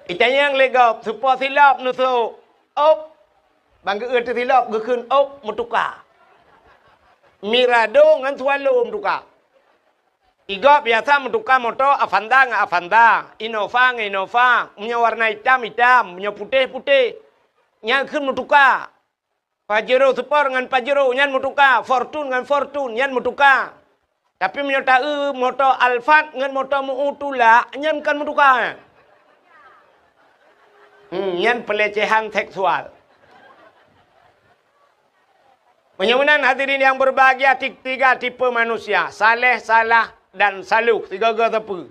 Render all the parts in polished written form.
Itanya yang legap, supaya silap nusuk. Op. Bangga tu silap, gekun op, mutukar. Mirado ngan swallow mutukar. Iga biasa mutukar motor Avanza ngan Avanza. Innova ngan Innova. Punya warna hitam, punya putih. Yang kun mutukar. Pajero Sport ngan Pajero, nyan mutukar. Fortune ngan Fortune, nyan mutukar. Tapi menyertai motor Alphard ngan motor Mu'utula, nyan kan mutukar. Nyan pelecehan seksual. Menyunan hadirin yang berbahagia, tiga tipe manusia. Saleh, salah, dan saluh. Tiga-tiga tipe.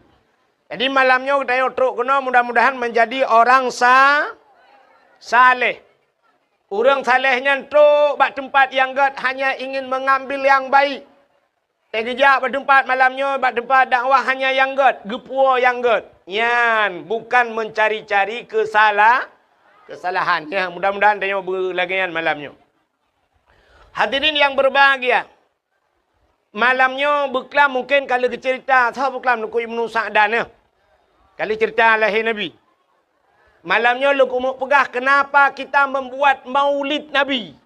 Jadi malamnya kita teruk kena mudah-mudahan menjadi orang saleh. Orang salehnya teruk bak tempat yang gad hanya ingin mengambil yang baik. Tegejak bertempat malamnya bak tempat dakwah hanya yang gad. Gepua yang gad. Yan, bukan mencari-cari kesalahan. Ya, mudah-mudahan tengok berlagian malamnya. Hadirin yang berbahagia. Malamnya berkelam mungkin kalau cerita. Saya berkelam Luku Ibn Sa'dan. Ya. Kalau cerita lahir Nabi. Malamnya Luku mau pegah kenapa kita membuat maulid Nabi.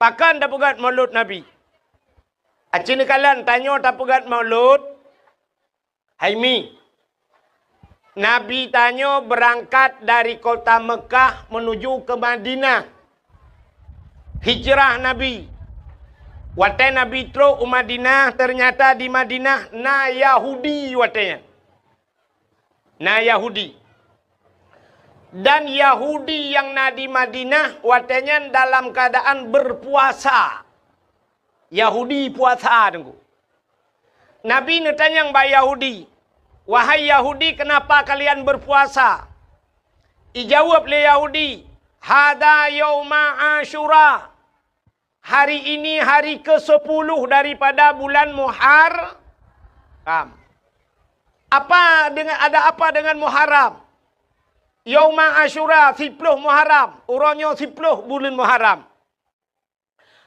Pakan tak pegat maulid Nabi. Acini kalian tanya tak pegat maulid. Haimi. Nabi tanya berangkat dari kota Mekah menuju ke Madinah. Hijrah Nabi. Waktu Nabi teruk ke Madinah, ternyata di Madinah na Yahudi watanya. Na Yahudi. Dan Yahudi yang na di Madinah watanya dalam keadaan berpuasa. Yahudi puasa tunggu. Nabi nanya yang Yahudi. Wahai Yahudi, kenapa kalian berpuasa? Ijawab le Yahudi, hada yauma Asyura. Hari ini hari ke-10 daripada bulan Muharram. Ada apa dengan Muharram? Yauma Asyura 10 Muharram. Urangnya 10 bulan Muharram.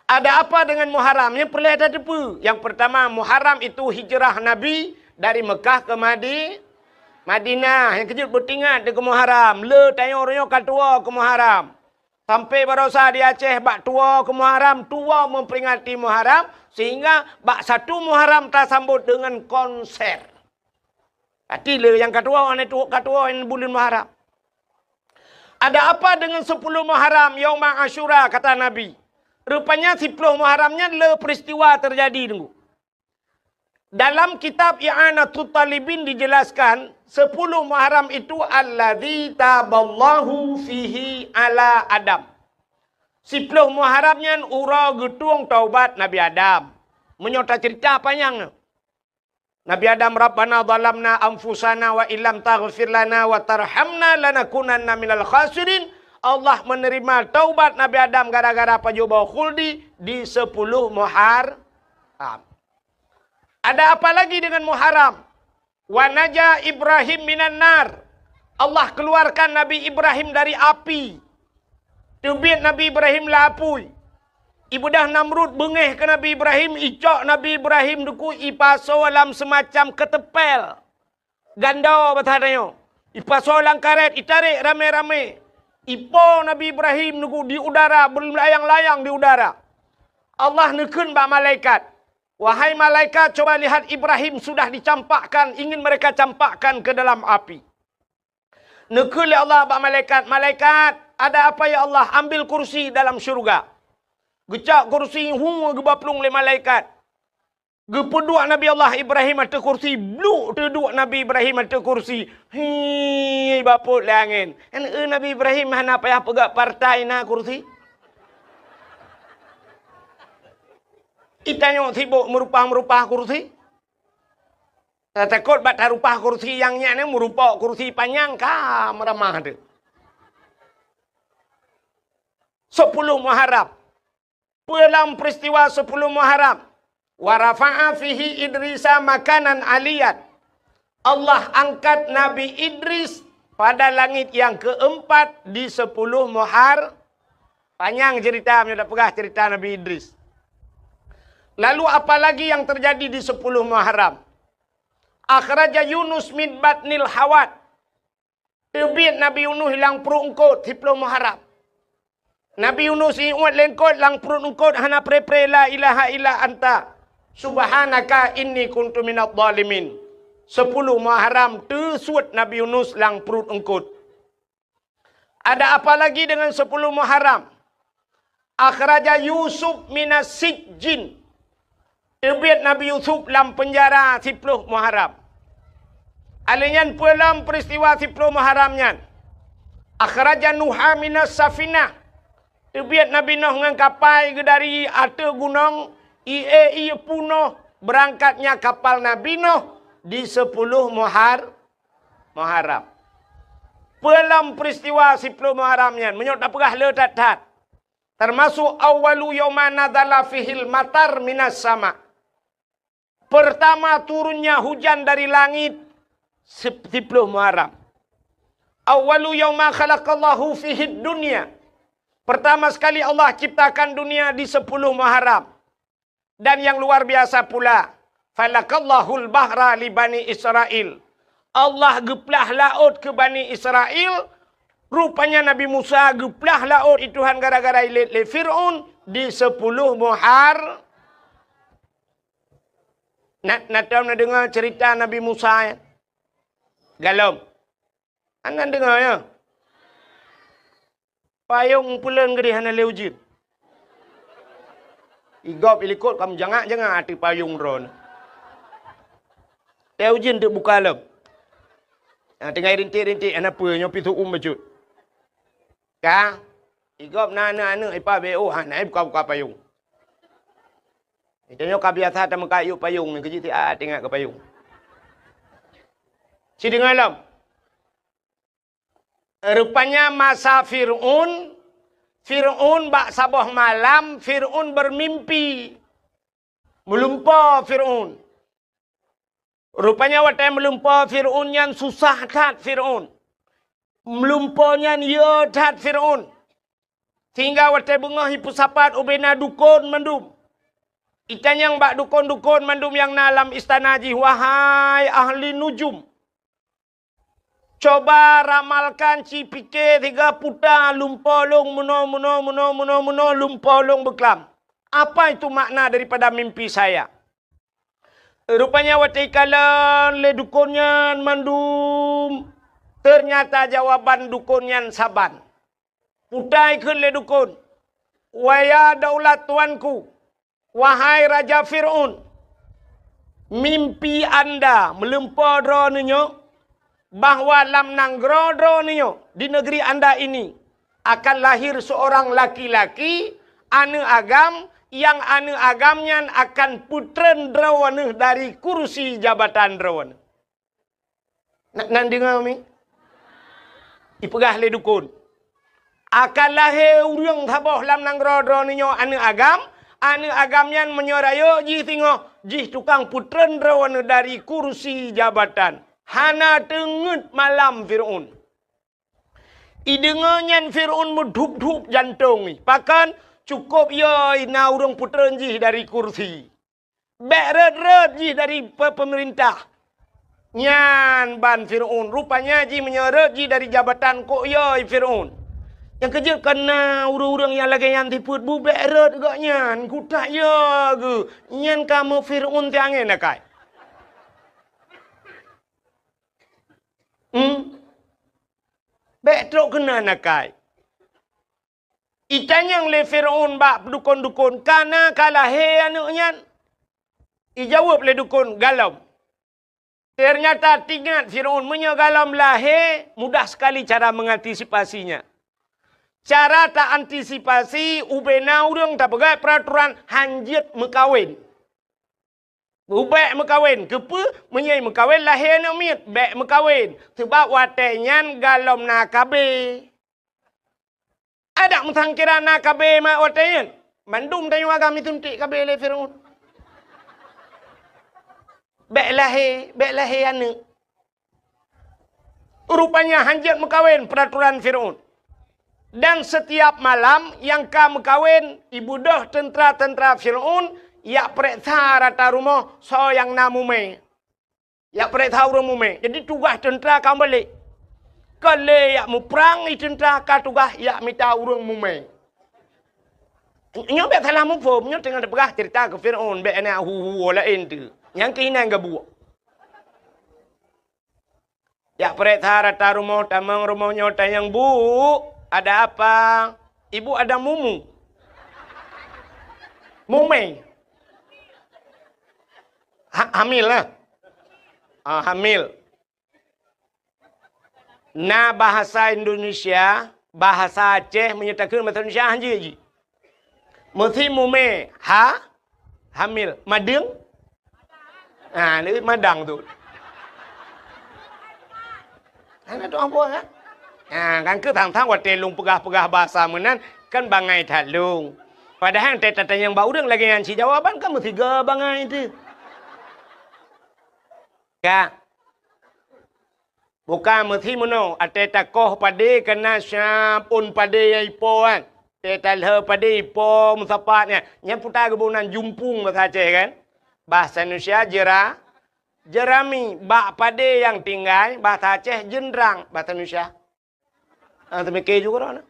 Ada apa dengan Muharram? Yang perlu ada depu. Yang pertama, Muharram itu hijrah Nabi dari Mekah ke Madinah. Yang kejut bertingat ke Muharram. Le tanya orangnya katua ke Muharram. Sampai berosa di Aceh bak tua ke Muharram. Tua memperingati Muharram. Sehingga bak satu Muharram tak sambut dengan konser. Hati le yang katua yang bulan Muharram. Ada apa dengan 10 Muharram? Yauma Asyura kata Nabi. Rupanya 10 Muharramnya le peristiwa terjadi tunggu. Dalam kitab I'anatul Talibin dijelaskan 10 Muharram itu alladzi taballahu fihi ala Adam. 10 Muharramnya ura getung taubat Nabi Adam. Menyota cerita panjang. Nabi Adam Rabbana zalamna anfusana wa illam taghfir lana wa tarhamna lanakunanna minal khasirin. Allah menerima taubat Nabi Adam gara-gara pajubah khuldi di 10 Muharram. Ada apa lagi dengan Muharram? Wa naja Ibrahim minan nar. Allah keluarkan Nabi Ibrahim dari api. Tubit Nabi Ibrahim lapui. Ibu dah Namrud bengeh ke Nabi Ibrahim. Icok Nabi Ibrahim duku ipaso dalam semacam ketepel. Ganda batadanya. Ipaso dalam karet. Itarik rame-rame. Ipo Nabi Ibrahim duku di udara. Berlayang-layang di udara. Allah nekun bak malaikat. Wahai malaikat, coba lihat Ibrahim sudah dicampakkan. Ingin mereka campakkan ke dalam api. Nekul ya Allah, bak malaikat. Malaikat, ada apa ya Allah? Ambil kursi dalam syurga. Gecak kursi, gebaplung oleh malaikat. Gepeduk Nabi Allah Ibrahim ada kursi. Bluk teduk Nabi Ibrahim ada kursi. Hii, baput langin. Nabi Ibrahim, mana payah pegak partai na kursi? Itanya sibuk merupah kursi. Takut bat rupah kursi yang ni merupa kursi panjang kah meramah tu. 10 Muharram. Dalam peristiwa 10 Muharram. Wa rafa'a fihi Idrisa makanan aliyat. Allah angkat Nabi Idris pada langit yang keempat di 10 Muharram. Panjang cerita, sudah pegah cerita Nabi Idris. Lalu apa lagi yang terjadi di 10 Muharram? Akhraja Yunus min batnil hawat. Terbit Nabi Yunus hilang perut engkau 10 Muharram. Nabi Yunus ingat lengkot lang perut engkau hana pre-pre la ilaha illa anta. Subhanaka inni kuntu minadh dhalimin. 10 Muharram tersuat Nabi Yunus lang perut engkau. Ada apa lagi dengan 10 Muharram? Akhraja Yusuf minas sijjin. Terbit Nabi Yusuf dalam penjara 10 Muharram. Alinyan pulang peristiwa 10 Muharramnya. Akhraja Nuha minas safinah. Terbit Nabi Nuh dengan kapal dari atas gunung. Ia punuh berangkatnya kapal Nabi Nuh di 10 Muharram. Pelam peristiwa 10 Muharramnya. Menyok tak pegah letat-tat. Termasuk awalu yawma nadzala fihil matar minas sama. Pertama turunnya hujan dari langit 10 Muharram. Awalu yawma khalaqallahu fihid dunya. Pertama sekali Allah ciptakan dunia di 10 Muharram. Dan yang luar biasa pula, falakallahul bahra li Bani Israel. Allah geplah laut ke Bani Israel. Rupanya Nabi Musa geplah laut itu gara-gara ilit le Fir'aun di 10 Muharram. Nak dengar cerita Nabi Musa ya? Galom. Anda dengar ya? Payung pulen gede hana leujin. Igop ilikut kamu jangan hati payung ron. Leujin tu buka lem. Tengah rintik-rintik anak apa nyopi tu bacut. Ka? Igop nana ipa BO hana buka payung. Itanya ka biasa ta makayu payung ni keji ti tengah ke payung. Si dengar lam. Rupanya masa Fir'aun bak sabah malam, Fir'aun bermimpi. Melumpa Fir'aun. Rupanya waktu melumpa Fir'aun yang susah tat Fir'aun. Melumpanya ya tat Fir'aun. Sehingga waktu bunga hipu sapat ubena dukun mandum. Ikan yang bak dukun-dukun mandum yang nalam istana ji. Wahai ahli nujum. Coba ramalkan ci pikir 3 putar lumpolong muno lumpolong beklam. Apa itu makna daripada mimpi saya? Rupanya waktu ikalan le dukunnya mandum. Ternyata jawaban dukunnya saban. Putai ke le dukun. Waya daulat tuanku. Wahai Raja Fir'aun. Mimpi anda melempar dronenya. Bahawa lam nanggrodro niyo di negeri anda ini akan lahir seorang laki-laki anu agam yang anu agamnya akan putren drawana dari kursi jabatan drawana. Nak dengar mi? Ipegah le dukun. Akan lahir urang thaboh lam nanggrodro niyo anu agamnya menyorayo ji tengok ji tukang putren drawana dari kursi jabatan. Hana tengut malam Fir'aun. Idengannya Fir'aun medhup-dhup jantung. Pakan cukup ya ina urang putera jih dari kursi. Beret-ret jih dari pemerintah. Nyan ban Fir'aun. Rupanya jih menyeret jih dari jabatan kok ya Fir'aun. Yang kerja kena urang-urang yang lagi yang tiput bu beret gak nyan. Kutak ya ke. Nyan kamu Fir'aun tiangin nak kai. Betrok kena nakai. Ikan yang le Fir'aun bak dukun-dukun. Kana kalah he anaknya. Ijawab le dukun galam. Ternyata tingkat Fir'aun galam lah he. Mudah sekali cara mengantisipasinya. Cara tak antisipasi. Ubena urang tak pegai peraturan hanjit mekawin. Ubek mekawin. Kepa menyai mekawin lahir nak mit. Bek mekawin. Sebab watenyan galom nakabe. Ada mentangkira nakabe mak watenyan. Mandum tanya agam itu ntik kabe le Fir'aun. Bek lahir anak. Rupanya hanjat mekawin peraturan Fir'aun. Dan setiap malam yang ka mekawin ibu dah tentera-tentera Fir'aun ya periksa rata rumah so yang namu me. Ya periksa rumah me. Jadi tugas tentera kamu balik. Kale yak mu perang i tentera katugah yak minta urang mumai. Nyo bet salah mu fo, nyo tengah berah cerita ke Firaun bet ana hu lain tu. Yang keinan gabu. Yak pereta rata rumah tamang rumahnya tayang bu, ada apa? Ibu ada mumu. Mumai. Hamil lah. Hamil. Na bahasa Indonesia, bahasa Aceh menyatakan bahasa Indonesia hanya je. Mesti mume hamil, madang. Ni madang tu. Ana tu apa kan? Kan ke tang-tang wat telung pegah-pegah bahasa menan kan bangai talung. Padahal teta yang bau urang lagi ngan si jawaban kan mesti ga bangai tu. Ka bukan mesti mono ate takoh pade kena syapun pade yang ipo kan. Teta leh pade ipo musapatnya. Nya putar kebunan jumpung bahasa Aceh kan. Bahasa Indonesia jerami bak pade yang tinggal bahasa Aceh jendrang bahasa Indonesia. Temeke juga dah.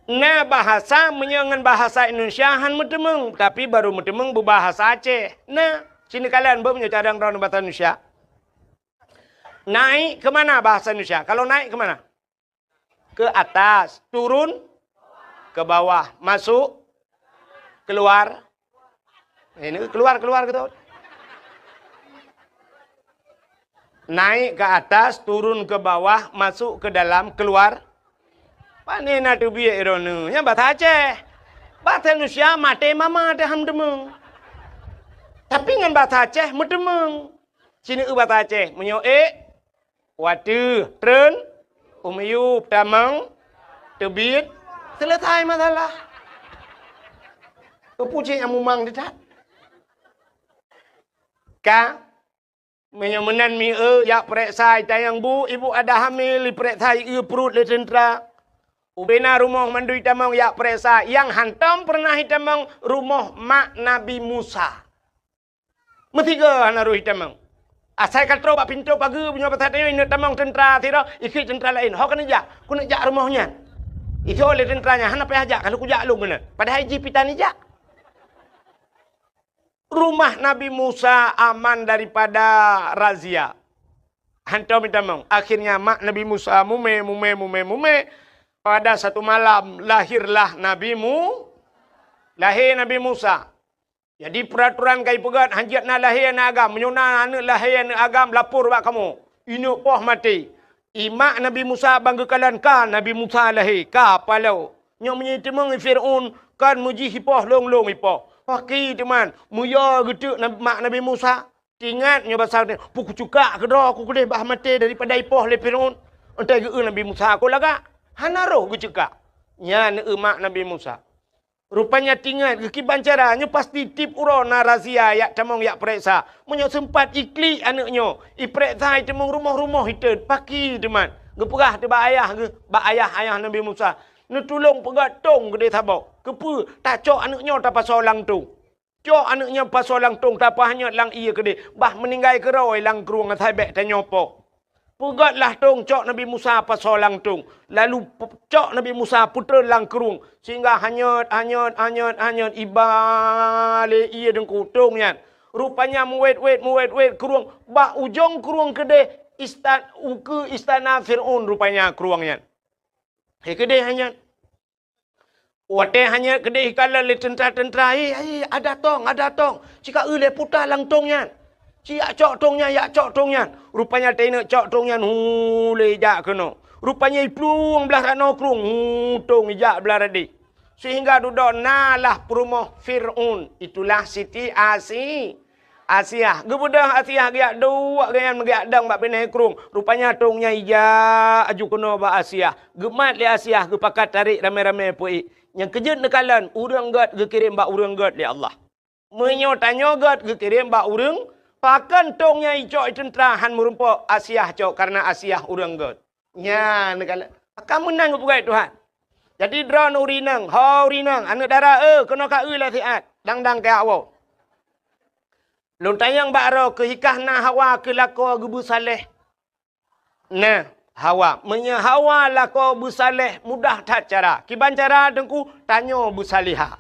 Nah bahasa menyangan bahasa Indonesia han metemeng tapi baru metemeng berbahasa Aceh. Nah, sini kalian punya cadang dalam bahasa Indonesia. Naik ke mana bahasa Indonesia? Kalau naik ke mana? Ke atas, turun ke bawah, masuk, keluar. Ini keluar gitu. Naik ke atas, turun ke bawah, masuk ke dalam, keluar. Pane na tu biar ironu. Yang bahasa Aceh. Bahasa Indonesia mate mama ada ham demeng. Tapi dengan bahasa Aceh medemeng. Sini bahasa Aceh menyo watu, tren, umayu, tamang, tebit, selesai masalah. Kepucing yang mumang tidak. Ka menyemenan mi yak pereksai tayang bu, ibu ada hamil, pereksai perut le tentera. Ubena rumah mandui tamang yak peresa yang hantam pernah hitamang rumah mak Nabi Musa. Metiga hanaru hitamang. Asai katro bak pintu pagi punya pasatnya ini tamang tentera tira ikut tentera lain. Ho kena jak, ku nak jak rumahnya. Itu oleh tenteranya han apa ajak kalau ku jak lu kena. Padahal ji pitani jak. Rumah Nabi Musa aman daripada razia. Hantam hitamang. Akhirnya mak Nabi Musa mume. Pada satu malam lahirlah lahir Nabi Musa. Jadi peraturan kai pegat hanjat na lahir na agam menyuna anak lahir na agam lapor bak kamu. Ini poh mati. Imak Nabi Musa banggakan kan Nabi Musa lahir ka palau. Nyo menyitemeng Firaun kan muji hipoh long hipoh. Paki teman, muya geduk mak Nabi Musa. Ingat nyo pasal ni puku cuka kedo aku kedeh bah mati daripada hipoh le Firaun. Entai ge Nabi Musa aku laga. Hanaroh gue cekak. Nya emak Nabi Musa. Rupanya tinggal kekiban caranya pasti tip uro na razia yak tamong yak periksa. Menyo sempat ikli anaknya. Iperiksa temong rumah-rumah itu. Paki teman. Geperah te bak ayah Nabi Musa. Nu tolong pegat tong gede tabau. Kepu tak cok anaknya tak pasal lang tong. Cok anaknya pasal lang tong tak hanya lang iya gede. Bah meninggal keroi lang keruang atai bek tanya apa. Pegatlah tong cok Nabi Musa pasal lang tong. Lalu cok Nabi Musa putra lang kerung. Sehingga hanyut ibale iya dengku tongnya. Rupanya muwet kerung. Bak ujung kerung kede istana Fir'aun rupanya kerungnya. Kede hanya. Wate hanya kede kala le tentera. Ada tong. Cika le putar lang tongnya. Yak cok tongnya. Rupanya tena cok tongnya le jak kena. Rupanya iplung belah rano krung tong jak belah radi. Sehingga duduk nalah perumah Fir'aun. Itulah Siti Asiah. Gebudah Asiah giak dua ganyan magiak dang bak penai krung. Rupanya tongnya ija aju kena bak Asiah. Gemat le Asiah gepakat tarik ramai-ramai pui. Yang kejut nekalan urang gat gekirim bak urang gat le Allah. Menyo tanya gat gekirim bak urang. Pakan tongnya icok tenterahan merumpok Asiah cok karena Asiah urang god. Nya negala. Kamu nang bukai Tuhan. Jadi drone urinang, urinang, anak darah kena ka lah siat. Dang ke awak. Lon tayang bakro ke hikah na hawa ke lako gebu saleh. Nah, hawa. Menyahawa lah kau bersalih mudah tak cara. Kiban cara dengku tanya bersalihah.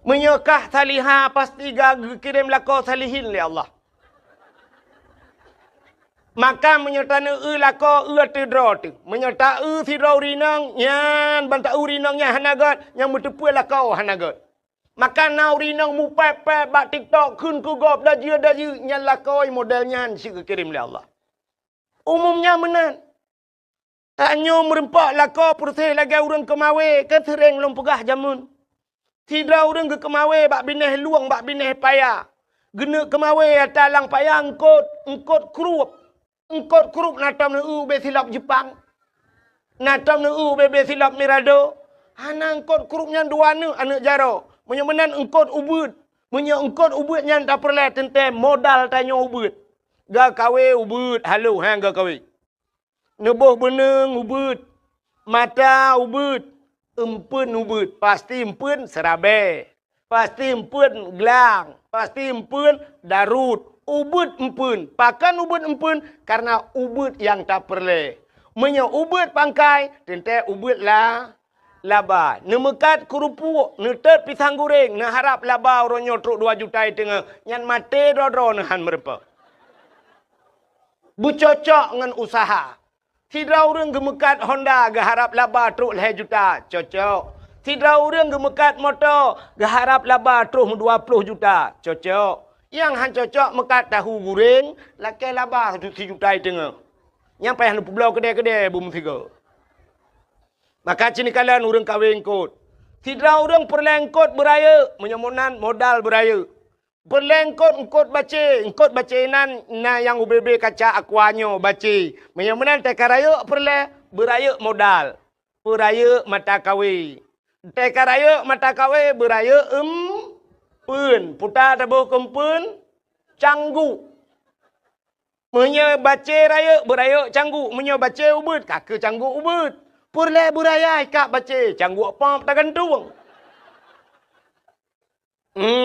Menyekah salihah pasti kirim lah kau salihin li Allah. Maka menyertana lah kau terdra tu. Menyerta si rau rinang yan banta rinang nya hanagat yang bertepu lah kau hanagat. Maka nau rinang mu pepe bak TikTok kun ku gop dah je nya lah kau modelnya si kirim li Allah. Umumnya menan. Taknya merempak lah kau proses lagi orang kemawe ke sering long pegah jamun. Tidak orang ke kemawe bak bineh luang bak bineh payah. Gena kemawe atalang payah engkot kerup. Engkot kerup natam na be silap Jepang. Natam na be silap Mirado. Hana engkot kerupnya dua anak jaro. Menyo menan engkot ubud. Menyo engkot ubud nyan tak perlu tentem modal tanya ubud. Ga kawe ubud halo hang ga kawe. Neboh beneng ubud. Mata ubud. Empun ubud. Pasti empun serabe. Pasti empun gelang. Pasti empun darut. Ubud empun. Pakan ubud empun karena ubud yang tak perlu. Menyo ubud pangkai. Tente ubud lah. Laba. Nemekat kerupuk. Netet pisang goreng. Neharap laba oronyo truk 2 juta tengah. Nyan mate dodro nehan mereka. Bercocok dengan usaha. Tidak orang gemekat Honda geharap laba truk 2 juta. Cocok. Tidak orang gemekat motor geharap laba truk 20 juta. Cocok. Yang han cocok mekat tahu goreng. Lakai laba 1 juta tengah. Yang payah nak pulau kedai-kedai bum 3. Maka cini kalian orang kahwin kot. Tidak orang perlengkot beraya. Menyemunan modal beraya. Berlengkot engkot baca nan yang UBB kaca akuanyo baca. Menyemunan tekaraya perle beraya modal. Beraya mata kawe. Tekaraya mata kawe beraya pun. Putar tabuh kempun canggu. Menye baca raya beraya canggu. Menye baca ubud kaka canggu ubud. Perle beraya ikak baca canggu apa tak gantung.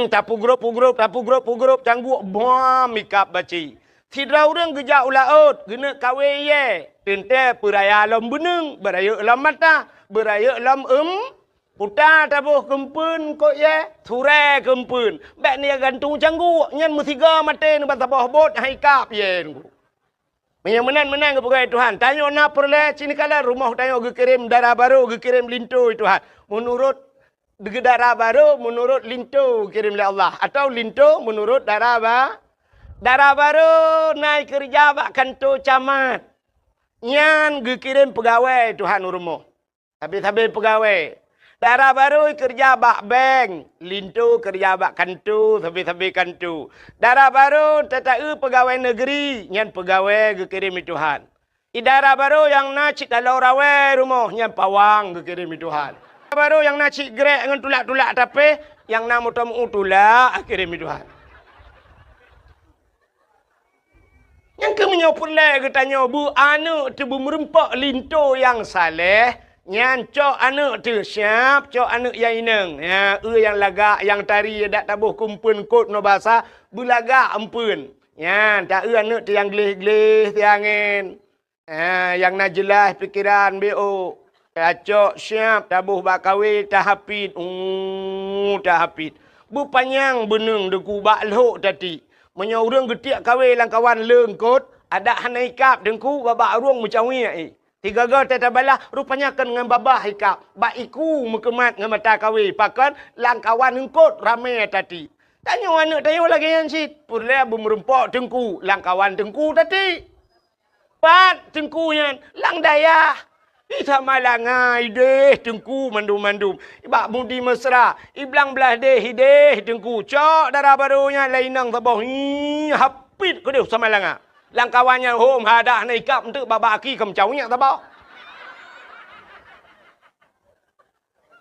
Tapu grup, canggu bom ikap baci. Tidak orang gejak ulaut, gena kawe ye. Tente peraya lam beneng, beraya lam mata, beraya lam putar tabuh kempun kok ye, sure kempun. Bek ni gantung canggu, nyan musiga mate ni batabah bot hai kap ye. Yang menan ke pegawai Tuhan. Tanya nak perle, sini kala rumah tanya kirim darah baru, kirim lintu Tuhan. Menurut darah baru menurut lintu kirim oleh Allah atau lintu menurut darah baru naik kerja bak kantor camat nyan kirim pegawai Tuhan rumah habis pegawai darah baru kerja bak bank lintu kerja bak kantor habis kantor darah baru tetai pegawai negeri nyan pegawai kirim Tuhan darah baru yang nak cik dalau rawe rumah nyan pawang kirim Tuhan baru yang nak cik grek dengan tulak-tulak tapi yang nak mutamu tulak kirim Tuhan. Yang kemenyopun lagi tanya bu anak tu merempak linto yang saleh nyan cok anak tu siap cok anak yang ineng ya yang lagak yang tari dak tabuh kumpun kot no bahasa bulaga ampun ya tak anak tu yang gelih-gelih tiangin yang nak jelas pikiran bo acok siap tabuh bak kahwin tahapit. Tahapit. Bu panjang beneng deku bak lok tadi. Menyo urang getiak kahwin lang kawan lengkot, ada hanai kap dengku babak ruang macam ni. Tiga gal tata balah rupanya kan dengan babah hikap. Bak iku mekemat dengan mata kahwin. Pakan lang kawan engkot ramai tadi. Tanya anak tanya lagi yang sit. Purle bu merempok dengku lang kawan dengku tadi. Pat dengku yang lang dayah. Sama langai deh tengku mandum-mandum. Ibak mudi mesra. Iblang belah deh tengku. Cok darah barunya lainang tabah. Hapit ke dia sama langa. Langkawannya home hadah naikap untuk babak aki kemcaunya tabah.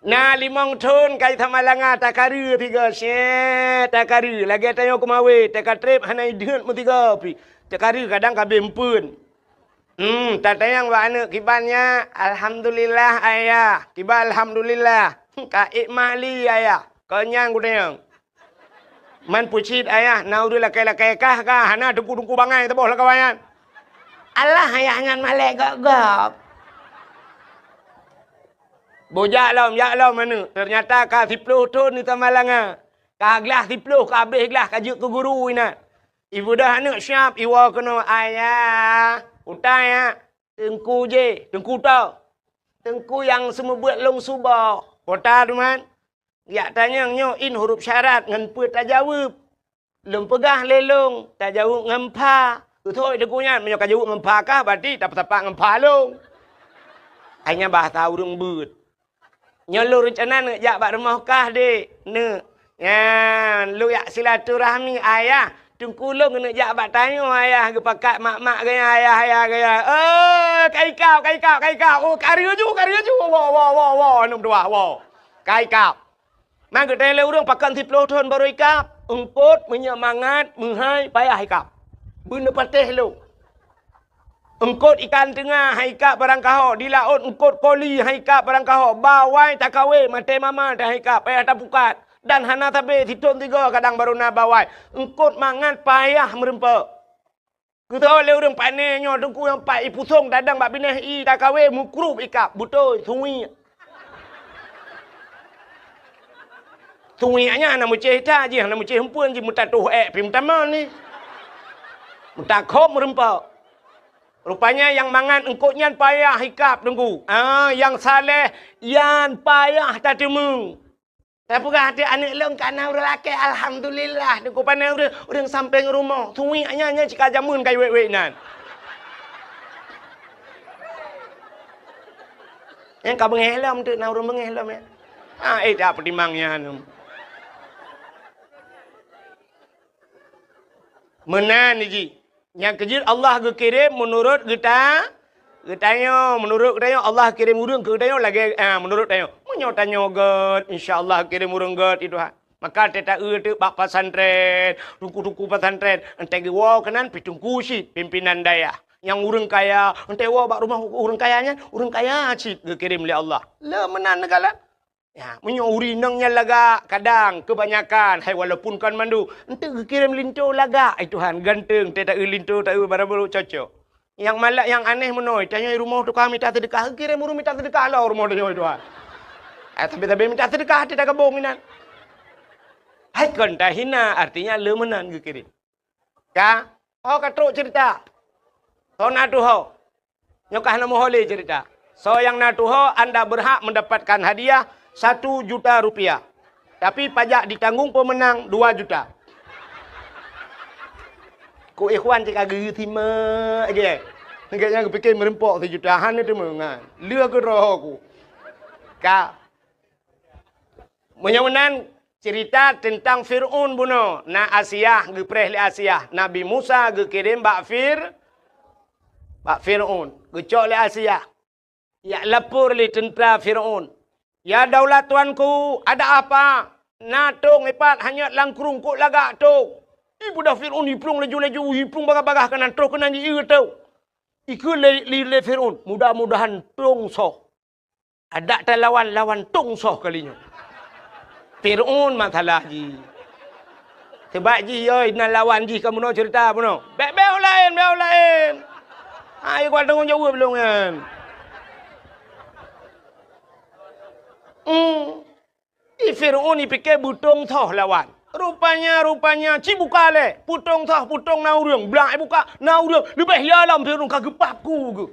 Nah 5 tahun kai sama langa takaru 3 set takaru. Lagi tanya aku mawe takatrip hanai deut mu 3 pi. Takaru kadang kabeh empun. Tatayang wa anak kibannya alhamdulillah ayah. Kiba alhamdulillah. Ka ikmali ayah. Kenyang gudeng. Man pucit ayah, naudul lakai-lakai kah hana tungku-tungku bangai taboh lakawayan. Alah yang malek gop-gop. Bojak lah mana. Ternyata ka 10 tahun ni tamalanga. Ka gelas 10 ka habis gelas ka juk ke guru ina. Ibu dah anak siap iwa kena ayah. Utai ya. Tengku je, tengku tau. Tengku yang semua buat long subah. Kota tu man. Ya tanya nyo in huruf syarat ngan pe tak jawab. Lem pegah lelong, tak jawab ngempa. Tu thôi tengkunya menyo ka jawab ngempa kah berarti tak tapak ngempa long. Hanya bahasa urang beut. Nyolo rencana nak jak bak rumah kah dek. Ne. Ya, lu yak silaturahmi ayah. Tungkulung kena jak bak tanya ayah ke pakat mak-mak gaya ayah gaya. Kai kau. Oh, karya ju. Wow. Nom dua. Wow. Kai kau. Mang ke tele urang pakan 10 tahun baru ikap. Engkot menyemangat menghai payah ikap. Benda patih lu. Engkot ikan tengah haikap barang kaho. Di laut engkot koli haikap barang kaho. Bawai tak kawe mate mama tak haikap. Payah tak pukat. Dan hana tabe hitun 3 kadang baru na bawai. Engkot mangan payah merempa. Kita oleh orang panenyo dengku yang pai pusong dadang bak bineh i tak kawe mukrup ikap. Betul sungi. Sungi nya nak muceh ta je, nak muceh hempun je mutat tuh pim taman ni. Mutat khop merempa. Rupanya yang mangan engkau nyan payah hikap dengku. Yang saleh yan payah tak temu. Tapi hati anak long kana urang laki alhamdulillah dengku pandai urang sampai rumah. Tui nya cika jamun kai wek nan. Yang kau bengelam tu na urang bengelam ya. Tak pertimangnya anu. Menan ni ji. Yang kejir Allah kirim menurut kita. Katanya menurut katanya Allah kirim urang ke katanya lagi menurut katanya. Menyo tanya god insyaallah kirim urang god itu ha. Maka teta tu bak pesantren, ruku-ruku pesantren, ente gewa kanan pitungku si pimpinan daya. Yang urang kaya, ente wa bak rumah urang kayanya, urang kaya cit kirim oleh Allah. Le menan negala. Ya, menyo urinangnya laga kadang kebanyakan hai walaupun kan mandu, ente kirim linto laga. Ai Tuhan ganteng teta linto tak baru cocok. Yang malak yang aneh menoi, tanya rumah tu kami minta sedekah, kirim urung minta sedekah lah rumah dia tu. Tapi minta sedekah tidak kebong minan. Hai kan tak hina artinya lemenan ke kirim. Ya, katruk cerita. So natu ho. Nyokah nama hole cerita. So yang natu ho anda berhak mendapatkan hadiah 1 juta rupiah. Tapi pajak ditanggung pemenang 2 juta. Ku ikhwan cik agak terima aja. Negaknya aku fikir merempok 1 jutaan itu mengan. Lua ke roh aku. Ka. Menyawanan cerita tentang Fir'aun buno. Na Asia gepreh li Asia. Nabi Musa kirim bak Fir'aun. Gecok li Asia. Ya lapor li tentara Fir'aun. Ya daulat tuanku, ada apa? Natung ipat hanya langkrung kok lagak tu. Ibu dah Fir'aun hiplung laju-laju, hiplung bagah-bagah kanan terus kena ni tau. Iku le Fir'aun, mudah-mudahan tongsoh. Ada tak lawan tongsoh kalinya. Fir'aun masalah ji. Sebab ji oi nak lawan ji kamu nak cerita puno. Bel lain. Ai kau tanggung jawab belum kan? Fir'aun ni fikir butong toh lawan. Rupanya cibuka le. Putong na urang. Belak buka na urang. Lebih hialam Fir'aun kagepapku ke.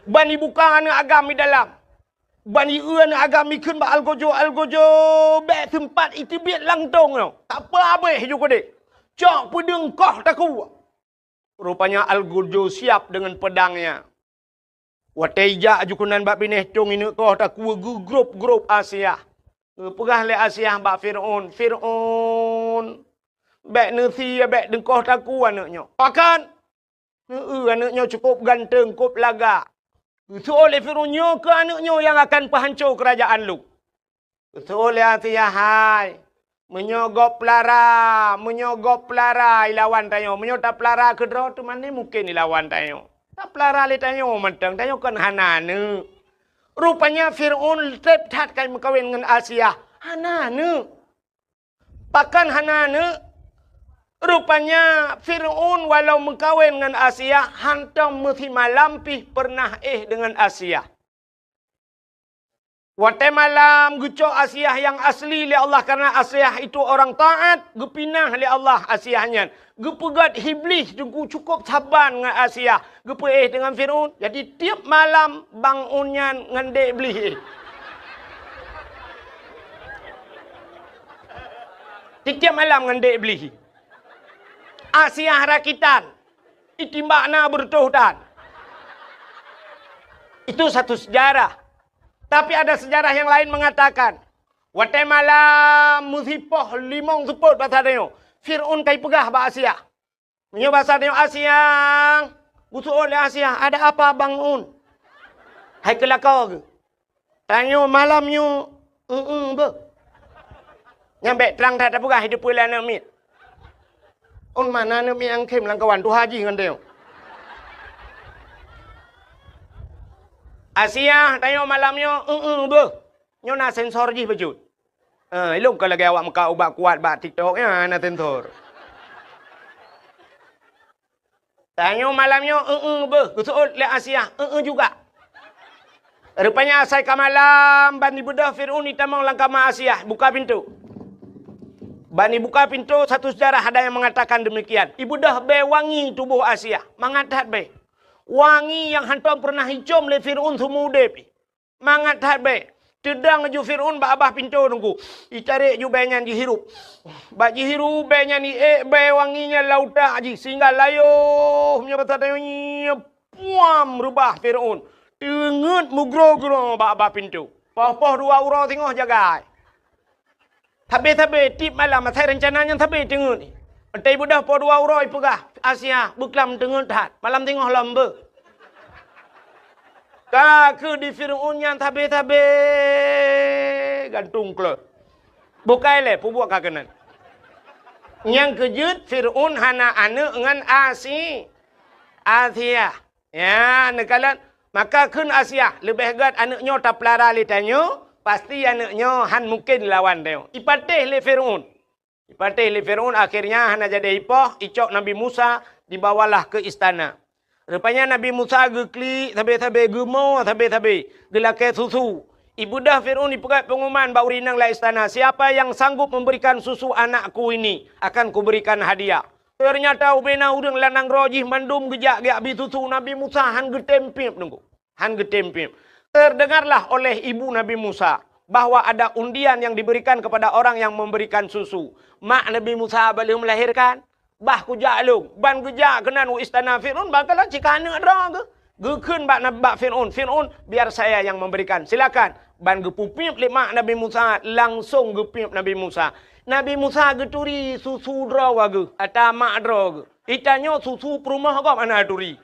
Bani buka anak agam di dalam. Bani anak agam ikun ba algojo. Bek tempat itu biar langtong tau. Tak apa habis juga dek. Cok pedang kau taku. Rupanya algojo siap dengan pedangnya. Wateja jukunan bak bineh tong ini kau taku grup Asia. Pegah le Asia bak Fir'aun. Bek nasi bek dengkoh taku anaknya. Pakan. Anaknya cukup ganteng, cukup laga. So oleh Fir'aun ke anaknya yang akan penghancur kerajaan lu. So oleh Asia hai. Menyogop pelara ilawan tanyo. Menyota pelara kedra tu mana mungkin ilawan tanyo. Tak pelara le tanyo mentang tanyo kan hanane. Rupanya Fir'aun tertat kan berkahwin dengan Asia. Hanane. Pakan hanane Rupanya Fir'aun walau mengkawin dengan Asia, hantam mesti malampih pernah dengan Asia. Waktu malam gucok Asia yang asli oleh Allah karena Asia itu orang taat, gepinah oleh Allah Asianya. Gepegat Iblis cukup sabar dengan Asia, gepe dengan Fir'aun. Jadi tiap malam bangunnya dengan Iblis. Tiap malam dengan Iblis. Asia rakitan, itimbakna bertuhdan. Itu satu sejarah. Tapi ada sejarah yang lain mengatakan, waktu malam musibah limong seput bahasa dia. Fir'aun kai pegah ba Asia. Menyo bahasa dia Asia. Busuk oleh Asia, ada apa bangun? Hai kelakar ke? Tanya malamnya, be. Nyampe terang tak ada pegah hidup pula nak mit. On mana nak mit yang kem lang kawan tu haji dengan dia. Asia tanya malamnya, be. Nyo nak sensor je baju. Ilung kalau lagi awak muka ubat kuat bat TikTok ya nak sensor. Tanya malamnya, be. Kusut le Asia, juga. Rupanya asal ke malam bani bedah Fir'aun ditamang langkah Asia, buka pintu. Bani buka pintu, satu sejarah ada yang mengatakan demikian. Ibu dah be wangi tubuh Asia. Mangat be. Wangi yang hantam pernah hicam le Fir'aun semude pi. Mangat be. Tedang ju Fir'aun ba abah pintu nunggu. Icari ju benyan dihirup. Ba dihirup benyan ni be wanginya lauta ji sehingga layo punya batanya puam rubah Fir'aun. Tengut mugro-gro ba abah pintu. Poh-poh dua urang tengok jaga. Tabe-tabe tip malam saya rencananya tabe tengok ni. Entai budak po 2 uroi pegah Asia beklam tengok tat. Malam tengok lamba. Ke di Fir'aun yang tabe-tabe gantung ke. Bukai le pubuak kakenan. Yang kejut Fir'aun hana anak dengan Asia. Ya, nekalan maka kun Asia lebih gat anaknya tak pelara li tanya. Pasti anaknya han mungkin lawan dia. Ipatih le Fir'aun. Akhirnya hana jadi ipah. Icok Nabi Musa dibawalah ke istana. Rupanya Nabi Musa gekli. Tabe-tabe gemau. Tabe-tabe. Gelakai susu. Ibu dah Fir'aun dipegat pengumuman. Bau rinang lah istana. Siapa yang sanggup memberikan susu anakku ini. Akan kuberikan hadiah. Ternyata ubena udang lanang rojih. Mandum gejak habis susu Nabi Musa. Han getempip nunggu. Terdengarlah oleh ibu Nabi Musa bahwa ada undian yang diberikan kepada orang yang memberikan susu. Mak Nabi Musa belum melahirkan. Bah kujak lu. Ban kejak kenan istana Fir'aun. Bakalah jika anak ada ke. Gekun bak Fir'aun. Fir'aun biar saya yang memberikan. Silakan. Ban gepupip le mak Nabi Musa. Langsung gepip Nabi Musa. Nabi Musa geturi susu draw ke. Atau mak draw ke. Itanya susu perumah kau mana turi.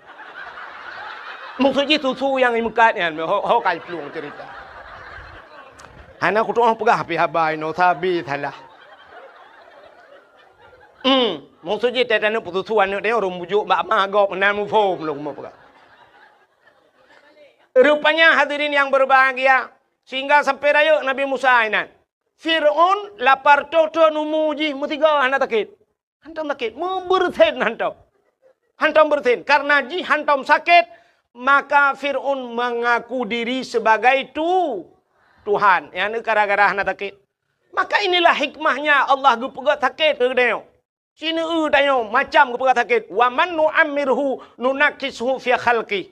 Maksudnya susu yang imukatnya, ho kai pelung cerita. Hana aku tuh pegah pi habai no sabi salah. Maksudnya tetanu susu anu dia orang bujuk mak magop menamu fo belum mau pegah. Rupanya hadirin yang berbahagia sehingga sampai raya Nabi Musa inan. Fir'aun lapar toto numuji mutiga hana takit. Hantam takit, bersen hantam. Hantam bersen karena ji hantam sakit. Maka Fir'aun mengaku diri sebagai Tuhan. Yang gara-gara hana takit. Maka inilah hikmahnya Allah gepegat sakit ke dia. Sini tanya macam gepegat sakit. Wa man nu'ammirhu nunakishu fi khalqi.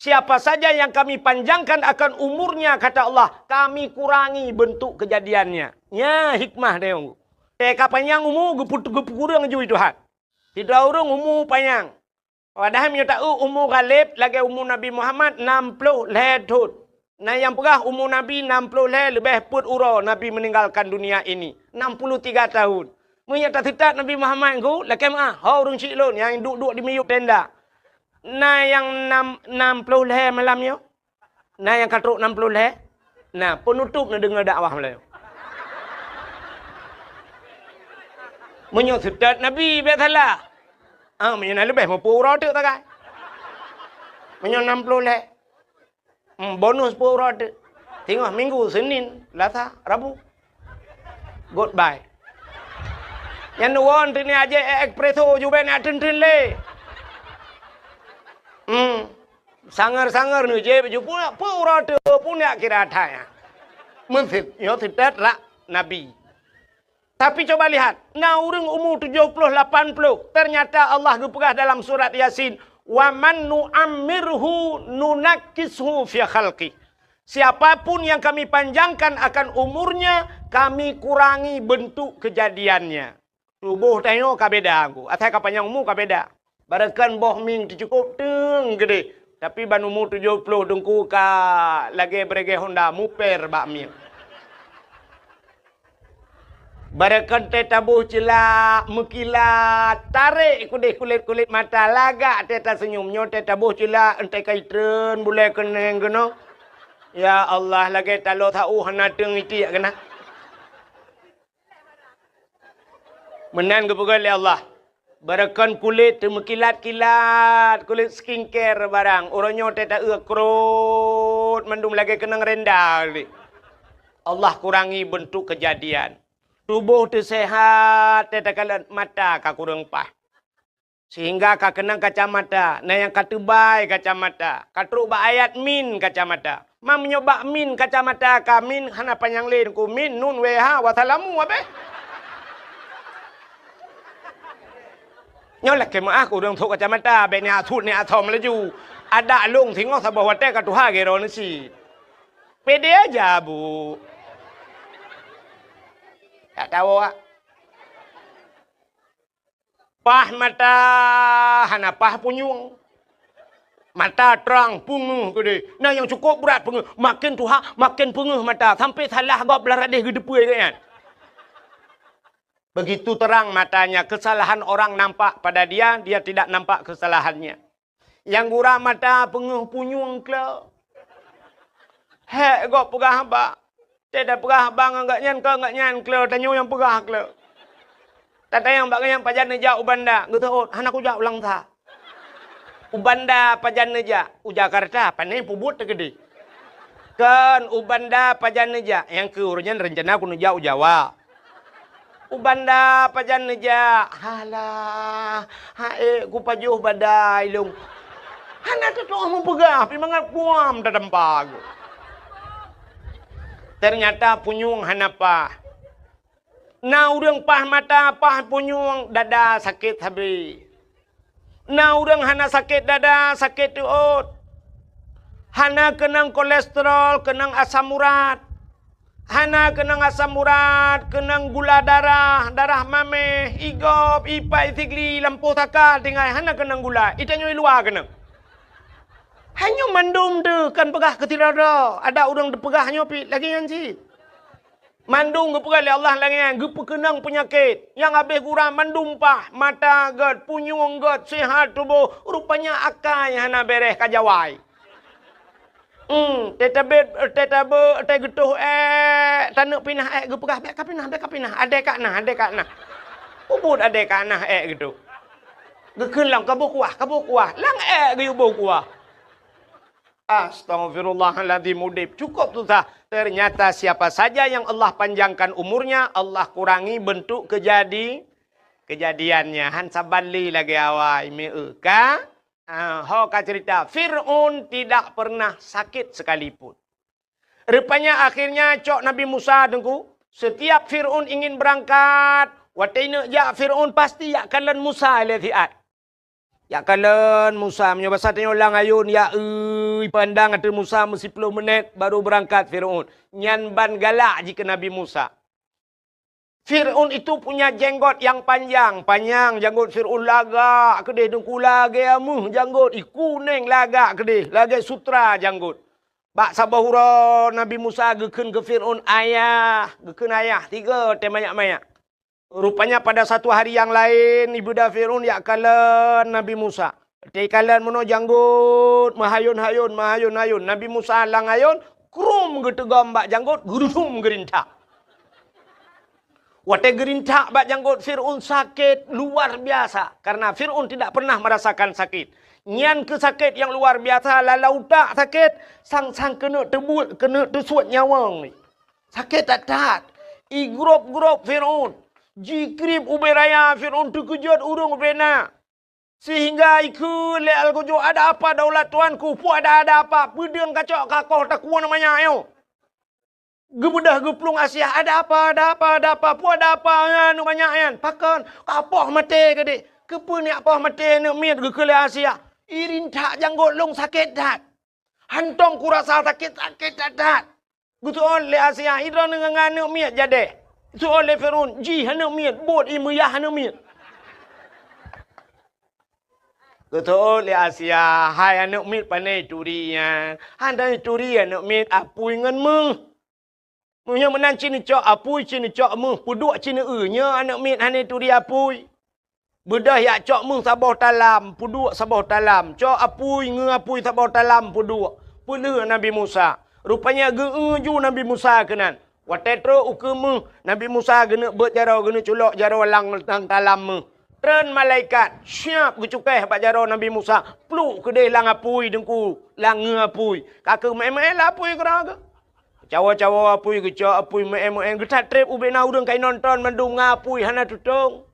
Siapa saja yang kami panjangkan akan umurnya kata Allah, kami kurangi bentuk kejadiannya. Ya hikmah dia. Teka panjang umur gepurang jui Tuhan. Tidak urung umur panjang. Padahal dia tahu umur Ghalib lagi umur Nabi Muhammad 60 tahun. Nah yang pegah umur Nabi 60 tahun lebih put uro Nabi meninggalkan dunia ini. 63 tahun. Mereka tak tetap Nabi Muhammad ku lagi mah orang cilon yang duduk di miyuk tenda. Nah yang 60 tahun malamnya. Nah yang katruk 60 tahun. Nah penutup nak dengar dakwah malam. Menyut tetap Nabi biasalah. Menyana lebih mau pura tu tak kan? Menyana 60 leh. Bonus pura tu. Tengok minggu Senin, Selasa, Rabu. Goodbye. Yang nuan tu ni aja espresso juga nak ten le. Sangar-sangar ni je baju pun apa orang tu pun nak kira thaya. Mungkin yo tidak lah Nabi. Tapi coba lihat, orang umur 70 80 ternyata Allah berpegang dalam surat Yasin, wa man nu'ammirhu nunakkishu fi khalqi. Siapapun yang kami panjangkan akan umurnya, kami kurangi bentuk kejadiannya. Tubuh tengok kabeda aku. Atai kapanjang umur kabeda. Barakan boh ming cukup teng gede. Tapi ban umur 70 dengku ka lagi berege Honda muper bak ming. Barakan teh tabuh celak mekilat tarik kulit mata lagak teh senyumnya teh tabuh celak entai kaitren boleh keneng kena. Ya Allah lagi talo tahu hana teng iti kena. Menan ke pegal ya Allah. Barakan kulit mekilat-kilat, kulit skincare barang. Orangnya tak krut, mendung lagi kenang rendah. Allah kurangi bentuk kejadian. Tubuh tu sehat, tak kalan mata ka kurang pah. Sehingga ka kenang kacamata. Nah yang katubai kacamata. Katruk ba ayat min kacamata. Mam nyoba min kacamata ka min hana panjang lain ku min nun weha wasalamu apa? Nyolak ke mak aku dong thuk kacamata be ni athut ni athom laju. Ada lung thingok sa bawa te ka tuha gero ni si. Pede aja bu. Tak tahu ah. Pah mata hana pah punyung. Mata terang punguh gede. Nah yang cukup berat punguh. Makin tuha makin punguh mata sampai salah gop beladih gedepui kan. Begitu terang matanya, kesalahan orang nampak pada dia, dia tidak nampak kesalahannya. Yang gurau mata penguh punyung kelo. Hek gok pegah ba. Tidak pegah bang enggak nyan kelo, tanyo yang pegah kelo. Tata yang bak yang pajan neja ubanda, gitu hana ku jak ulang tha. Ubanda pajan neja, Jakarta panai pubut gede. Kan ubanda pajan neja, yang ke urunyan rencana ku neja Jawa. Ubanda pajan neja. Halah. Hae ku pajuh badai long. Hana tu tu mau pegah, pi mangat puam da dempag. Ternyata punyung hana pah. Na urang pah mata, pah punyung dada sakit habis. Na urang hana sakit dada, sakit tuut. Hana kenang kolesterol, kenang asam urat. Hana kenang asam urat, kenang gula darah, darah mameh, igop, ipai, tigli, lampu takal, tinggal hana kenang gula. Itanya luar kenang. Hanya mandum tu kan pegah ketirada. Ada orang depegahnya pi lagi yang si. Mandum gepegah oleh Allah lagi yang gepekenang penyakit. Yang habis kurang mandum pah, mata gad, punyung gad, sehat tubuh. Rupanya akai hana bereh kajawai. Tetabe getuh tanuk pinah gepegah bek kapinah ade kak nah ubud ade kak nah gitu gekeun lang kabu kuah lang geubo kuah. Astagfirullahaladzim mudib. Cukup tu sah. Ternyata siapa saja yang Allah panjangkan umurnya, Allah kurangi bentuk kejadiannya. Han sabali lagi awai meuka. Hoka cerita, Fir'aun tidak pernah sakit sekalipun. Rupanya akhirnya cok Nabi Musa dengku, setiap Fir'aun ingin berangkat, wataina ja Fir'aun pasti ya kalan Musa letiat. Ya kalan Musa menyoba satenya ulang ayun ya pandang ada Musa mesti 10 menit baru berangkat Fir'aun. Nyan ban galak jika Nabi Musa. Fir'aun itu punya jenggot yang panjang janggut Fir'aun lagak kedih dengku lagi amuh janggut kuning lagak kedih lagi sutra janggut. Bak sabahura Nabi Musa gekeun ke Fir'aun gekeun ayah 3 teh banyak-banyak. Rupanya pada satu hari yang lain ibunda Fir'aun ya kalan Nabi Musa. Teh kalan mono janggut mahayun Nabi Musa lang ayun krum getegam bak janggut gurusum gerintah. Wate gerintak bak janggut Fir'aun sakit luar biasa. Karena Fir'aun tidak pernah merasakan sakit. Nyan ke sakit yang luar biasa. Lalau tak sakit. Sang-sang kena tebut, kena tersuat nyawang ni. Sakit tak. Igrup-grup Fir'aun. Jikrib uberaya Fir'aun terkejut urung ubena. Sehingga ikut le al-kujo ada apa daulat tuanku? Pu ada apa? Pedang kacok kakoh takuan namanya ayo. Gebedah geplung Asia ada apa? Pu ada apa? Anu banyak yan. Pakan kapoh mate gede. Kepu ni apa mate ni miat ke kele Asia. Irin tak janggut long sakit dat. Hantong kurasa sakit dat. Gutu on le Asia idron dengan anu miat jade. Tu oleh Fir'aun, ji hana miat, bot imuyah hana miat. Betul le Asia, hai anak miat panai turian. Handai turian anak miat apui ngan mu. Munya menan cini cok apui cini cok mu, puduk cini nya anak miat hanai turi apui. Bedah yak cok mu sabah talam, puduk sabah talam. Cok apui apui sabah talam puduk. Pulu Nabi Musa. Rupanya ju Nabi Musa kenan. Watetro ukumu Nabi Musa gena berjarau gena culok jarau lang tang talam mu. Tren malaikat siap gecukai pak jarau Nabi Musa. Pluk kedai lang apui dengku lang ngapui. Kakak me apui keraga. Cawa-cawa apui gecok apui me getat trip ubena urang kai nonton mandung ngapui hana tutung.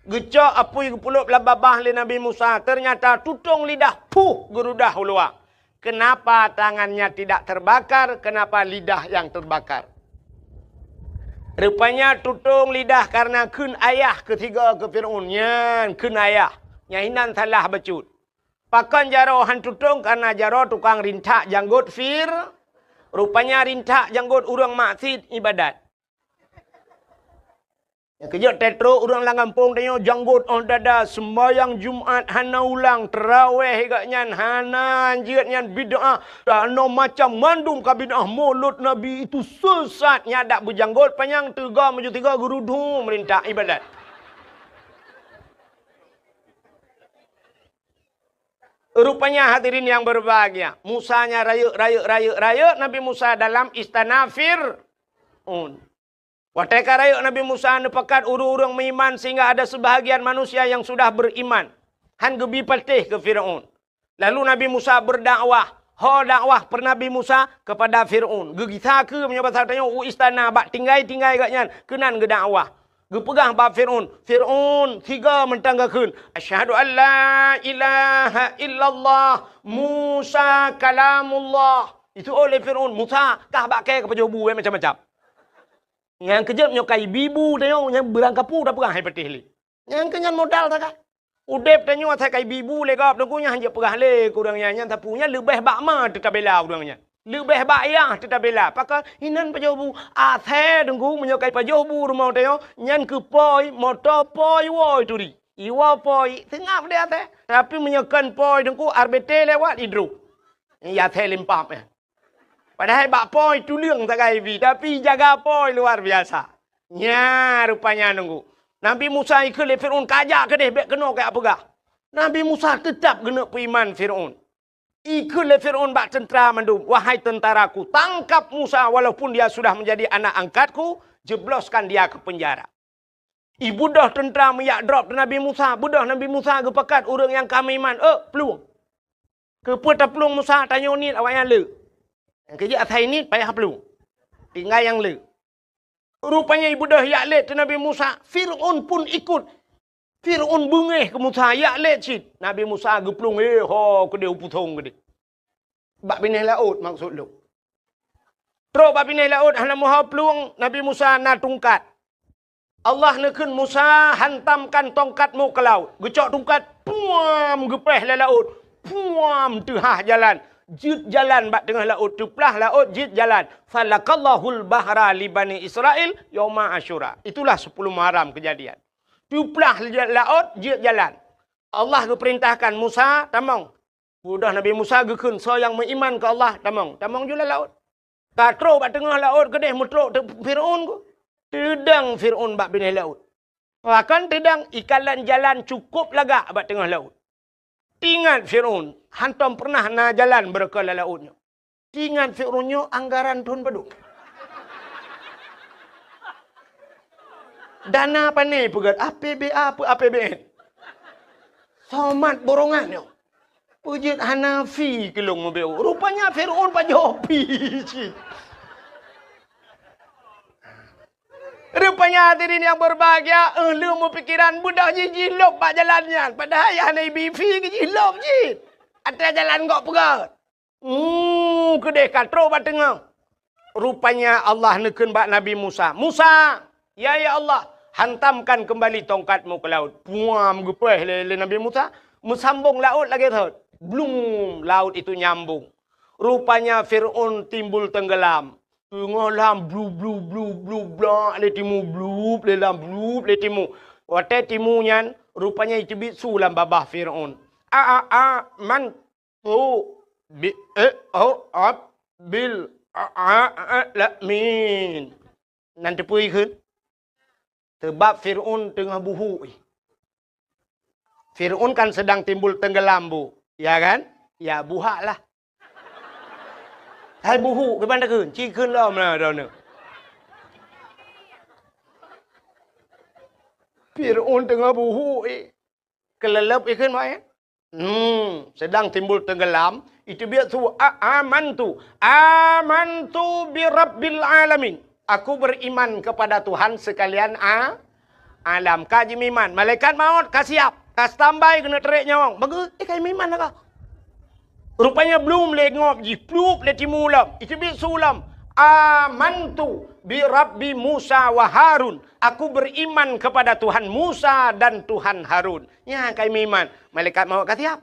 Gecok apui gepuluk lababah le Nabi Musa. Ternyata tutung lidah gerudah ulua. Kenapa tangannya tidak terbakar? Kenapa lidah yang terbakar? Rupanya tutung lidah karena kun ayah ketiga ke Fir'aun. Nyan kun ayah. Nyahinan salah becut. Pakan jaro han tutung karena jaro tukang rintak janggut Rupanya rintak janggut urang maksud ibadat. Yang kejut tetro urang lang kampung tanya janggut on dada sembahyang Jumat hana ulang terawih gaknyan hana anjir nyan bid'ah no macam mandum ka bid'ah mulut Nabi itu sesat nyadak berjanggut panjang tiga gerudu merintah ibadat. Rupanya hadirin yang berbahagia, Musanya rayuk Nabi Musa dalam istana Fir'aun. Wateka rayuk Nabi Musa nepakat urang-urang beriman sehingga ada sebahagian manusia yang sudah beriman. Han gebi patih ke Fir'aun. Lalu Nabi Musa berdakwah. Dakwah per Nabi Musa kepada Fir'aun. Gegitha ke menyebab tanya istana bak tinggai gaknyan kenan ge dakwah. Gepegang bab Fir'aun. Fir'aun tiga mentanggakeun. Asyhadu an la ilaha illallah Musa kalamullah. Itu oleh Fir'aun. Musa kah bak ke pejobu macam-macam. Yang kejap nyokai bibu tanya yang berangkapu dah perang hai patih li. Yang kenyan modal tak kan. Udep tanya asai kai bibu le gap dengkunya hanya perang le kurang yang tapunya lebih bakma tetap bela urangnya. Lebih bayang tetap bela. Pakal inan pajobu athe dengku menyokai pajobu rumah tanya nyan ke poi motor poi woi turi. Iwa poi tengah dia athe. Tapi menyokan poi dengku arbete lewat hidro. Ya athe limpap ya. Padahal bak poi tu liang tak kaibi. Tapi jaga poi luar biasa. Nya rupanya nunggu. Nabi Musa ikut le Fir'aun kajak ke deh. Bek kena kayak apa gak. Nabi Musa tetap kena beriman Fir'aun. Ikut le Fir'aun bak tentera mandum. Wahai tentaraku. Tangkap Musa walaupun dia sudah menjadi anak angkatku. Jebloskan dia ke penjara. Ibu dah tentera meyak drop Nabi Musa. Budah Nabi Musa kepekat orang yang kami iman. Peluang. Kepeta peluang Musa tanya ni awaknya le. Yang kerja atas ini payah peluang. Tinggal yang le. Rupanya ibu dah yak let ke Nabi Musa. Fir'aun pun ikut. Fir'aun bengih ke Musa. Yak let cik. Nabi Musa geplung. Ke dia uputong ke dia. Bak bineh laut maksud lu. Terus bak bineh laut. Hana muha peluang. Nabi Musa na tungkat. Allah nekun Musa hantamkan tongkatmu ke laut. Gecok tungkat. Puam gepeh le laut. Puam tehah jalan. Jid jalan bak tengah laut. Tuplah laut jid jalan. Falakallahul bahra li Bani Israel yauma Asyura. Itulah 10 Muharram kejadian. Tuplah laut jid jalan. Allah keperintahkan Musa tamang. Udah Nabi Musa gekun so yang beriman ke Allah tamang. Tamang jula laut. Katro bak tengah laut kedeh mutruk Fir'aun ku. Tedang Fir'aun bak bineh laut. Bahkan tedang ikalan jalan cukup lagak bak tengah laut. Tingat Fir'aun, hantam pernah na jalan berkala lautnya. Tingat Fir'aunnya anggaran Tuhan peduk. Dana apa ni pegat? APBA apa APBN? Somat borongannya. Pujit Hanafi kelong mebeu. Rupanya Fir'aun pak Jopi. Rupanya hadirin yang berbahagia, lu mau pikiran budak jilop bak jalannya. Padahal ayah Nabi fi ke jilop je. Atas jalan kok pegat. Kedai katro bak tengah. Rupanya Allah neken bak Nabi Musa. Musa, ya Allah, hantamkan kembali tongkatmu ke laut. Puam gepeh le Nabi Musa. Mesambung laut lagi tu. Belum laut itu nyambung. Rupanya Fir'aun timbul tenggelam. Tengah lam blu blu blu blu bla le timu blu le lam blu le timu. Wate timu nyan rupanya itu bisu lam babah Firaun. Man tu bi bil la min. Nanti pui keun. Sebab Firaun tengah buhu. Firaun kan sedang timbul tenggelam bu. Ya kan? Ya buhak lah. Hai buhu ke mana keun? Ci keun lah mana dah ni. Firaun tengah buhu kelelep keun mai. Sedang timbul tenggelam, itu biar tu amantu bi rabbil alamin. Aku beriman kepada Tuhan sekalian alam. Kaji iman. Malaikat maut kasih siap. Kas tambah kena terik nyawang. Bagus, kai iman lah kau. Rupanya belum lengop ji, plup le timulam. Itu bi sulam. Amantu bi Rabbi Musa wa Harun. Aku beriman kepada Tuhan Musa dan Tuhan Harun. Ya, kai iman. Malaikat maut kata siap.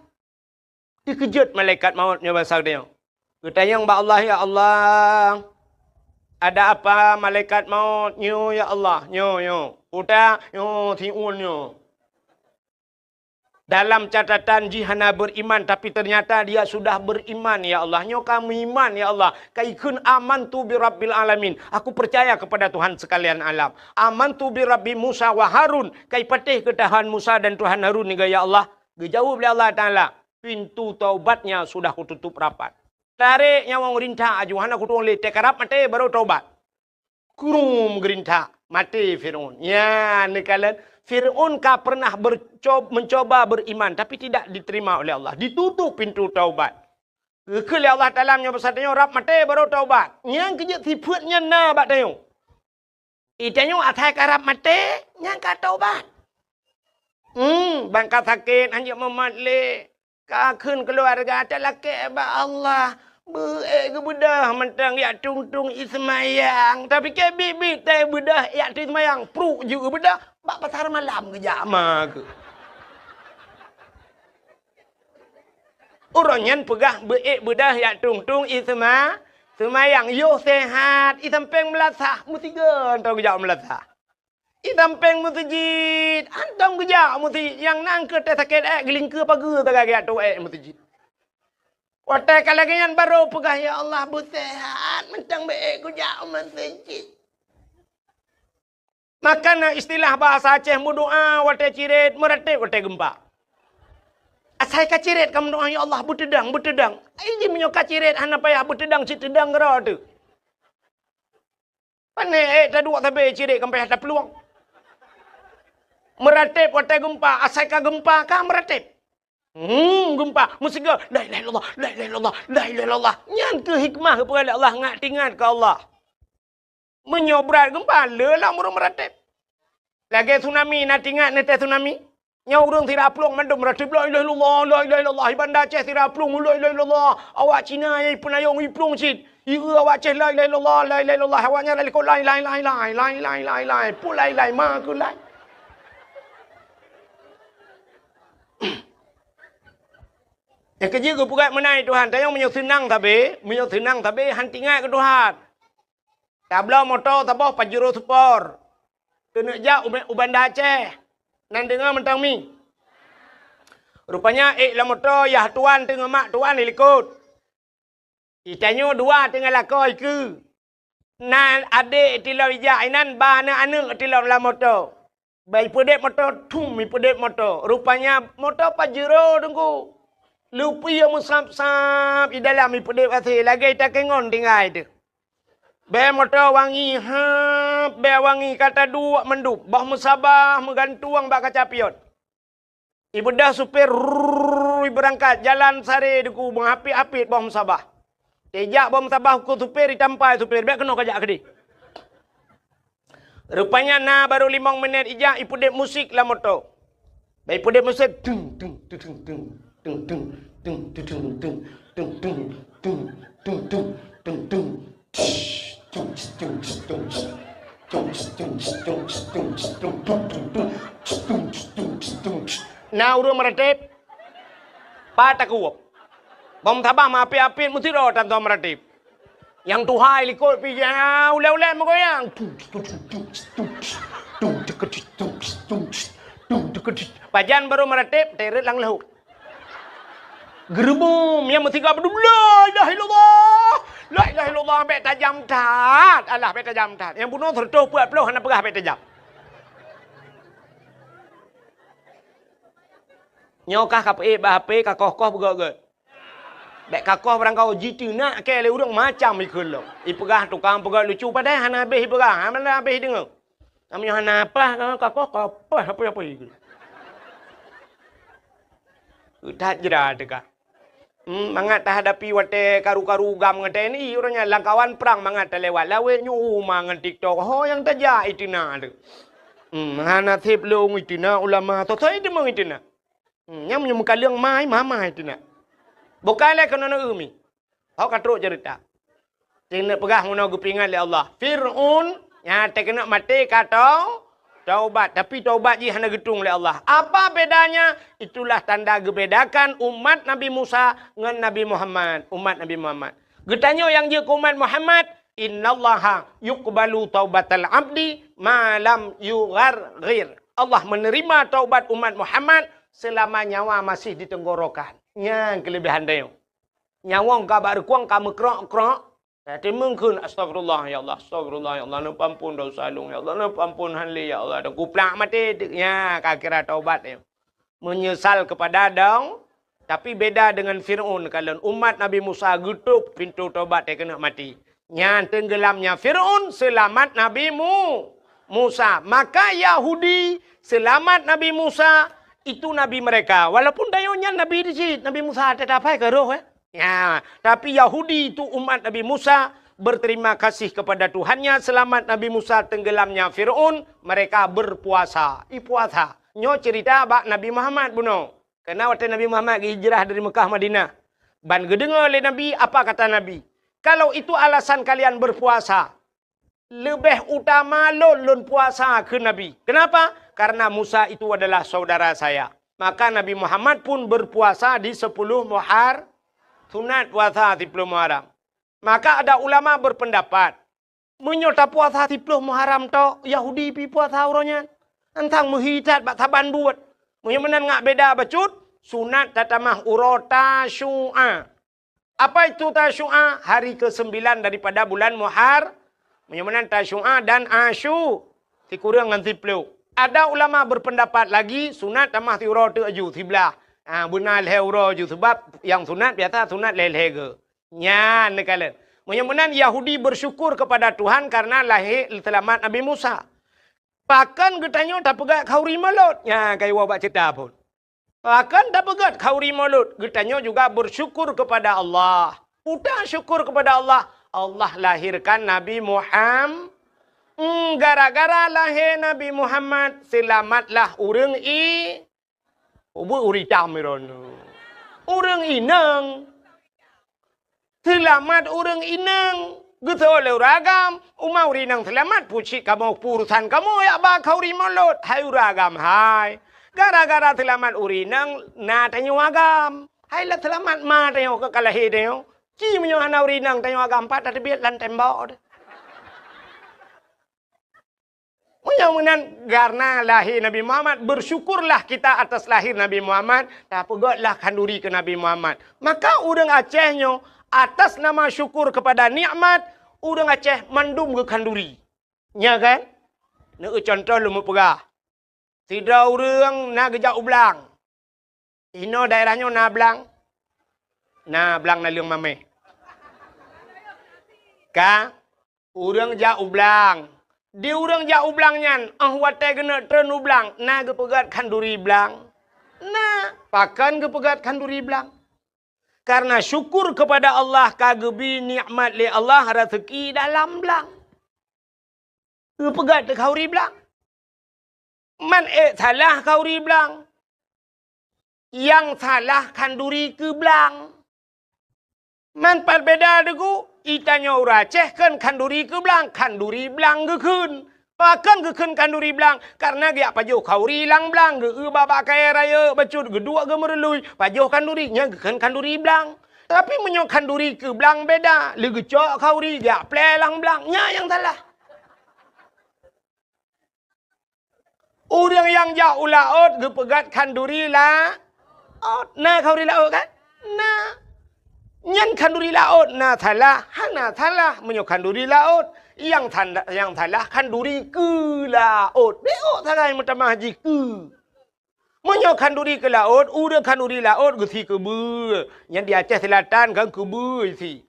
Dikejut malaikat mautnya bahasa dia. Katanya mbak Allah, ya Allah. Ada apa malaikat maut? Nyo ya Allah, nyo. Udah nyo tiun nyo. Dalam catatan jihana beriman, tapi ternyata dia sudah beriman, ya Allah. Nyo kami iman, ya Allah. Kaikun amantu bi rabbil alamin. Aku percaya kepada Tuhan sekalian alam. Amantu bi Rabbi Musa wa Harun. Kai patih ke Tuhan Musa dan Tuhan Harun ni, ya Allah. Dijawab oleh Allah Ta'ala. Pintu taubatnya sudah kututup rapat. Tarik nyawang rintah ajuhan aku tuang letek karap mati baru taubat. Kurum gerintah mati Fir'aun. Ya, ni kalian. Fir'aun pernah mencoba beriman, tapi tidak diterima oleh Allah. Ditutup pintu taubat. Kekal Allah Ta'ala menyebutnya, rap mati baru taubat. Yang kerja tiputnya na bat tayo. Itanya atai karap mati, yang kata taubat. Bangkat sakit, hanya mematlik. Kakun keluarga, ada laki ba Allah. Ke budah mentang ya tung ismayang. Tapi ke bibi teh budah ya ismayang. Pruk juga budah. Bak pasar malam ke jama ke. Orangnya pegah budah ya tung ismayang. Yo sehat. Isampeng melasah. Musiga antau ke jauh melasah. Isampeng musijid. Antau ke jauh musijid. Yang nangke teh sakit geling ke pagi tak kaya tu musijid. Watai kalagian baru pegah ya Allah busehat mentang baik ku jauh masjid. Makana istilah bahasa Aceh doa watai cirit meratip watai gempa. Asai ka cirit kamu doa ya Allah butedang. Ini menyoka cirit hana payah butedang citedang gera tu. Pane tak dua tabe cirit kamu payah tak peluang. Meratip watai gempa, asai ka gempa ka meratip. Gempa musiga la ilaha illallah nyan ke hikmah kepada Allah ngat ke Allah menyobrat gempa lelah murung meratip lagi tsunami nak ingat nete tsunami nyau urang tidak pelung mandum meratip la ilaha illallah ibanda Aceh tidak pelung la ilaha illallah awak Cina ai penayong iplung cit ira awak Aceh la ilaha illallah awaknya la ilaha pulai ma ku lai. Yang kerja ke pukat menai Tuhan. Tayang menyok senang tapi hantingat ke Tuhan. Tabla motor tabah Pajero Sport. Kena jak Ubanda Aceh. Nan dengar mentang mi. Rupanya lah motor yah tuan tengah mak tuan ikut. Itanya dua tengah lakoi ke. Nan adik tilau ijak inan ba anak tilau la motor. Baik pedek motor tum pedek motor. Rupanya motor Pajero tunggu. Lupa yang musap-sap di dalam ipedek kasih. Lagi tak kengon tinggal itu. Be motor wangi. Be wangi kata dua mendup. Bah musabah menggantuang bak kaca piot. Ibu dah supir berangkat. Jalan sari duku menghapit-hapit bah musabah. Tejak bah musabah ku supir ditampai supir. Be kena kajak ke dia. Rupanya na baru 5 minit ijak ipu dek musik lah moto. Baik ipu dek musik dung dung dung dung dung dung dung dung dung dung dung dung dung dung dung Nah urung meratip patakuop. Bom tabah ma api-api mesti ro tanto meratip. Yang tuhai likut pi ule-ule megoyang. Pajan baru meratip teret lang lahu. Gerbum yang mesti kau berdua la ilaha illallah. La ilaha illallah ambek tajam tat. Alah ambek tajam tat. Yang bunuh tertuh puat peluh hana pegah ambek tajam. Nyokah kape bahape kakoh-koh begak-gak. Bek kakoh barang kau jitu nak ke le urang macam ikul lo. I pegah tukang pegah lucu padai hana habis pegah. Hana habis dengar. Namanya hana apa kakoh apa ikul. Udah jera dekat. Mangat tak hadapi wate karu-karu gam ngate ni orangnya langkawan perang mangat lewat lawe nyu mangan TikTok ho yang taja itina tu. Hana thip long itina ulama to thai demang itina. Yang menyuka liang mai mama itina. Bukanlah kena umi. Hau katruk cerita. Tina pegah ngono gupingan le Allah. Fir'aun ya tak kena mati kata taubat, tapi taubat je hana getung oleh Allah. Apa bedanya? Itulah tanda gebedakan umat Nabi Musa dengan Nabi Muhammad. Umat Nabi Muhammad. Getanyo yang je ke umat Muhammad, innallaha yuqbalu taubatal abdi ma lam yugharghir. Allah menerima taubat umat Muhammad selama nyawa masih di tenggorokan. Yang kelebihan dia. Nyawa ka berkuang ka mekrok-krok. Jadi mungkin astagfirullah ya Allah, astagfirullah ya Allah, nak ampun dosa lung ya Allah, nak ampun hanli ya Allah, dah kuplak mati ya kira taubat ya. Menyesal kepada dong, tapi beda dengan Fir'aun kalau umat Nabi Musa getuk pintu taubat dia kena mati. Yang tenggelamnya Fir'aun selamat Nabi Musa. Maka Yahudi selamat Nabi Musa itu Nabi mereka. Walaupun dayonya Nabi di sini, Nabi Musa tetap ke roh Ya, tapi Yahudi itu umat Nabi Musa berterima kasih kepada Tuhannya selamat Nabi Musa tenggelamnya Fir'aun, mereka berpuasa. Puasa. Nyo cerita bak Nabi Muhammad buno. Karena waktu Nabi Muhammad hijrah dari Mekah Madinah. Ban gedengar oleh Nabi, apa kata Nabi? Kalau itu alasan kalian berpuasa, lebih utama lon puasa ke Nabi. Kenapa? Karena Musa itu adalah saudara saya. Maka Nabi Muhammad pun berpuasa di 10 Muharram. Sunat puasa 10 Muharram. Maka ada ulama berpendapat. Menyota puasa 10 Muharram to Yahudi pi puasa uranya. Antang muhitat bak taban buat. Muhimenan ngak beda bacut. Sunat tatamah urota syu'a. Apa itu tasyu'a? Hari ke-9 daripada bulan Muharram. Muhimenan tasyu'a dan asyu. Tikurang dengan 10. Ada ulama berpendapat lagi. Sunat tamah ti urota aju 11. Benar leher je sebab yang sunat biasa sunat leher ke. Nya nekalan. Mudah-mudahan Yahudi bersyukur kepada Tuhan karena lahir selamat Nabi Musa. Pakan getanyo tak pegat khauri malut. Ya kayu wabak cerita pun. Pakan tak pegat khauri malut. Getanyo juga bersyukur kepada Allah. Udah syukur kepada Allah. Allah lahirkan Nabi Muhammad. Gara-gara lahir Nabi Muhammad selamatlah urang uritam mirono. Orang inang. Selamat orang inang. Gitu oleh ragam. Umau rinang selamat. Pucik kamu purusan kamu. Ya bakau rimalot. Hai ragam hai. Gara-gara selamat urinang. Na tanyo agam. Hai lah selamat ma tanyo kekalahi tanyo. Ci menyo hana urinang tanyo agam. Pat ada biat lan tembak. Mudah-mudahan karena lahir Nabi Muhammad, bersyukurlah kita atas lahir Nabi Muhammad. Dan pegotlah kanduri ke Nabi Muhammad. Maka orang Acehnya, atas nama syukur kepada nikmat, orang Aceh mandum ke kanduri. Ya kan? Nak contoh lu mau pegah. Tidak orang nak gejak ublang. Ino daerahnya nak belang. Nak belang nak liang mameh. Ka? Orang jak ublang. Di urang jak ublang nyan, wate kena tren ublang, na ke pegat kanduri blang. Na, pakan ke pegat kanduri blang. Karena syukur kepada Allah kagebi nikmat li Allah rezeki dalam blang. Pegat kau ri belang. Man salah kau ri belang. Yang salah kanduri ke belang. Man berbeda degu. Itanya uraceh kan kanduri ke belang. Kanduri belang ke kun. Pakan ke kun kanduri belang. Karena dia pajuh kau ri lang belang. Ge babak kaya raya. Bacut gedua ge merelui. Pajuh kandurinya ke kun kanduri belang. Tapi menyok kanduri ke belang beda. Lege cok kau ri. Dia plelang belangnya yang salah. Orang yang jauh laut, gepegat kanduri laut. Nah, kau di laut kan? Nah. Nyan kanduri laut. Nah, salah. Hana salah. Menyok kanduri laut. Yang salah kanduri ke laut. Beok salah yang pertama haji ke. Menyok kanduri ke laut. Udah kanduri laut, gesi ke ber. Yang di Aceh Selatan kan ke ber si.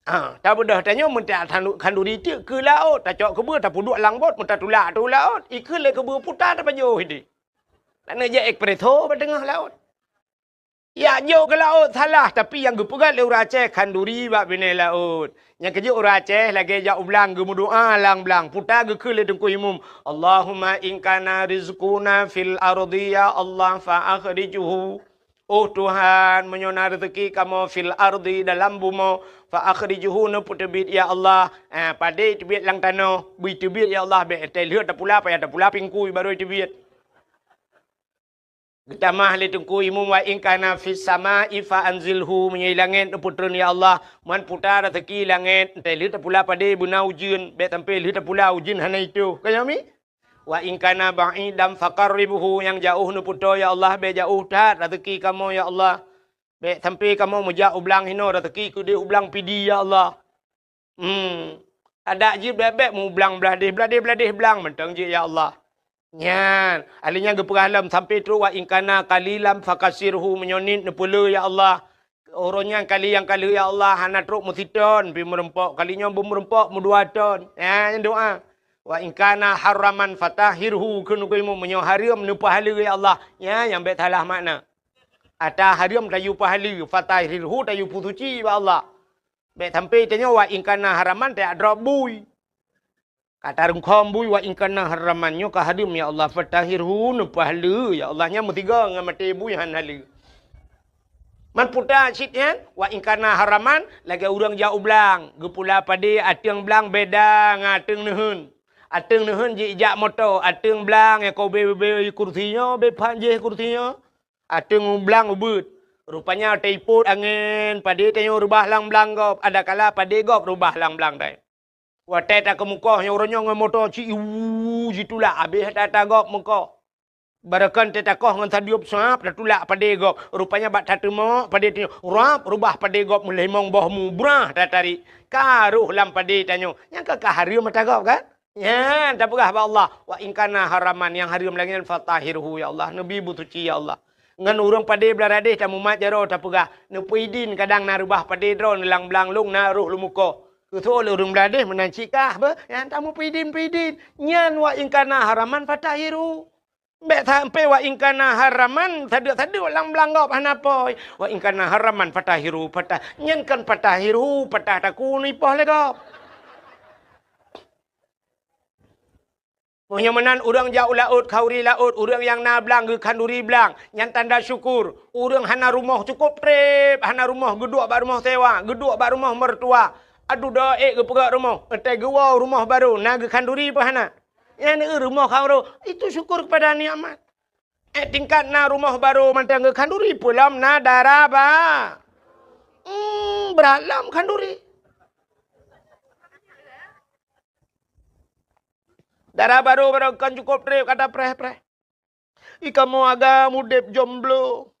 Tak mudah tanya minta kanduri tu ke laut. Tak cok ke ber, tak puduk langbot, minta tulak tu laut. Ikan le ke ber putar tak pajuh ini. Tak nak je ekpreso pada tengah laut. Ya jauh ke laut salah. Tapi yang gepegat le orang Aceh kanduri bak bina laut. Yang kerja orang Aceh lagi jauh belang ge berdoa lang belang. Putar ge ke le tengku imum. Allahumma in kana rizquna fil ardi ya Allah fa akhrijuhu. Oh Tuhan, menyona rezeki kamu fil ardi dalam bumi, fa akhrijuhu na putebit ya Allah. Pada tebit lang tanah, bui tebit ya Allah, be lihat tak pula apa ya tak pula pingkui baru tebit. Kita mah le tengku imum wa in kana fis sama'i fa anzilhu menyai langit putron ya Allah. Man putar rezeki langit, lihat tak pula pada buna ujun, be tampil lihat tak pula ujun hana itu. Kaya mi? Wa in kana ba'idam faqarribuhu yang jauh nu puto ya Allah be jauh tat rezeki kamu ya Allah. Be sampai kamu mujak ublang hino rezeki ku dia ublang pidi ya Allah. Ada je bebek mu ublang beladih belang mentang je ya Allah. Nyan, alinya geperalam sampai terus wa in kana qalilam fakasirhu menyonit nepula ya Allah. Orangnya kali yang kali ya Allah hana teruk musiton pi merempok kalinya bermerempok mu 2 ton. Yang doa. Wa in kana haraman fatahirhu kunu kuimu menyo haram nu pahala ya Allah. Ya yang bet salah makna. Ata haram tayu pahala fatahirhu tayu pusuci ya Allah. Bet sampai tanya wa in kana haraman tak drop bui. Kata rungkom bui wa in kana haramannya ka haram ya Allah fatahirhu nu pahala ya Allah nya mutiga ngamati bui han hala. Man putar sitnya wa in kana haraman lagi urang jauh belang. Gepula pade atiang belang beda ngateng neun. Ateng nehun je ijak motor, ateng belang yang kau be kursinya, be panjeh kursinya. Ateng belang ubut. Rupanya teiput angin, pada tanya rubah lang belang gop. Ada kala pada gop rubah lang belang dai. Watai tak ke muka, yang orangnya dengan motor ci jitulah habis tak gop muka. Barakan tetakoh dengan sadiup sap, dah tulak pada gop. Rupanya bak tatemo pada tanya, rubah pada gop melemong bohmu brah dah tarik. Karuh lam pada tanya, yang kakak hari mata gop kan? Ya, tak pegah Allah. Wa in kana haraman yang haram lagi fatahirhu ya Allah. Nabi butuci ya Allah. Ngan urang pade belarade tamu mat jaro tak pegah. Nu puidin kadang na rubah pade dron lang belang lung na ruh lumuko. Kutu le urang belarade menancikah be? Yang tamu puidin. Nyan wa in kana haraman fatahiru. Bek sampai wa in kana haraman tadi lang belang gop hanapoi. Wa in kana haraman fatahiru patah. Nyan kan fatahiru patah taku ni poh le gop. Menyamanan orang jauh laut, kauri laut, orang yang na belang, ke kanduri belang. Yang tanda syukur. Orang hana rumah cukup trip, hana rumah geduk bak rumah sewa, geduk bak rumah mertua. Aduh dah ke perak rumah. Entai gua rumah baru, na ke kanduri apa hana. Yang ni rumah kau itu syukur kepada nikmat. Tingkat na rumah baru mantang ke kanduri pulam na daraba. Beralam kanduri. Darah baru kan cukup trip kata preh. Ika mau agak mudep jomblo.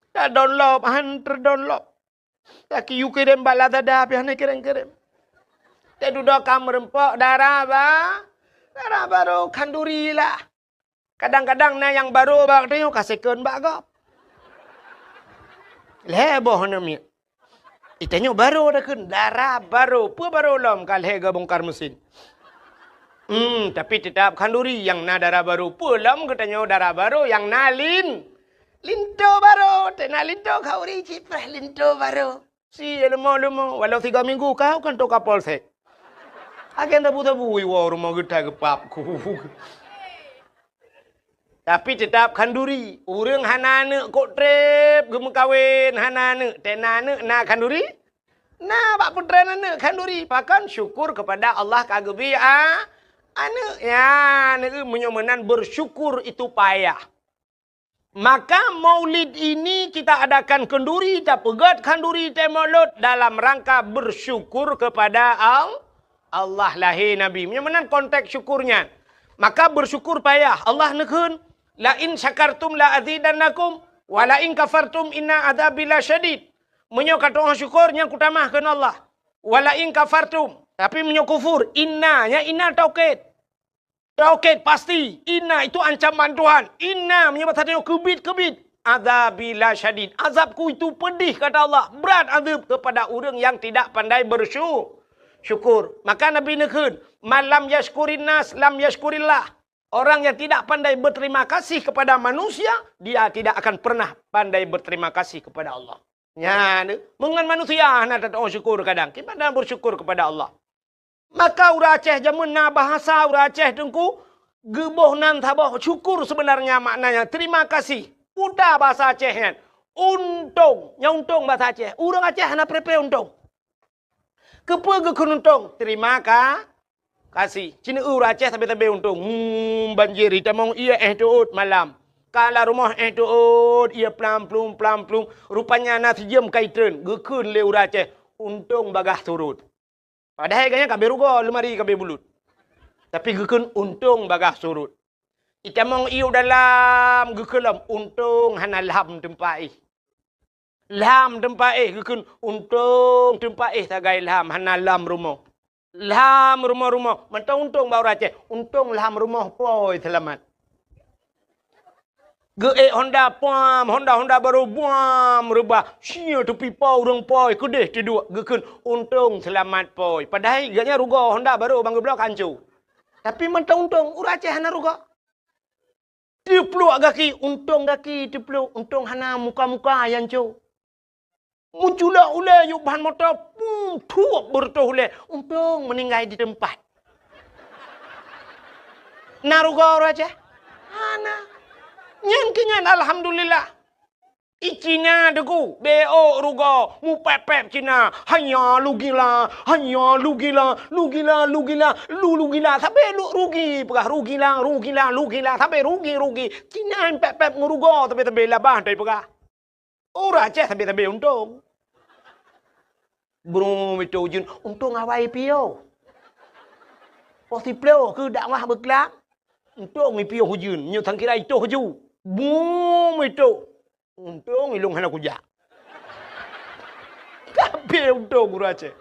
Tak download, hantar download. Tak kiu kirim bala tada api hane kirim. Tak duduk kamu rempok darah baru kanduri lah. Kadang-kadang na yang baru bak tengok kasihkan bak gop. Leboh nami. Itanya baru dah kan darah baru. Apa baru lom kalhega bongkar mesin. Tapi tetap kanduri yang na darah baru. Pulam katanya darah baru yang na linto baru. Tena linto kau ricip linto baru. Si lemo. Walau 3 minggu kau kan to kapolsek. Agen tabu-tabu iwa rumah kita kepapku. Tapi tetap kanduri. Urang hanane kok trep gem kawin hanane tenane na kanduri. Nah, bak putra nane kanduri. Pakan syukur kepada Allah kagebi ane ya ne menyomenan bersyukur itu payah. Maka maulid ini kita adakan kenduri, kita pegat kanduri temolut dalam rangka bersyukur kepada Allah lahir Nabi. Menyomenan konteks syukurnya. Maka bersyukur payah. Allah nekun. La in syakartum la azidannakum wa la in kafartum inna adzabi lasyadid. Menyo kata orang syukur yang kutamah kena Allah. Wa la in kafartum, tapi menyo kufur inna taukid. Taukid pasti. Inna itu ancaman Tuhan. Inna menyo bahasa kebit. Adzabi lasyadid. Azabku itu pedih kata Allah. Berat azab kepada orang yang tidak pandai bersyukur. Maka Nabi nekun, malam yashkurin nas lam yashkurillah. Orang yang tidak pandai berterima kasih kepada manusia, dia tidak akan pernah pandai berterima kasih kepada Allah. Ya, mengan manusia nak tak syukur kadang. Kita dah bersyukur kepada Allah. Maka ura Aceh jamun na bahasa ura Aceh tengku geboh nan tabah syukur sebenarnya maknanya terima kasih. Udah bahasa Aceh kan. Untung, nyuntung bahasa Aceh. Urang Aceh na prepe untung. Kepa gekun untung, terima kasih. Cina ura Aceh tabe-tabe untung. Banjir kita mau ia tuut malam. Kalau rumah tuut ia pelam-plum. Rupanya nasi jam kaitan. Gekun le ura Aceh. Untung bagah turut. Padahal kayaknya kabe rugo lemari kabe bulut. Tapi gekun untung bagah surut. Kita mau iu dalam gekelam untung hana lam tempai. Lam tempai gekun untung tempai tagai lam hana lam rumah. Lam rumah. Mentang untung bau Aceh. Untung lam rumah poi selamat. Honda pam, Honda baru buam rubah. Sia tepi pau orang poi kedeh tiduk gekun untung selamat poi. Padahal gaknya rugo Honda baru bangga blok hancur. Tapi mentang untung ura Aceh hana rugo. Dipluk gaki, untung gaki dipluk, untung hana muka-muka yang hancur. Muncullah ulai yuk bahan motor, tuak bertuh ulai. Untung meninggal di tempat. Naruga ura Aceh? Hana. Nyan alhamdulillah. Icina degu BO rugo mu pepep Cina hanya lu gila sampai lu rugi pegah rugi sampai rugi Cina pepep ngurugo tapi labah dari pegah ora Aceh tapi untung belum itu jun untung awai pio posiplo ke dakwah berkelak untung mi pio hujun nyu thang kira itu huju boom itu untung ilung hana kuja. Tapi untung guru Aceh.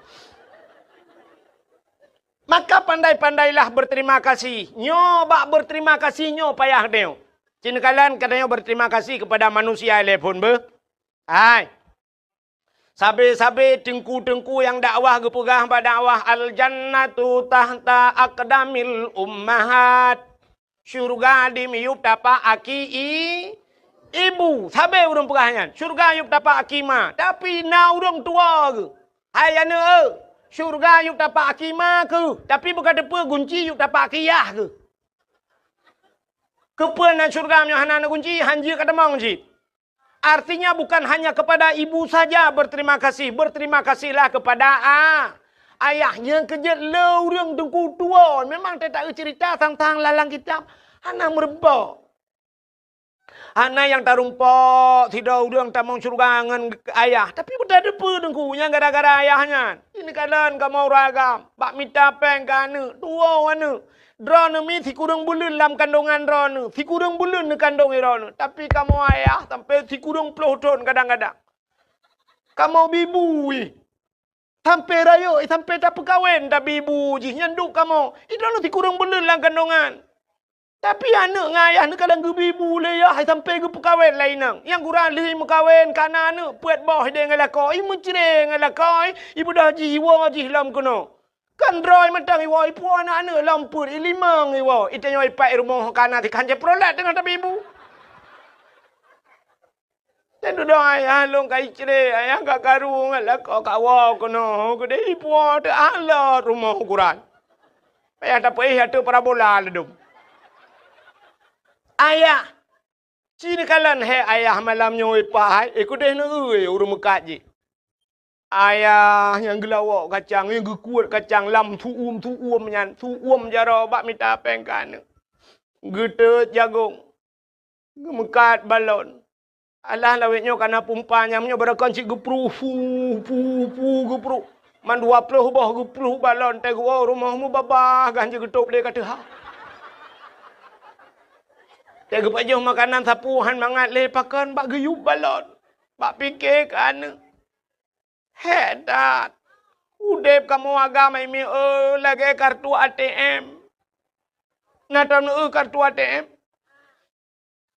Maka pandai-pandailah berterima kasih. Nyoba berterima kasih nyo payah deo. Cina kalian katanya berterima kasih kepada manusia telepon be. Hai. Sabe-sabe tengku-tengku yang dakwah gepegah pada dakwah al-jannatu tahta aqdamil ummahat. Syurga di miyup dapat aki ibu. Sabe orang pegahnya. Syurga yuk dapat akima. Tapi na orang tua ke. Hayana syurga yuk dapat akima ke. Tapi bukan depa kunci yuk dapat akiyah ke. Kepuan syurga nya hana kunci hanji kada mau kunci. Artinya bukan hanya kepada ibu saja berterima kasih. Berterima kasihlah kepada ayahnya kerja orang tengku tua. Memang tak cerita tentang lalang kitab. Hana merebak. Hana yang tarumpok. Tidak orang tak mau surgangan ayah. Tapi bukan ada apa tengkunya gara-gara ayahnya. Ini kalian gak mau ragam. Bak minta peng kana. Tua wana. Drone mi si kurang bulan dalam kandungan drone. Si kurang bulan di kandung drone. Tapi kamu ayah sampai si kurang puluh tahun kadang-kadang. Kamu bibui. Sampai raya, sampai tak perkahwin, tak ibu je, nyanduk kamu. Itu nanti kurang benar dalam kandungan. Tapi anak dengan ayah ni kadang ke ibu le ya, sampai ke perkahwin lain nang. Yang kurang leh perkahwin kana anak, puat bawah dia dengan lakoi, ibu cereng dengan lakoi, ibu dah jiwa je lam kono. Kan droi matang iwa, ibu anak-anak lampur, limang iwa. Itu yang ipak rumah kana, kan je prolat dengan tapi ibu. Dan tu dah ayah long kai cere ayah gak karung lah kau kawa kono kau deh ibu ada ala rumah ukuran Payah tak payah tu parabola ledum. Ayah. Cini kalan ayah malam nyoi pahai. Ikut deh nui urung mekat je. Ayah yang gelawak kacang, yang gekuat kacang lam tu nyan. Tu jara bak minta pengkan. Getet jagung. Gemekat balon. Alah lawetnya karena pumpanya menyo berakon cik gepru gepru. Man 20 bah gepru balon teh gua rumahmu babah ganja getup dia kata ha. Teh gepajoh makanan sapuhan mangat le pakan bak geyup balon. Bak fikir kan. Hedat. Udep kamu agama ini lagi kartu ATM. Natam kartu ATM.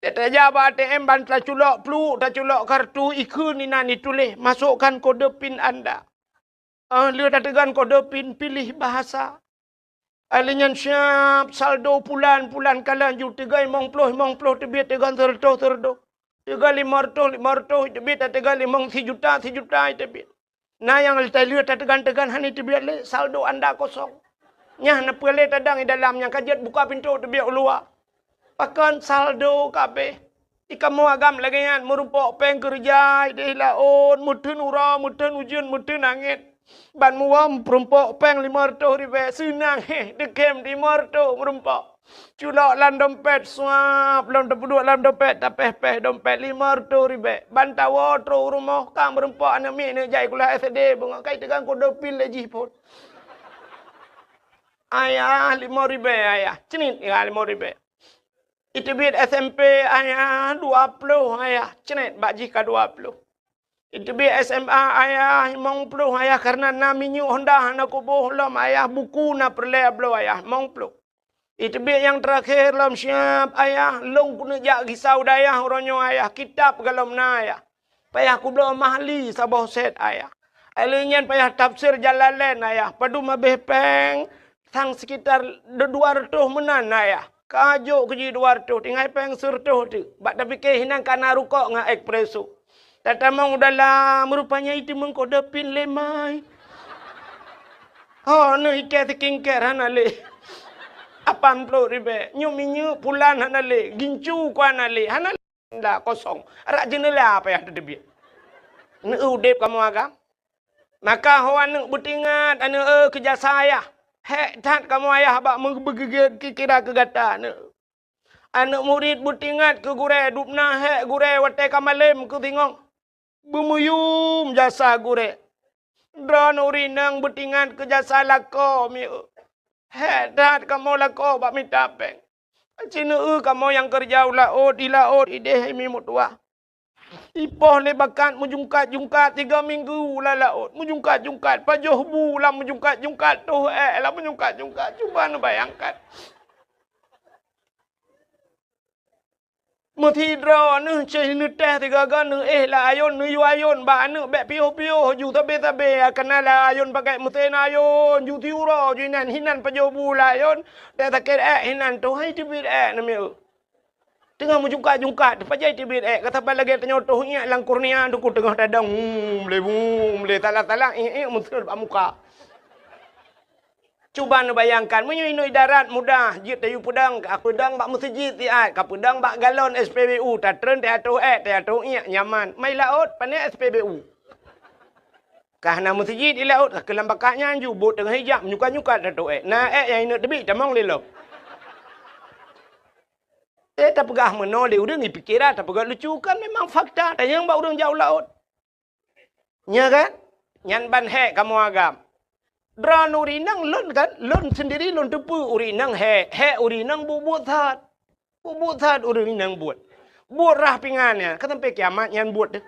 Tetaja ATM ban tak culok plu, tak culok kartu ikun ni nani tulis. Masukkan kode PIN anda. Lihat tegan kode PIN, pilih bahasa. Alinyan siap, saldo pulan kalan ju 350 tebit tegan terdo. 350 tebit tegan 5 juta tebit. Nah yang lihat tegan hani tebit le, saldo anda kosong. Nyah na pele tadang di dalamnya kajet buka pintu tebit luar. Pakan saldo kabeh. Ika mau agam lagi yan. Merupok peng kerja. Dia laon. Mutun ura. Mutun ujian. Mutun angin. Ban muam. Merumpok peng 500 ribu. Senang. Dekem 500 merumpok. Culok lam dompet. Suap. Lam duduk lam dompet. Tapeh-peh dompet 500 ribu. Ban tawa. Terus rumah. Kang merumpok. Anak mi ni jai kulah SD. Bunga kai tegang kode pin lagi pun. Ayah 5 ribu ayah. Cenit. 5 ribu. Itu biar SMP ayah 20 ayah. Cenet bakji ka 20. Itu biar SMA ayah 50 ayah. Karena naminya Honda nak kubuh lam ayah. Buku na perle ablo ayah 50. Itu biar yang terakhir lam siap ayah. Long kuna jak gisau dayah oronyo ayah. Kitab galam na ayah. Payah ku belum mahli sabah set ayah. Alinyan payah tafsir Jalalain ayah. Padu mabeh peng. Sang sekitar 200 menan ayah. Kajuk keji 200 tinggal peng surtuh tu. Bak tapi ke hinang kana rukok ngah espresso. Tatamang dalam rupanya itu mengkode pin lemai. Oh no ikat skincare hanale. 80 ribu. Nyu pulan hanale. Gincu ku hanale. Hanale dah kosong. Arak jenela apa ya tebie. Ne udep kamu agam. Maka hawan butingat anu kerja saya. Hek tat kamu ayah bak menggegit kira kegata ne. Anak murid butingat ke gure dupna hek gure wate kamalem ke tingong. Bumuyum jasa gure. Dran urinang butingat ke jasa lako mi. Hek tat kamu lako bak minta peng. Cina kamu yang kerja ulaut ideh mi mutua. Ipoh le bakat mujungkat 3 minggu lah laut. Mujungkat. Pajoh bulan mujungkat tu lah mujungkat. Cuba nu bayangkan. Mati dra nu ceh nu teh 3 gan nu lah ayun nu yu ayun ba nu bek pio ju tabe kena lah ayun pakai muten ayun ju tiura ju hinan pajoh bulan ayun. Teh taket hinan tu hai tibit nami. Tengah menjungkat, pajai tibit kata lagi tenyotoh ingat lang kurnia duku tengah dadang le talak muncul muka. Cuba nu bayangkan menyui darat mudah jit tayu pedang bak masjid tiat ka pedang bak galon SPBU tatren teatro nyaman mai laut panek SPBU. Kahna masjid di laut ke lambakanya jubut tengah hijab nyuka tato na yang ini tebi tamang lelop. Tak pegah menoleh udah ni pikiran tak pegah lucu kan memang fakta dan yang bau urang jauh laut. Nya kan? Nyan ban hek kamu agam. Dran urinang lon kan? Lon sendiri lon tepu urinang hek urinang buat that. Buat that urinang buat. Buat rah pingannya. Kan sampai kiamat nyan buat deh.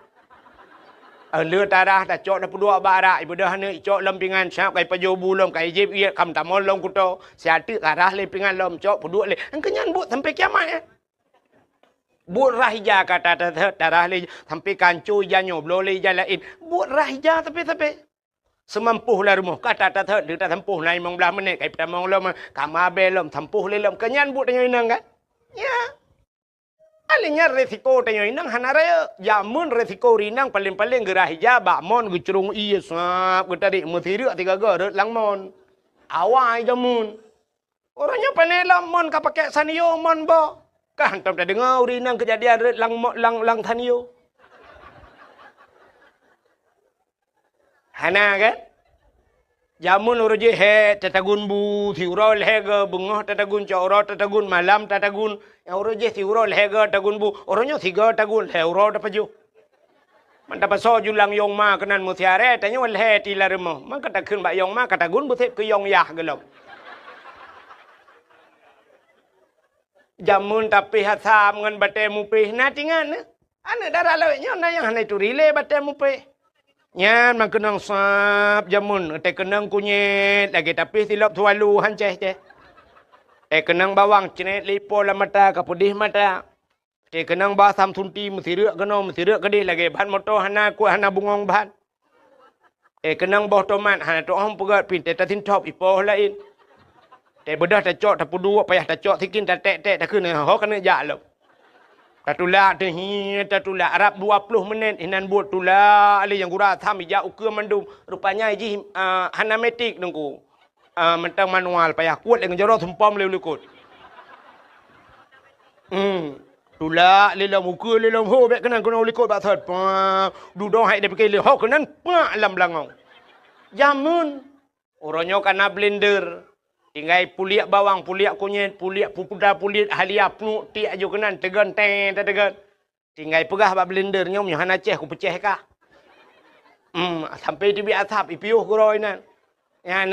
Lừa tarah ta cok na pudua bara ibu dah ne cok lempingan siap kai pajo bulom kai jeb ia kam tamon lom kuto siatu tarah le pingan lom cok pudua le kenyan buat sampai kiamat ya. Buat rahija kata darah le sampai kancu janyo blole jalain. Buat rahija tapi semampuh lah rumah kata dia tak sempuh nai mong belah menit kai tamong lom kamabe lom sempuh le lom kenyan buat dengan inang kan. Ya. Alinya resiko tanya inang hanaraya jamun resiko rinang paling gerah hijab bakmon gecurung iya sap getarik mutiri 3 gar langmon awai jamun Orangnya panela mon ka pakai sanio mon bo. Kan tak dengar urinang kejadian lang tanio. Hana kan? Jamun uruji he tatagun bu thiurol hega bungoh tatagun coro tatagun malam tatagun yang uruji thiurol hega tagun bu orangnya tiga tagun he uro dapat ju. Man dapat so julang yong ma kenan mutiare tanya wal he tilaremo. Man kata kun ba yong ma kata gun bu thep ke yong yah gelom. Jamun tapi hatam ngan bate mupih na tingan. Ana darah lawenya na yang hanai turile bate mupih. Nyan man kenang sap jamun te kenang kunyit lagi tapi silap tualu hanceh je. Te kenang bawang cenet lipo la mata kapudih mata. Te kenang basam tunti mesirak kedih lagi bahan motor hana ku hana bungong bahan. Te kenang boh tomat hana to hom pegat pin te tatin top ipo lain. Te bedah ta cok ta pudu payah ta cok tikin ta tek ta keun ho kena jak lo. Tatula tehi tatula Arab 20 minit inan buat tula ali yang gura tham ija ukur mandum rupanya iji hanametik nungku mentang manual payah kuat dengan jaro tumpam leu kot tula lelam ukur lelam ho bek kenan kena likot ba thot pa dudong hai de pakai le ho kenan pa lam langau jamun orangnya kana blender tinggal puliak bawang, puliak kunyit, puliak pupuda, puliak halia, pnu, tiak jo kenan, tegan, tegan. Tinggal pegah bak blender, nyom, nyohan aceh, ku pecah kah. Sampai tibi atap, ipiuh kuroi nan. Ya,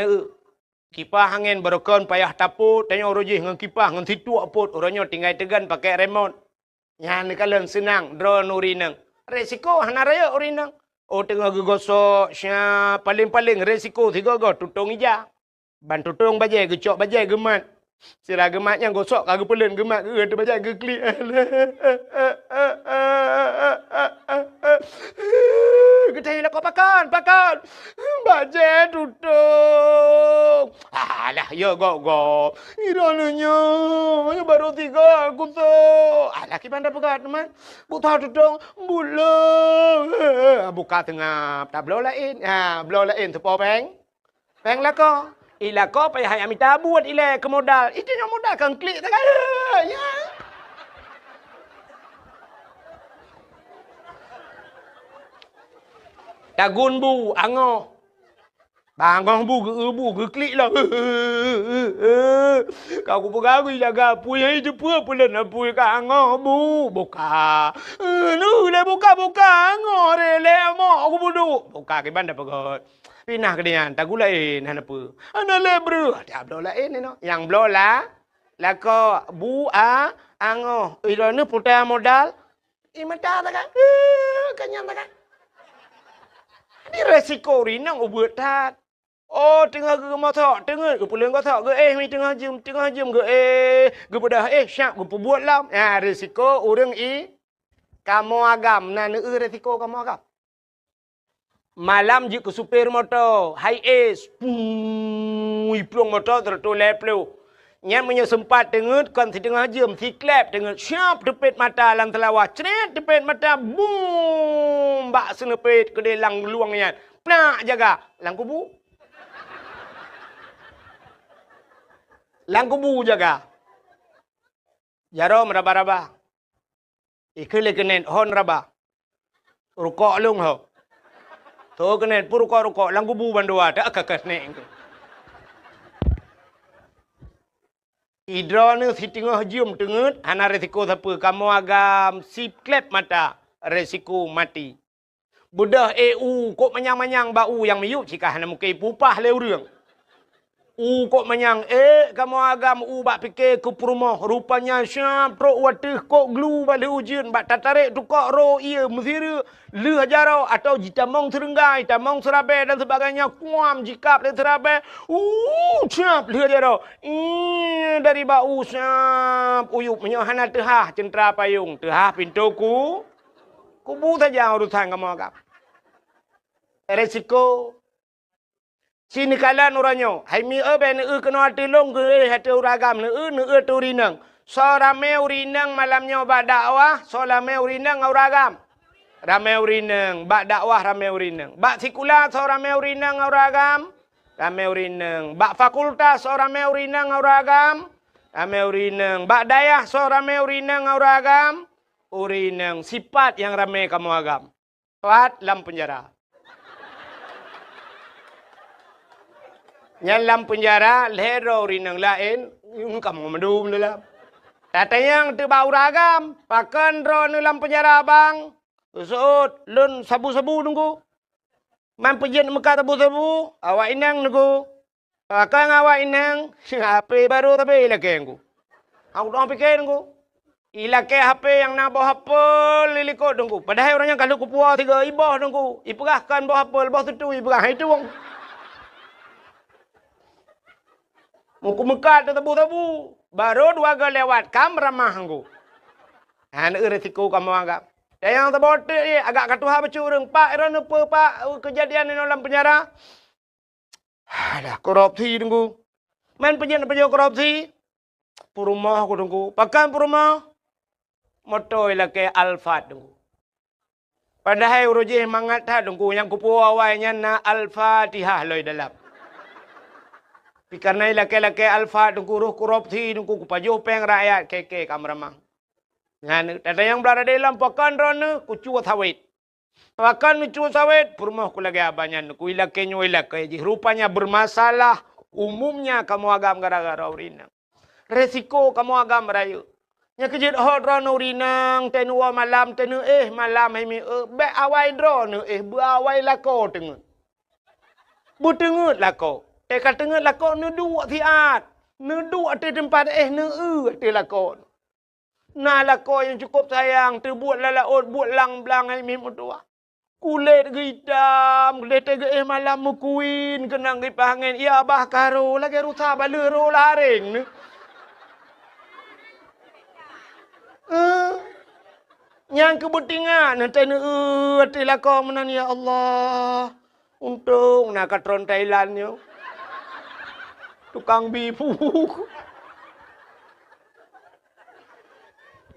kipah angin berokon, payah taput, tanya orojih dengan kipah, dengan situ aput, orangnya tinggal tegan, pakai remote. Ya, ni kalian senang, drone urinang. Resiko, hana raya urinang. Oh, tengah gegosok, paling-paling resiko, tiga go, tutung ija. Bantu tong bajai gecok bajai gemat. Sira gemat yang gosok kagak pelen gemat ge tu bajai ge klik. Getai lah kau pakan. Bajai tutung. Alah ya go. Irananya baru 3 aku tu. Alah ki pandai pegat teman. Buta tutung bulan. Buka tengah tak blow lain. Blow lain tu peng. Peng lah kau. Ila kau payah yang minta buat ila ke modal. Itu yang modal kan klik tak ada. Ya. Tagun bu angoh. Bangong bu klik lah. Kau ku pegang jaga punya itu pulen apu ka angoh bu buka. Nu le buka angoh le mo aku budu. Buka ke banda pegot. Pinah kedian, tak gulain, hana apa. Hana lebru, ada blow lain ni no. Yang blow lah ko bu angoh. Ilo ni putar modal. Mata tak kan? Kanyang tak kan? Ini resiko rinang ubuat tak. Oh, tengah ke motor, tengah ke pulang kotak ke mi tengah jam ke ke pedah syak ke buat lam. Ya, resiko orang kamu agam. Nah, resiko kamu agam. Malam jika supir motor, high ace, plong motor tertoleh pelu. Yang punya sempat dengar, kan si tengah jam, si klep dengar, siap tepit mata lang telawah, ceret tepit mata, boom, bak senepit ke dia lang luang yan. Pnak jaga, lang kubu. Lang kubu jaga. Jaro meraba-raba. Ikhle kenen hon raba. Rukok lung ho. Tu kena rukok lang kubu bandua tak kakas neng. Idra ni si tengah jum tengut hana resiko siapa kamu agam sip klep mata resiko mati. Budah EU kok manyang-manyang bau yang miyuk jika hana mukai pupah leu reung. Kok manyang kamu agam bak fikir ke perumah rupanya syam pro watih kok glu balik ujian bak tatarik tu kok ro ia mesira leh jarau atau jitamong serenggai tamong serabai dan sebagainya kuam jikap le serabai syap leh jarau dari bau syap uyup menyohana tehah centra payung tehah pintuku kubu saja urusan kamu agam resiko sini kalan orangnya. Hai mi ben kena hati long ke hati uragam ne tu rinang. So rame urinang malamnya bak dakwah, so rame urinang uragam. Rame urinang, bak dakwah rame urinang. Bak sikula so rame urinang uragam. Ramai urineng. Bak fakultas orang ramai urineng uragam. Ramai urineng. Bak dayah seorang ramai urineng uragam. Urineng sifat yang ramai kamu agam. Kuat dalam penjara. Dalam penjara lero urineng lain. Kamu medum dalam. Tata yang tu bau ragam. Pakan ron dalam penjara bang. Usut. Lun sabu-sabu nunggu. Man pejit muka sabu-sabu. Awak inang nunggu. Pakan awak inang. HP baru tapi ilake nunggu. Aku tak fikir nunggu. Ilake HP yang nak bawa HP lilikot nunggu. Padahal orangnya kalau kupua 3 ibah nunggu. Iperahkan bawa HP. Bawa tu iperah. Itu wong. Muka mekat sabu-sabu. Baru 2 kali lewat. Kam ramah nunggu. Ini resiko kamu anggap. Yang terbotak ni agak katuha bercurang. Pak, era apa pak kejadian ni dalam penjara? Alah, korupsi tunggu. Main penjara korupsi. Purumah aku tunggu. Pakan purumah. Motor ilake Alfa tunggu. Padahal urujih mangat dah tunggu. Yang kupu awalnya na Al-Fatihah loy dalam. Karena ilake Alfa tunggu ruh korupsi tunggu kupajuh peng rakyat keke kamramang. Ngan ada yang berada dalam pakan rona kucu sawit. Pakan kucu sawit purmah ku lagi abanya ku ilake nyuilake rupanya bermasalah umumnya kamu agam gara-gara urinang. Resiko kamu agam rayu. Nya kejit hot rona urinang tenu malam tenu malam hemi be awai drone bu awai lako tengut. Bu tengut lako. Katengut lako nu dua tiat. Nu dua di tempat nu di lako. Nah lako yang cukup sayang. Terbuat lalaut, buat lang-blang yang mimut dua. Kulit hitam, kulit tega malam mukuin, kenang di pangin. Ya abah karo, lagi rusak bala ro laring. Yang kebetingan, nanti hati lako menan ya Allah. Untung nak katron Thailand yo. Tukang bibu.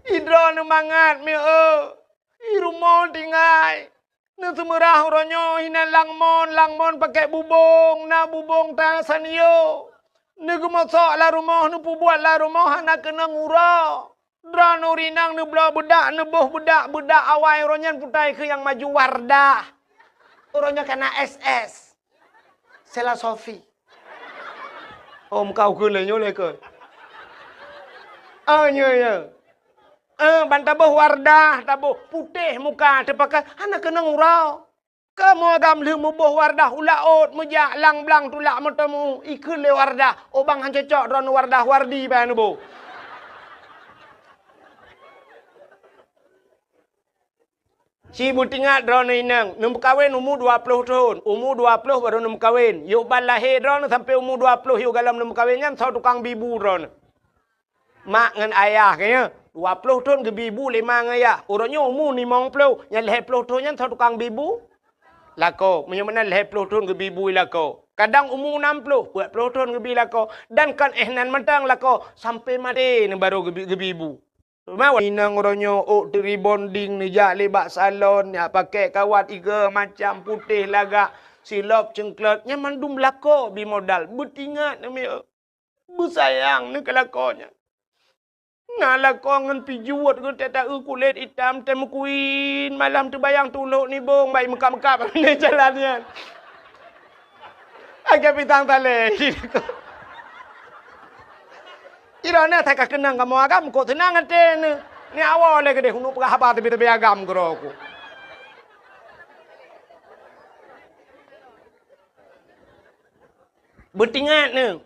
Hidro mangat mi rumah tinggal. Nu semerah ronyo hina langmon pakai bubong, na bubong ta sanio. Nu gemosok la rumah nu buat la rumah anak kena ngura. Dra nu rinang nu bla budak nu boh budak awai ronyan putai ke yang maju Wardah. Ronyo kena SS. Sela Sofi. Om kau ke le nyole ke. Nya. Bantabuh Wardah, tabuh putih muka terpakai anak kena ngurau. Kamu agam le mubuh Wardah ulaut mujak lang-blang tulak matamu ikut le Wardah. Obang han cocok ron Wardah Wardi ban bu. Si butingat ron inang, num kawin umur 20 tahun. Umur 20 baru num kawin. Yuk ban lahir ron sampai umur 20 yuk dalam num kawinnya sau tukang bibu ron. Mak ngan ayah kayaknya 20 tahun ke bibu 5 ngaya. Orangnya umur 50. Yang 50 tahun yang sau tukang bibu. Lako. Mana 50 tahun ke bibu lako. Kadang umur 60. 40 tahun ke bibu lako. Dan kan nan mentang lako. Sampai mati ni baru ke bibu. Mau inang orangnya dari bonding ni jak lebak salon ya pakai kawat iga macam putih lagak silap cengklat nya mandum lako bi modal betingat ni besayang ni kelakonya nah lako ngan pijuat ngan tata kulit hitam temu kuin malam terbayang tuluk ni bong baik mekap-mekap ni jalannya agak pitang tale Irana tak kenang kamu agam kau tenang ante ni awal lagi deh hunu pegah apa tapi agam geroku. Betingat ni.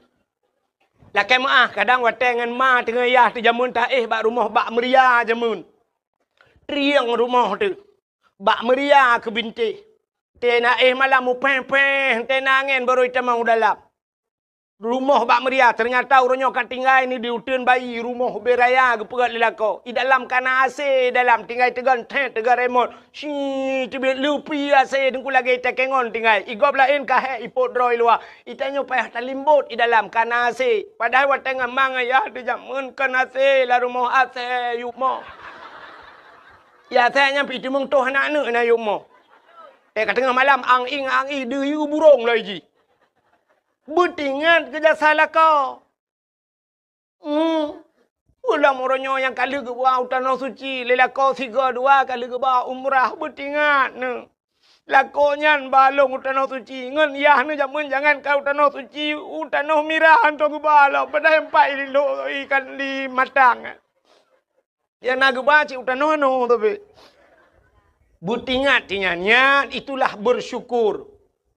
Lakai maah kadang watengan ma tengah yah tu jamun tak bak rumah bak meria jamun. Triang rumah tu. Bak meria ke binti. Tena malam mu peng tenangan baru kita mau dalam. Rumah bak meria ternyata orangnya kat tinggal ni di hutan bayi rumah beraya ke perat lelako. I dalam kana AC dalam tinggal tegan remote. Si tibit lupi AC dengku lagi tekengon tinggal. I gop lain kahe ipot droi luar. I tanyo payah talimbut i dalam kana AC. Padahal wat tengah mang ya di jamun kana AC la rumah AC yuk mo. Ya saya nyampi timung toh anak na yuk mo. Kat tengah malam ang i deyu burung lagi. Bertingat kerja salah kau. Ulang orangnya yang kali ke buah tanah suci. Lelakau 3-2 kali ke buah umrah. Bertingat ni. Lakonyan balong tanah suci. Ngan yah ni jangan kau tanah suci. Tanah mirah hantar ke balong. Padahal empat ikan di matang. Yang nak ke buah cik tanah no tapi. Bertingat tinyannya itulah bersyukur.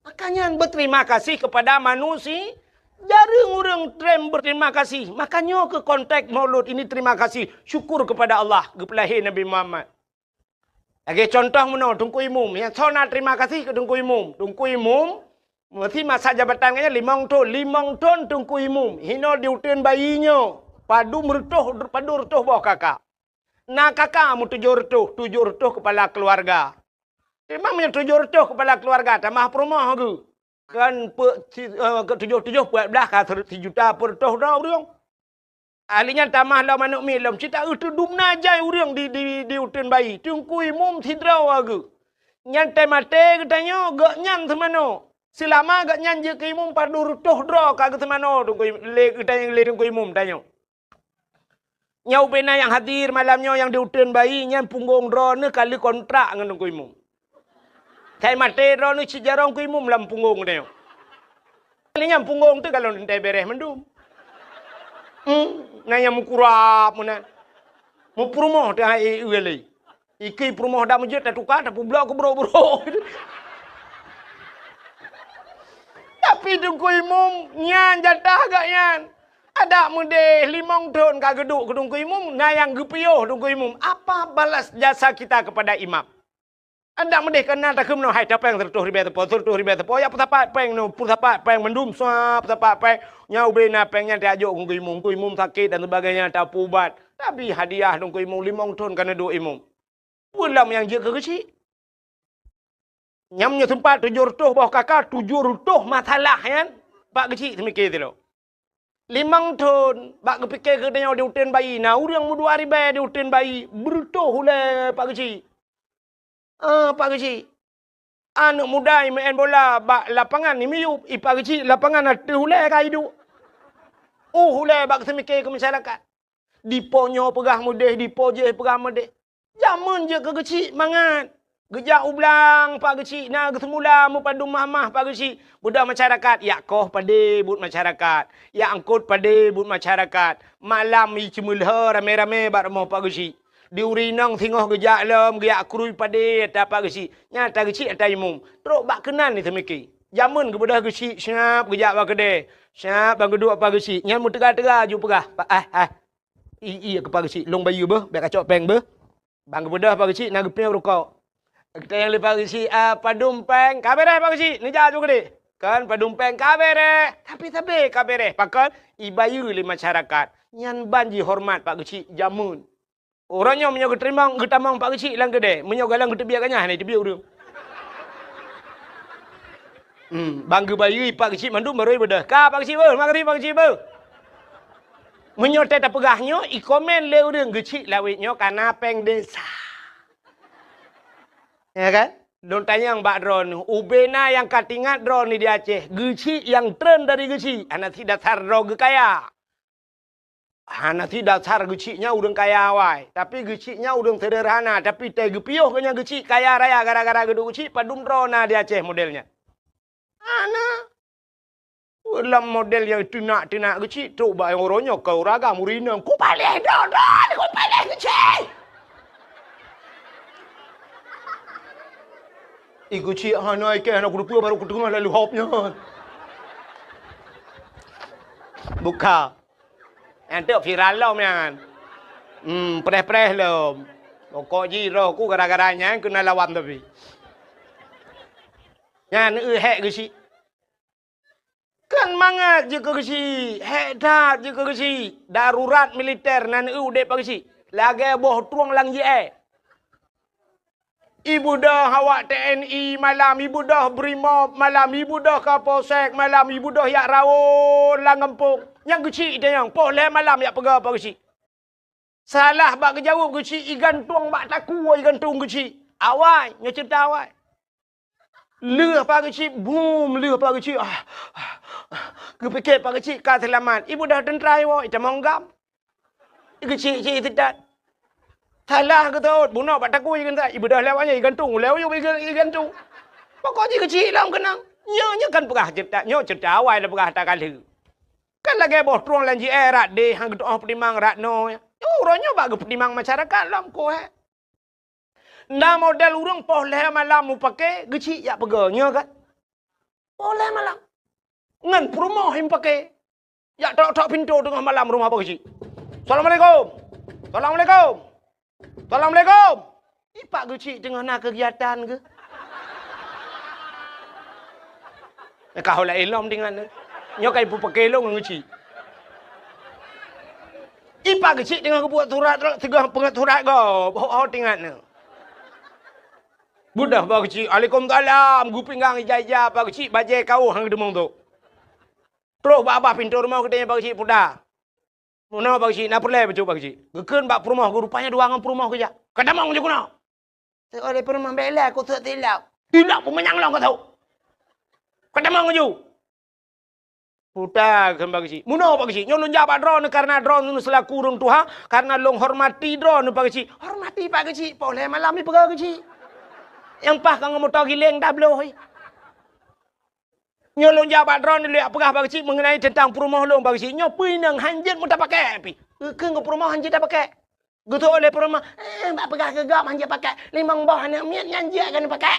Makanya berterima kasih kepada manusia. Jarang orang trend berterima kasih. Makanya ke konteks maulud ini terima kasih. Syukur kepada Allah. Kepelahir Nabi Muhammad. Lagi contoh mana? Tungku Imum. Yang so nak terima kasih ke Tungku Imum. Tungku Imum. Mesti masa jabatannya 5 ton. 5 ton Tungku Imum. Hino diutin bayinya. Padu retuh bawah kakak. Nak kakak mu 7 retuh kepala keluarga. Memangnya 7 retuh kepala keluarga. Tamah perumah ke? Kan 7 buat belah kata 1 juta per toh dah urang. Ahlinya tamah lah manuk milam. Cita itu dumna jai urang di utin bayi. Tungku Imum sidraw aku. Nyan temate katanya gak nyan semano. Selama gak nyan je ke Imum padu rutuh draw kagak semano tungku katanya le Tungku Imum tanya. Nyau pena yang hadir malamnya yang di utin bayi nyan punggung draw ni kali kontrak dengan Tungku Imum. Saya mati draw ni cijarong ku Imum lam punggung dia. Kalinya punggung tu kalau nanti beres mendum. Nanya mukurap mana. Mu perumah dah ueli. Iki perumah dah menjadi dah tukar dah pula ke bro. Tapi Tungku Imum nyan jatah agak nyan. Ada mude 5 tahun kageduk ke Tungku Imum nayang gepioh Tungku Imum. Apa balas jasa kita kepada imam? Anda mendeh kena tak kemno hai tapeng tertuh ribe tepo ya putapat peng no putapat peng mendum suap putapat peng nyau bena pengnya diajuk Tungku Imum sakit dan sebagainya tak ubat tapi hadiah Tungku Imum 5 ton kena do Imum ulam yang je ke kecil nyamnya tempat 7 retuh bawah kakak 7 retuh masalah kan pak kecil semikir tu lo 5 ton bak kepikir ke dia utin bayi nah urang mu 2 ribu di utin bayi bertuh oleh pak kecil. Pak kecil. Anak muda yang main bola bak lapangan ni miup. Pak kecil lapangan ada hulai kah hidup. Hulai bak semikir ke masyarakat. Diponyo pegah mudih, dipoje pegah mudih. Zaman je ke kecil mangat. Gejak ublang pak kecil. Nah semula mu padu mamah pak kecil. Budak masyarakat. Ya koh pade but masyarakat. Ya angkut pade but masyarakat. Malam i cemulha rame-rame bak rumah pak kecil. Di urinang singoh gejak lem, gejak kurui pade, tak apa kecil. Nyata kecil atau Imum. Teruk bak kenan ni semiki. Jamun kepada kecil, siap gejak bak kedai. Siap bang kedua apa kecil. Nyan mu tegak-tegak ju pegah. Iya ke pak kecil. Long bayu bah, biar kacau peng bah. Bang kepada apa kecil, nak gepnya rukau. Kita yang lepas kecil, padum peng. Kabere pak kecil, ni jah ju kedai. Kan padum peng kabere. Tapi kabere. Pakan ibayu li masyarakat. Nyan banji hormat pak kecil, jamun. Orangnya menyok keterimang, ketamang pak kecil lang kedai. Menyok galang ketebiakannya, ni tebiak dia. Bangga bayi pak kecil mandu baru bedah. Ka pak kecil ber, makri pak kecil ber. Menyok tak pegahnya, ikomen le urang kecil lawitnya karena peng desa. Ya kan? Don tanya yang bak drone, ubena yang katingat drone ni di Aceh, kecil yang trend dari kecil, anak tidak sarro kaya. Nanti dasar geciknya udang kaya awai. Tapi geciknya udang sederhana. Tapi teh gepioh kena gecik kaya raya gara-gara gedung gecik padum drona di Aceh modelnya. Ana. Dalam model yang tinak gecik. Coba yang orangnya kau raga murina. Ku balik dodon. Ku balik gecik. Gecik hanai ke anak kudu baru kutengah lalu hopnya. Buka. Nanti viral lah man. Preh lah. Pokok jiro ku gara-garanya kena lawan tapi. Yan hek ke si. Kan mangat je ke si. Hek dah je ke si. Darurat militer nan dek pak si. Lagi boh tuang lang je Ibu dah awak TNI malam, ibu dah Brimob malam, ibu dah Kapolsek malam, ibu dah yak rawon lang kampung. Yang kecil dia yang boleh malam yak pegah apa kecil. Salah bak kejawab kecil, igan tuang bak taku igan tuang kecil. Awai, nyo cerita awai. Lừa pak kecil, boom, lừa pak kecil. Kepikir pak kecil kah selamat. Ibu dah tentrai wo, itu monggam. Kecil-kecil tidak. Salah ke tu, bunuh pak takui kan tak. Ibu dah lewatnya gantung, lew yo gantung. Pokoknya kecil lah kenang. Nyo kan pegah cerita, nyo cerita awal dah pegah tak kali. Kan lagi boh truang lanji rat deh, hang tu penimang rat no. Orangnya bagi penimang masyarakat lam ko he. Nda model urang poleh malam mu pakai geci ya peganya kan. Poleh malam. Ngan rumah him pakai. Ya tok pintu tengah malam rumah apa geci. Assalamualaikum. Assalamualaikum. Assalamualaikum. Ipak geci tengah nak kegiatan ke? Kau lah elom dengan nyokai pu pakai lo ngeci. Ipak geci tengah buat surat tengah pengaturan kau. Bawa tinggal ni. Budak pak kecil, Waalaikumsalam, gu pinggang ijah-ijah pak kecil, bajai kau hang demong tu. Terus apa pintu rumah kita pak kecil puda. Mana pak kecil, nak perlai betul pak kecil. Gekeun bak perumah, rupanya dua orang perumah kerja. Kada mong je kuna. Oleh perumah bela aku tak tilap. Tilap pun menyang long kau tahu. Kada mong je. Puda kan pak kecil. Mana pak kecil, nyolong jabat drone karena drone nu selaku urang tuha, karena long hormati drone pak kecil. Hormati pak kecil, boleh malam ni pergi kecil. Yang pah kang motor giling dah bloh. Nyolong jabat drone ni lihat pegah bagi mengenai tentang perumah long bagi nyo pinang hanjit mu tak pakai pi. Ke perumah hanjit tak pakai. Gitu oleh perumah bak pegah gegap hanjit pakai. Limang bah nak miat hanjit kan pakai.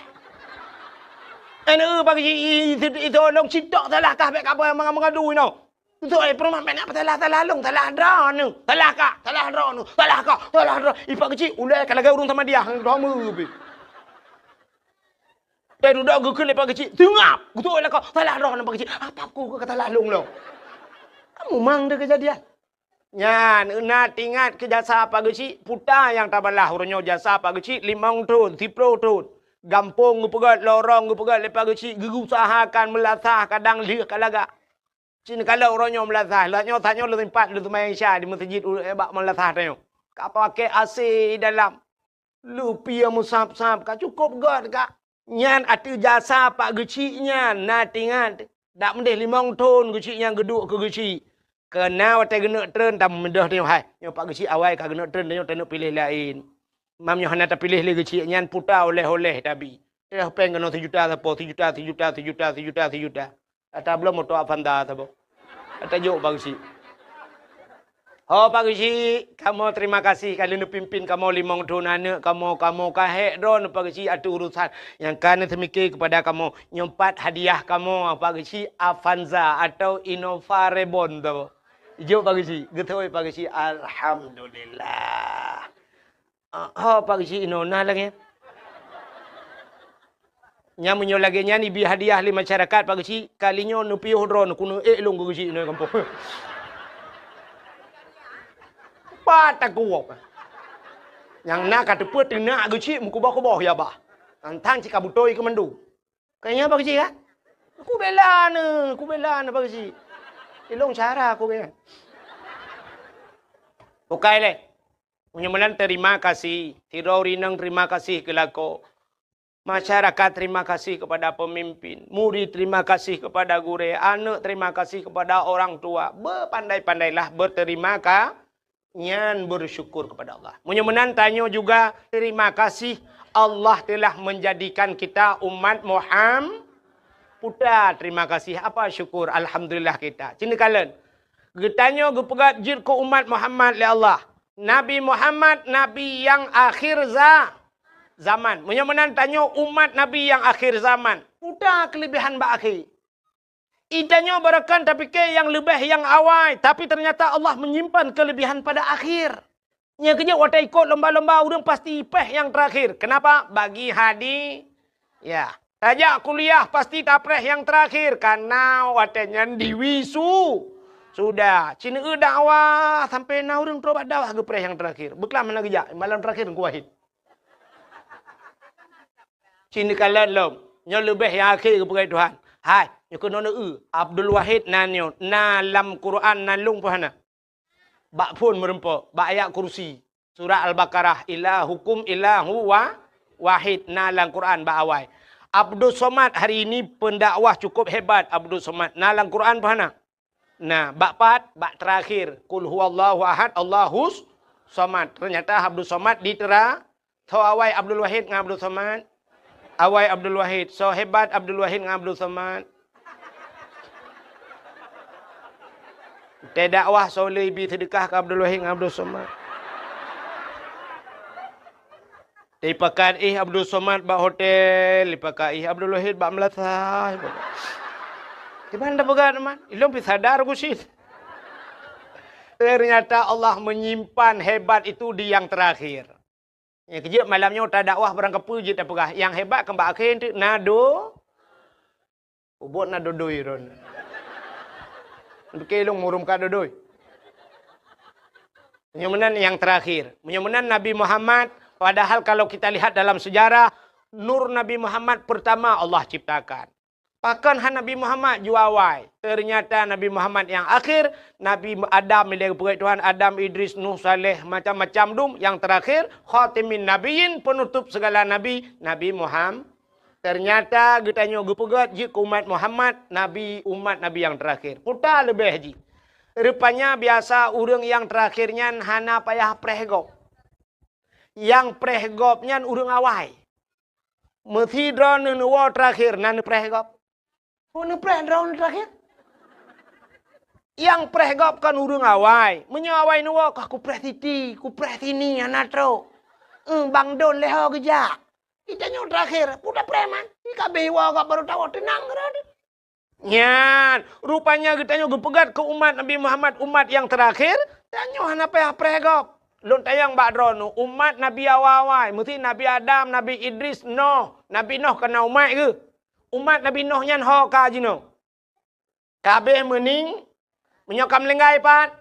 Ana bagi itu long citok salah kah bek apa mengadu no. Gitu oleh perumah nak salah long salah drone. Salah kah? Salah drone. Salah kah? Salah drone. Ipak kecil ulai kalau urung sama dia hang drama pi. Dari dah gukul lepas kecil, tengap. Betul lah kau. Salah roh nampak kecil. Apa aku kata lalung lo? Kamu mang dah kejadian. Nyan, nak ingat ke jasa apa kecil? Puta yang tabalah orangnya jasa apa kecil? 5 tahun, 10 tahun. Gampung gupegat, lorong gupegat lepas kecil. Gerusahakan melasah kadang lihat kalaga. Cina kalau orangnya melasah. Lahnya tanya lu tempat lu main Isya di masjid bak melasah tanya. Kau pakai AC dalam. Lu pia musab-sab. Kau cukup gad kak. Nyan atu jasa pak geci nyan na tingat dak mendeh 5 tahun geci yang geduk ke geci kena wate gena tren tam mendah ni hai nyo pak geci awai ka gena tren nyo tak pilih lain mam nyo hana tak pilih le geci nyan puta oleh-oleh tabi peng kena 7 juta apa 7 juta ata belum moto Avanda tabo ata jok pak geci. Oh Pak Geci, kamu terima kasih kali nu pimpin kamu 5 tahun anak kamu kahek don Pak Geci ada urusan yang kan semikir kepada kamu nyempat hadiah kamu Pak Geci Avanza atau Innova Reborn tu. Jom Pak Geci, getoi Pak Geci alhamdulillah. Oh Pak Geci inona lagi. Nyamunyo lagi nyani bi hadiah li masyarakat Pak Geci kalinya nu piuh drone kuno long Geci no kampung. Patah kuok. Yang nak kata put nak geci muku bawah ya bah. Antang cik kabutoi ke mendu. Kayaknya apa geci kan? Aku bela apa geci. Ilong cara aku bela. Okai le. Menyemelan terima kasih. Tirorinang terima kasih ke lako. Masyarakat terima kasih kepada pemimpin. Murid terima kasih kepada guru. Anak terima kasih kepada orang tua. Berpandai-pandailah berterima kasih. Nyan bersyukur kepada Allah. Menyemenan tanya juga terima kasih Allah telah menjadikan kita umat Muhammad. Putra terima kasih apa syukur alhamdulillah kita. Cina kalian. Getanya gepegat jir ke umat Muhammad le Allah. Nabi Muhammad nabi yang akhir zaman. Menyemenan tanya umat nabi yang akhir zaman. Putra kelebihan ba akhir. Idanya barakan tapi ke yang lebih yang awal. Tapi ternyata Allah menyimpan kelebihan pada akhir. Yang kerja waktu ikut lomba-lomba orang pasti ipeh yang terakhir. Kenapa? Bagi hadi. Ya. Tajak kuliah pasti tapreh yang terakhir. Karena watenya diwisu. Sudah. Cina dakwah. Sampai na orang terobat dakwah ke preh yang terakhir. Beklam mana kerja. Malam terakhir ku wahid. Cina kalian lom. Yang lebih yang akhir ke pergi Tuhan. Hai. Yang kena Abdul Wahid nanyo na lam Quran nalung pohana. Bak pun merempo, bak ayat kursi. Surah Al-Baqarah ilahukum ilahu wahid na lam Quran bak awai. Abdul Somad hari ini pendakwah cukup hebat. Abdul Somad. Nalang Quran pahana. Nah, bak terakhir. Qul huwallahu ahad, Allahus Somad. Ternyata Abdul Somad ditera. Tahu awai Abdul Wahid dengan Abdul Somad? Awai Abdul Wahid. So hebat Abdul Wahid dengan Abdul Somad. Teh dakwah so lebih sedekah ke Abdul Wahid dengan Abdul Somad. Lipakan Abdul Somad bak hotel, lipakan Abdul Wahid bak Melasa. Gimana pegat teman? Ilmu sadar aku sih. Ternyata Allah menyimpan hebat itu di yang terakhir. Yang kejap malamnya udah dakwah barang kepuji tak pegah. Yang hebat kembak akhir itu nado. Ubot nado doi ron. Untuk kelong murum ka doi. Menyamanan yang terakhir. Menyamanan Nabi Muhammad. Padahal kalau kita lihat dalam sejarah, nur Nabi Muhammad pertama Allah ciptakan. Bahkan Nabi Muhammad juawai. Ternyata Nabi Muhammad yang akhir, Nabi Adam, Tuhan Adam, Idris, Nuh, Saleh, macam-macam dum. Yang terakhir, khatimin nabiyin, penutup segala nabi, Nabi Muhammad. Ternyata kita pegat jika umat Muhammad, Nabi umat Nabi yang terakhir. Putar lebih haji. Rupanya biasa orang yang terakhirnya hana payah prehgop. Yang prehgopnya urang awai. Mesti drone nuwa terakhir nan prehgop. Oh nu drone terakhir. Yang prehgop kan urang awai. Menyawai nuwa kah ku preh titi, ku preh tini anatro. Bang don leho geja. Kita nyu terakhir, udah preman. Ika bewa ka baru tahu tenang gerade. Nyan, rupanya kita nyu gepegat ke umat Nabi Muhammad, umat yang terakhir, tanyo hana payah prehgop. Lun tayang bakdrono umat Nabi awal-awal mesti Nabi Adam, Nabi Idris, Noh, Nabi Noh kena umat ke? Umat Nabi Noh nyan ho ka jino. Kabeh mening menyokam lenggai pat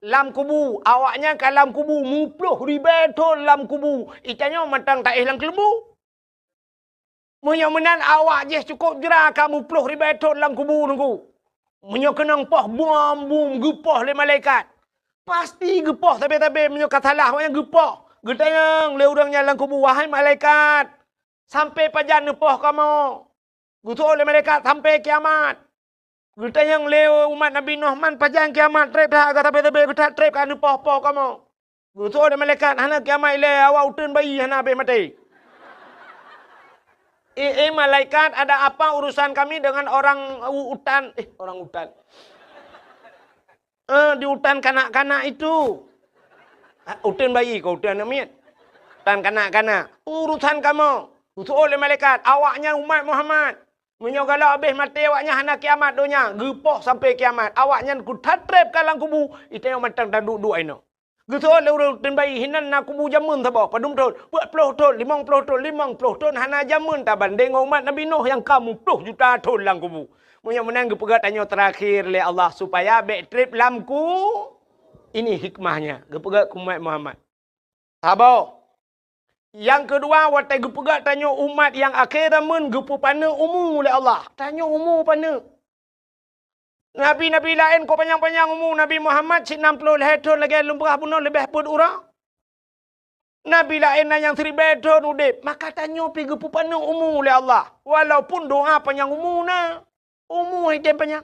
lam kubu, awaknya ke lam kubu mupluh ribetul lam kubu. Itanyo matang tak hilang kelebu. Menyomenan awak je cukup jera kamu puluh ribetul lam kubu nunggu. Menyokenang poh bom gepoh le malaikat. Pasti gepoh tapi menyokat salah maknya gepoh. Getayang le urangnya lang kubu wahai malaikat. Sampai pajan nepoh kamu. Gutu oleh malaikat sampai kiamat. Getayang le umat Nabi Nuh man pajan kiamat trep dah agak tapi getat trep kan nepoh-poh kamu. Gutu oleh malaikat hana kiamat le awak utun bayi hana be mati. Malaikat ada apa urusan kami dengan orang utan? Orang utan. Di hutan kanak-kanak itu. Hutan bayi kau hutan namanya. Hutan kanak-kanak. Urusan kamu. Usul oleh malaikat. Awaknya umat Muhammad. Menyogala habis mati awaknya hana kiamat donya. Gepoh sampai kiamat. Awaknya ku tatrep kalang kubu. Itu yang matang dan duduk aino. Usul oleh hutan bayi. Hinan nak kubu jamun tabak. Padum tahun. 40 tahun. 50 tahun. 50 tahun. Hana jamun tak banding umat Nabi Nuh yang kamu 10 juta tahun lang kubu. Munya menang gepegat tanya terakhir le Allah supaya back trip lamku. Ini hikmahnya. Gepegat umat Muhammad. Sabar. Yang kedua, watai gepegat tanya umat yang akhir men gepu pana umur le Allah. Tanya umur pana. Nabi-nabi lain kau panjang-panjang umur. Nabi Muhammad 60 tahun lagi lumrah bunuh lebih pun orang. Nabi lain yang 1000 tahun udip. Maka tanya pergi gepu pana umur le Allah. Walaupun doa panjang umur na. Umur hidup banyak.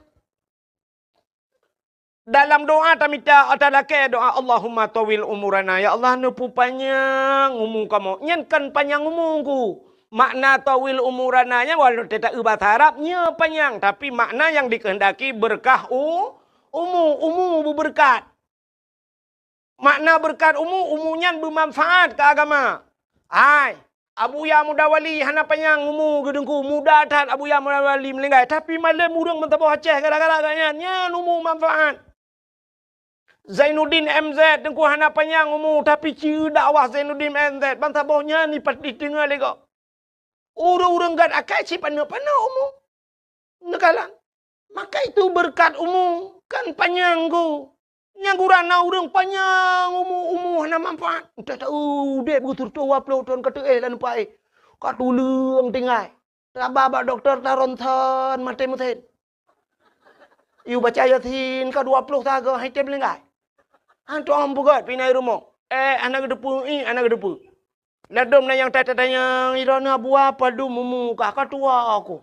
Dalam doa tamita atalake doa Allahumma tawil umurana. Ya Allah nepu panjang umur kamu. Nyankan panjang umurku. Makna tawil umurana nya walau tidak bahasa Arabnya panjang. Tapi makna yang dikehendaki berkah umur berberkat. Makna berkat umurnya bermanfaat ke agama. Abu Ya Mudawali hana panjang umur gedengku muda tat Abu Ya Mudawali melenggai tapi malam urang mentabo Aceh gara-gara nya umur manfaat. Zainuddin MZ dengku hana panjang umur tapi ciu dakwah Zainuddin MZ bantabohnya ni pati tengah lego. Urang-urang gad akai ci pana-pana umur. Nekalan. Maka itu berkat umur kan panjang ku. Yang gurana urang panjang umur hana manfaat. Tak tahu dek begitu tua 20 tahun kata lan pai. Kat tulung tinggai. Rababak doktor taronton mati mutin. Iu baca yasin ka 20 taga hai tem lengai. Antu ambugat pinai rumah. Anak gedepu anak gedepu. Ladum na yang tanya irana buah padu mumu kakak tua aku.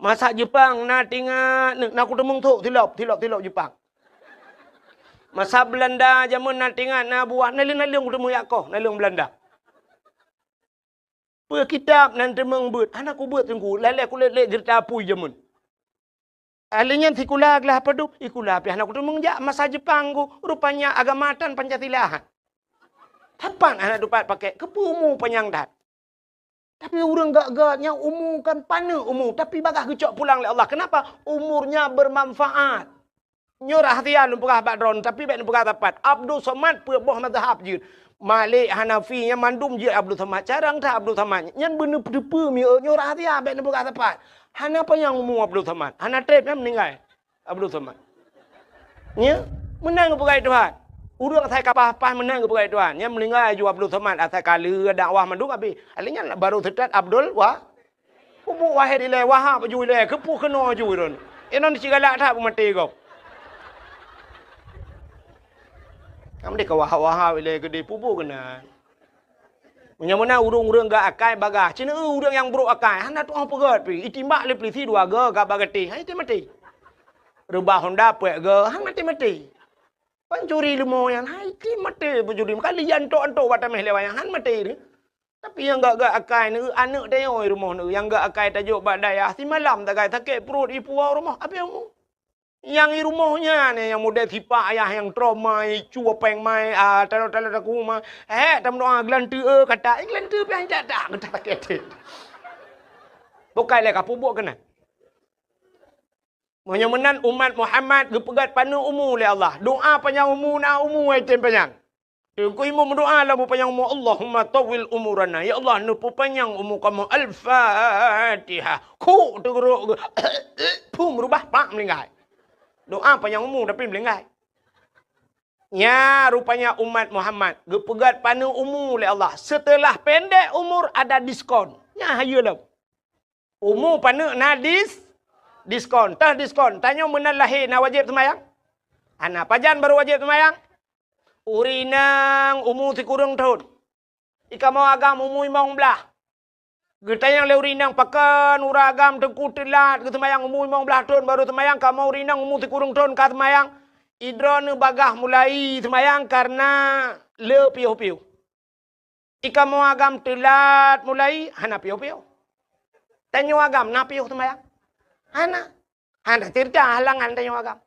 Masak Jepang na tinggal nak aku temung tu tilap Jepang. Masa Belanda zaman na tinggal na buah nalung aku temung yakoh nalung Belanda. Per kitab nan temung buat anak aku buat tunggu lele aku lele cerita pui zaman. Alinya tikula gelah padu ikulah pi anak aku temung jak masa Jepang ku rupanya agamatan Pancasila. Tapan anak dapat pakai kepumu penyangdat. Tapi orang gak-gaknya umur kan pana umur. Tapi bagah kecok pulang oleh Allah. Kenapa? Umurnya bermanfaat. Nyorah hatian lumpukah bakdron. Tapi baik lumpukah tapat. Abdul Somad perbuah mazhab je. Malik Hanafi yang mandum je Abdul Somad. Carang tak Abdul Somad. Yang benar pedepa nyorah hatian baik lumpukah tapat. Hana apa yang umur Abdul Somad? Hana trip yang meninggal. Abdul Somad. Ya? Menang kepada Tuhan. Urang saya kapah-kapah menang kepada Tuhan. Yang meninggal juga Abdul Somad. Asal kala dakwah manduk habis. Alinya baru terdat Abdul wah. Pupuk wahid ilai wahab ju ilai. Kepuk kena ju itu. Ini cigalak tak pun mati kau. Kamu dia wahab ilai gede pupuk kena. Menyamana urang-urang gak akai bagah. Cina urang yang buruk akai. Hana tu orang pegat pi. Itimbak le pelisi dua gak bagati. Hai mati. Rubah Honda puak han mati. Pencuri lemah yang hai mati pencuri. Kali yang antok batameh lewat yang han mati ni. Tapi yang gak akai ni anak dia rumah ni. Yang gak akai tajuk badaya. Si malam tak kaya sakit perut ipu rumah. Apa yang mu? Yang di rumahnya ni yang model tipak ayah yang trauma cua peng mai taruh aku mah tam doa gelantu kata gelantu pi tak kata sakit. Bukan le kapu buat kena. Menyemenan umat Muhammad gepegat panu umu oleh Allah. Doa panjang umu na umu item panjang. Ku imu berdoa lah panjang umu Allahumma tawil umurana. Ya Allah nu panjang umu kamu Al-Fatihah. Ku teruk pum rubah pak melingkai. Doa panjang umur tapi melingkai. Ya rupanya umat Muhammad gepegat panu umu oleh Allah. Setelah pendek umur ada diskon. Ya hayalah. Umur panu nadis diskon. Tah diskon. Tanya menal lahir na wajib semayang. Anak pajan baru wajib semayang. Urinang umur si kurang tahun. Ika mau agam umur imong belah. Getayang le urinang pakan uragam tengku telat ke semayang umur imong belah tahun baru semayang. Kamu urinang umur si kurang tahun ka semayang. Idron bagah mulai semayang karena le piu-piu. Ika mau agam telat mulai hana piu-piu. Tanya agam na piu semayang. Hana cerita halangan tanya agam.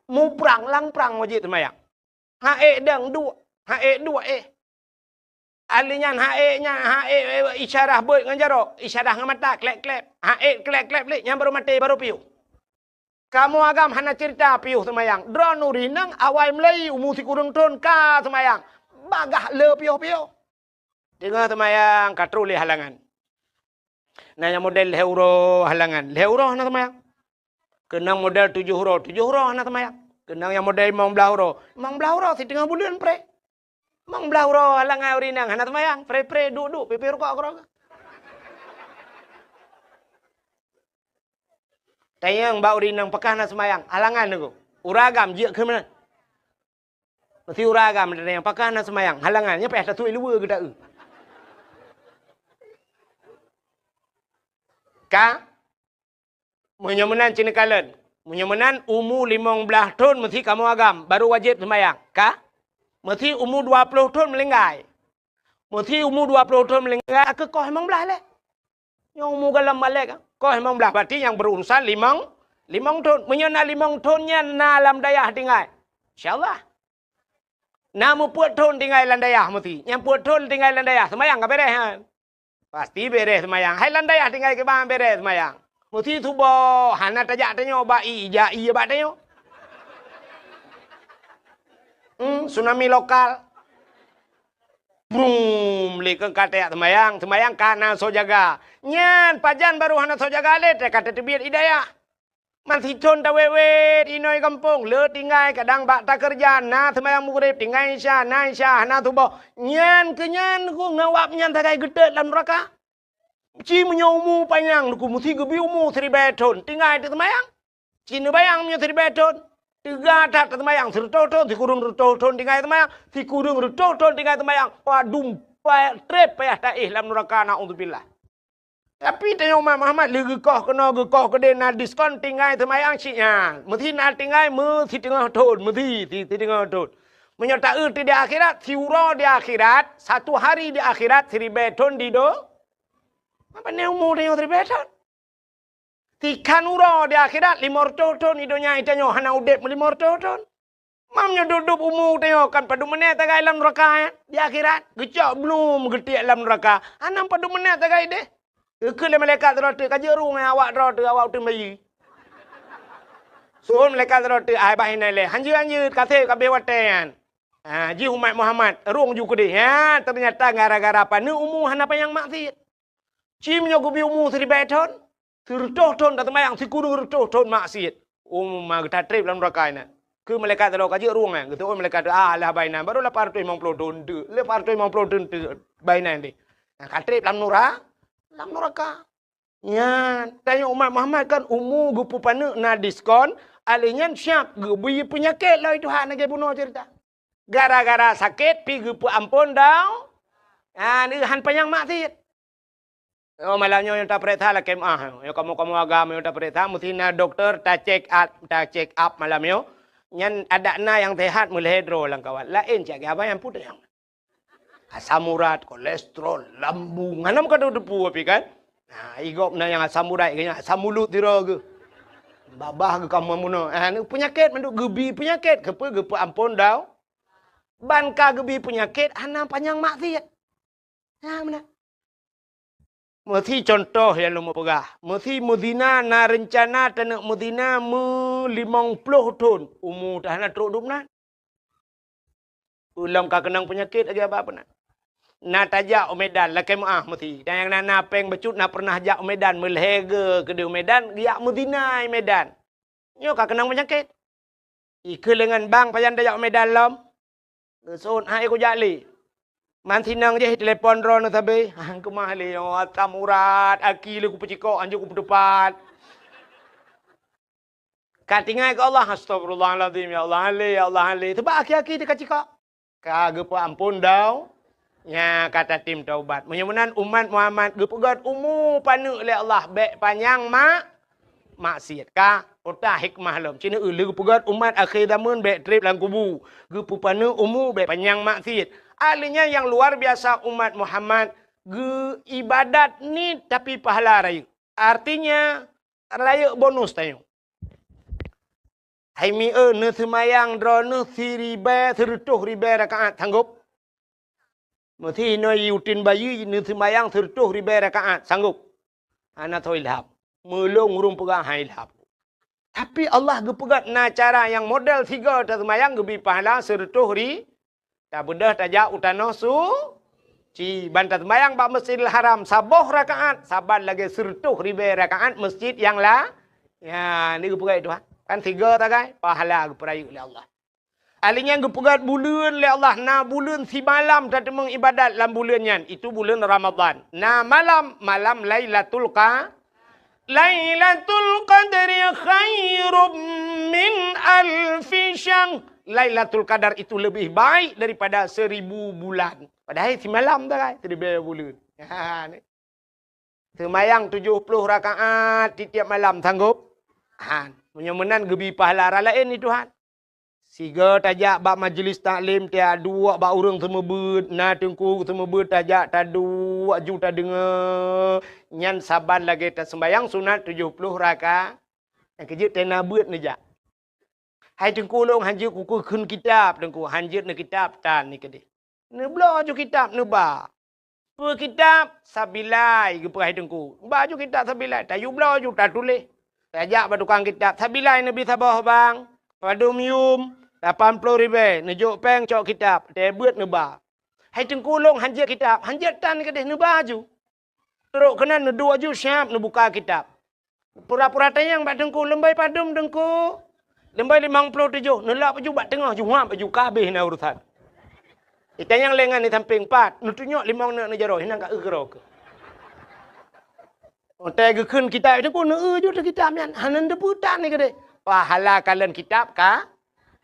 Mu perang lang perang wajib semayang. Dang dua Alinya isyarah buat dengan jarok. Isyarah dengan mata klep-klep. Klep-klep yang baru mati baru piu. Kamu agam hana cerita piu semayang. Drone urinang awal mulai umur si kurang tahun ka semayang. Bagah le piu-piu. Dengar semayang katruli halangan. Nanya model heuro halangan. Heuro hana semayang. Kenang model 7 huruf. 7 huruf hana semayang. Kenang yang model 15 huruf. 15 huruf si tengah bulan pre. 15 huruf halangan urinang hana semayang. Pre duduk pipi rokok aku. Tayang bau urinang pakah hana semayang. Halangan aku. Uragam je ke mana? Mesti uragam yang pakah hana semayang. Halangannya payah satu ilua ke tak? Menyemenan Cina Kalen. Menyemenan umur 15 tahun mesti kamu agam. Baru wajib semayang. Mesti umur 20 tahun melinggai. Mesti umur 20 tahun melinggai. Ke kau emang belah leh. Yang umur galam balik. Kau emang belah. Berarti yang berurusan 5 tahun. Menyena 5 tahunnya na alam dayah tinggal. InsyaAllah. Namu puat tahun tinggal alam dayah mesti. Yang puat tahun tinggal alam dayah. Semayang ke beres kan? Pasti beres semayang. Hai alam dayah tinggal ke bang beres semayang. Mesti tu bo hana tajak tanya bai jai ba tanya. Tsunami lokal. Boom, lekeng kata semayang kana so jaga. Nyan pajan baru hana so jaga le kata tebiat hidayah. Masih con ta wewe inoi kampung le tinggal kadang bak tak kerja na semayang mugrib tinggal isya na isya hana tu bo. Nyan kenyan ku ngawap nyan takai gedek dalam neraka. Ci menyomu panjang ku mesti gebi umu 3 tahun tinggal di semayang. Cina bayang punya 3 tahun. 3 tahun semayang 100 tahun si kurung 100 tahun tinggal semayang. Si kurung 100 tahun tinggal semayang. Padum trep payah taih dalam neraka naudzubillah. Tapi tanya Umar Muhammad gekoh kena gekoh ke na diskon tinggal temayang ciknya. Mesti nak tinggal mesti tengah tahun, mesti tengah tahun. Menyertai di akhirat, siuro di akhirat, satu hari di akhirat 1000 tahun di do. Apa ni umur dia 1000 tahun? Tikan uro di akhirat 500 tahun idonya itanya hana udep 500 tahun. Mamnya duduk umur tengok kan padu menit tagai dalam neraka di akhirat. Gecak belum getiak dalam neraka. Anam padu menit tagai deh. Ke malaikat terota kaje rung awak terota awak tu bayi. So malaikat terota ai bahin le. Hanju kate kabe watean. Ji umat Muhammad rung ju kede. Ya ternyata gara-gara apa ni umur hana apa yang maksiat. Cimnya gubi umur 1000 tahun. 30 tahun dah temayang sikudu 30 tahun maksiat. Umma kita trip dalam neraka ni. Ke malaikat terota kaje rung gitu malaikat lah bainan baru 850 tahun tu. 850 tahun tu bainan ni. Katrip dalam neraka. Dalam neraka. Ya, tanya umat Muhammad kan umur gupu pana na diskon, alinya siap gubi penyakit lah itu hak nak bunuh cerita. Gara-gara sakit pi gupu ampun dah. Ni han panjang maksiat. Oh malamnya yang tak perintah lah kemah. Yo kamu agama yang tak perintah mesti na doktor tak check up malamnya. Nyan ada na yang sehat mulai hidro lang kawan. Lain cak apa yang putih yang asam urat, kolesterol, lambung. Hanam kada depu api kan? Nah, igop na yang asam urat kanya asam mulut tira ke. Babah ke kamu muno. Ni penyakit manduk gebi penyakit kepe ampun dah. Ban ka gebi penyakit hanam panjang maksiat. Nah, mana? Mesti contoh yang lu mau pegah. Mesti mudina na rencana tanak mudina 50 tahun. Umur tahan teruk dupna. Ulam ka kenang penyakit lagi apa nak? Na tajak Medan lah kemah mesti. Dan yang na peng becut na pernah jak Medan melhega ke di Medan dia mudinai Medan. Nyo ka kenang penyakit. Ike lengan bang pajan tajak Medan lom. Son hai ko jali. Man tinang je telefon ron tabe. Hang ke mah le asam urat aki le ku peciko anju ku depan. Katingai ke Allah astagfirullahalazim ya Allah ale. Tebak aki-aki dekat ciko. Kagak ampun dah. Ya kata tim taubat. Menyemunan umat Muhammad gepegat umur panu oleh Allah baik panjang maksiat ka otah hikmah lom. Cina ulu gepegat umat akhir zaman baik trip dalam kubu. Gepu panu umur baik panjang maksiat. Alinya yang luar biasa umat Muhammad ge ibadat ni tapi pahala raya. Artinya raya bonus tayo. Hai mi ne semayang drone 1000 rakaat sanggup. Mesti no yutin bayi ne semayang 1000 rakaat sanggup. Ana thoi lhap. Melong urung pegang hai lhap. Tapi Allah gepegat na cara yang model 3 ta semayang gebi pahala 100 ri. Tak bedah tajak utano su. Ci bantat semayang bak Masjidil Haram saboh rakaat, saban lagi 100 rakaat masjid yang lah. Ya, ni gepegat itu kan 3 tagai pahala geperayu oleh Allah. Alinya gepegat bulan oleh Allah. Na bulan si malam tak mengibadat dalam bulannya. Itu bulan Ramadan. Na malam Lailatul Qadri khairum min alfi syahr. Lailatul Qadar itu lebih baik daripada 1000 bulan. Padahal si malam dah kan 1000 bulan. Ha ni. Semayang 70 rakaat tiap malam sanggup? Ha, menyemenan gebi pahala lain ni Tuhan. Siga tajak bak majlis taklim dia dua bak urang semua ber na tengku semua ber tajak ta dua juta dengar nyan saban lagi ta sembayang sunat 70 rakaat. Yang kejut tena beut ni jak. Hai tengku long hanjut kuku kun kitab tengku hanjut ne kitab tan ni kede. Ne belajar kitab ne ba. Per kitab sabilai ke hai tengku. Baju kitab sabilai tayu belajar ta tulis. Tajak ba tukang kitab sabilai Nabi sabah bang. Padumium 80,000 nejuk peng cok kitab te beut ne ba. Hai tengku long hanjut kitab hanjut tan kede ne baju. Teruk kena ne 2 ju siap ne buka kitab. Pura-pura tayang ba tengku lembai padum tengku. Lembai 57. Nelak baju bat tengah. Juham baju kabeh na urusan. Kita yang lengan ni samping 4. Nutunyok 5 nak nejaroh. Hinang kat gerok. Otai ke kun kitab itu pun ju tu kitab nyan. Hanan deputan ni kede. Pahala kalian kitab ka?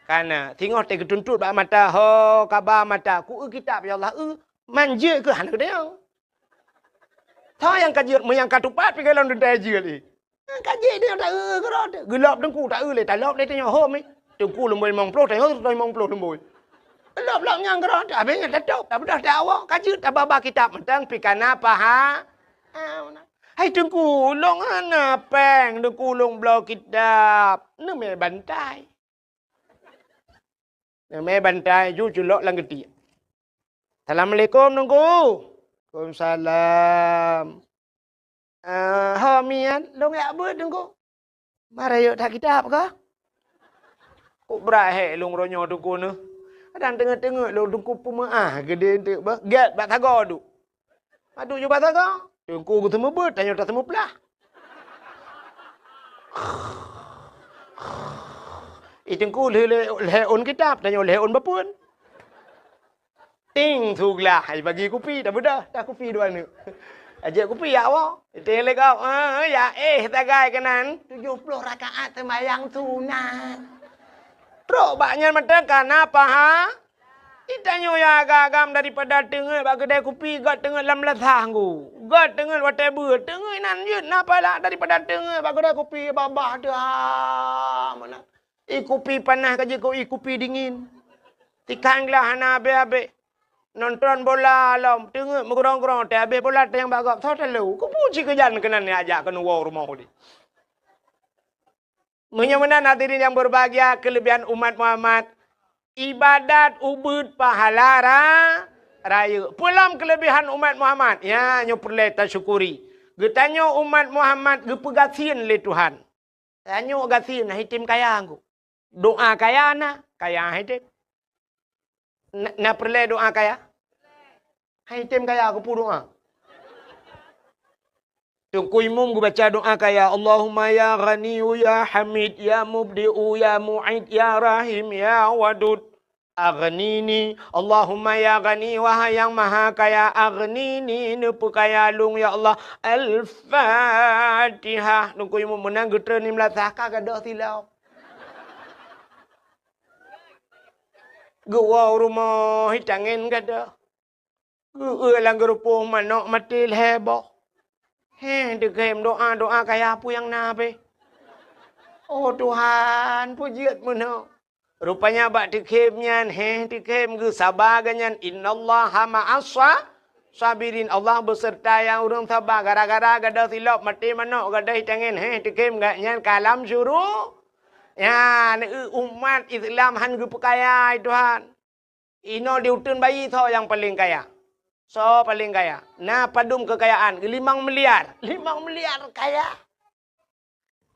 Kana tengok te ketuntut bak mata ho kabar mata ku kitab ya Allah Manja ke anak dia. Tha yang kajut yang katupat pi kalau ndak je li. Kaji dia tak gerak. Gelap dengku tak le tak lop dia tanya hom ni. Dengku lemboi mong ploh tak mong ploh lemboi. Lop nyang gerak tak ben tak tok tak dah dak awak kajut tak baba kitab mentang pi kana paha. Hai dengku long ana peng dengku long blau kitab. Ni me bantai. Ni me bantai ju julok lang gedi. Assalamualaikum dengku. Waalaikumsalam. Homian, long ya buat dengku. Marayo tak kitab ke? Kok berahe long ronyo dengku ni. Kadang tengok-tengok long dengku pemaah gede entek bah. Get bak tago du. Aduh je bak tago. Dengku ku temu bet, tanya tak temu pelah. Dengku le on kitab, tanya le on bapun. Ting thuglah, bagi kopi dah bedah, dah kopi dua ni. Ajak kopi ya awak. Tele kau. Ya tagai kanan 70 rakaat sembahyang sunat. Teruk baknya mata kenapa ha? Ditanya ya agam daripada tengah bak kedai kopi gat tengah lam latah ku. Gat tengah whatever, tengah nan je napa lah daripada tengah bak kedai kopi babah dah. Mana? Kopi panas kaje kau kopi dingin. Tikanglah hana abe-abe. Nonton bola alam tengok mengerong-gerong tak habis bola yang bagak thau terlalu ku puji kejan kenan ni ajak ke nuwa rumah ni menyamanan hadirin yang berbahagia kelebihan umat Muhammad ibadat ubud pahala raya pulam kelebihan umat Muhammad ya nyo perlu syukuri getanyo umat Muhammad gepegasin le Tuhan tanyo gasin hitim kaya aku doa kaya na kaya hitim na perlu doa kaya? Hai tem kaya aku pun doa. Tunggu imam aku baca doa kaya. Allahumma ya ghaniyu ya hamid ya mubdi'u ya mu'id ya rahim ya wadud. Aghnini. Allahumma ya ghani wahai yang maha kaya. Aghnini nepu kaya lung ya Allah. Al-Fatihah. Tunggu imam menang getra ni melatah kagadah silau. Gua rumah hitangin kada. Gua lang gerupuh manok mati leheboh. Dekem doa kaya apa yang nabe. Oh Tuhan, pujiat mana. Rupanya bak dekemnya dekem ge sabar ganyan innallaha ma'as sabirin. Allah beserta yang urang sabar gara-gara kada silap mati manok kada hitangin dekem ganyan kalam syuruh. Ya, umat Islam han gu kaya Tuhan. Ino diutun bayi tho yang paling kaya. So paling kaya. Nah padum kekayaan 5 miliar. 5 miliar kaya.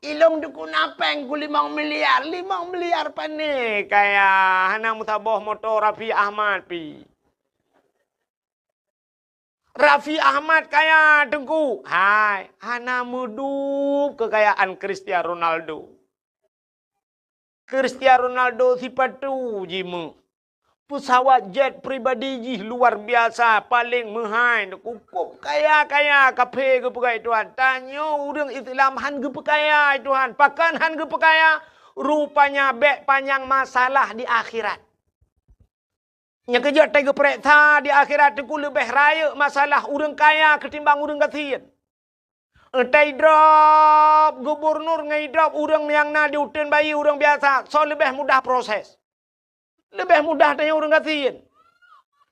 Ilong duku napeng ku 5 miliar. 5 miliar pane kaya. Hana mutaboh motor Raffi Ahmad pi. Raffi Ahmad kaya tengku. Hai, hana mudup kekayaan Cristiano Ronaldo. Cristiano Ronaldo sifat tu jimu. Pesawat jet pribadi ji luar biasa paling mahal. Kukup kaya-kaya kafe ke pekai Tuhan. Tanya orang Islam han ke pekaya Tuhan. Pakan han ke pekaya. Rupanya bek panjang masalah di akhirat. Yang kerja tega perekta di akhirat tu lebih raya masalah orang kaya ketimbang orang kasihan. Tai drop gubernur ngai drop orang yang na diutin bayi orang biasa. So lebih mudah proses. Lebih mudah tanya orang kasihin.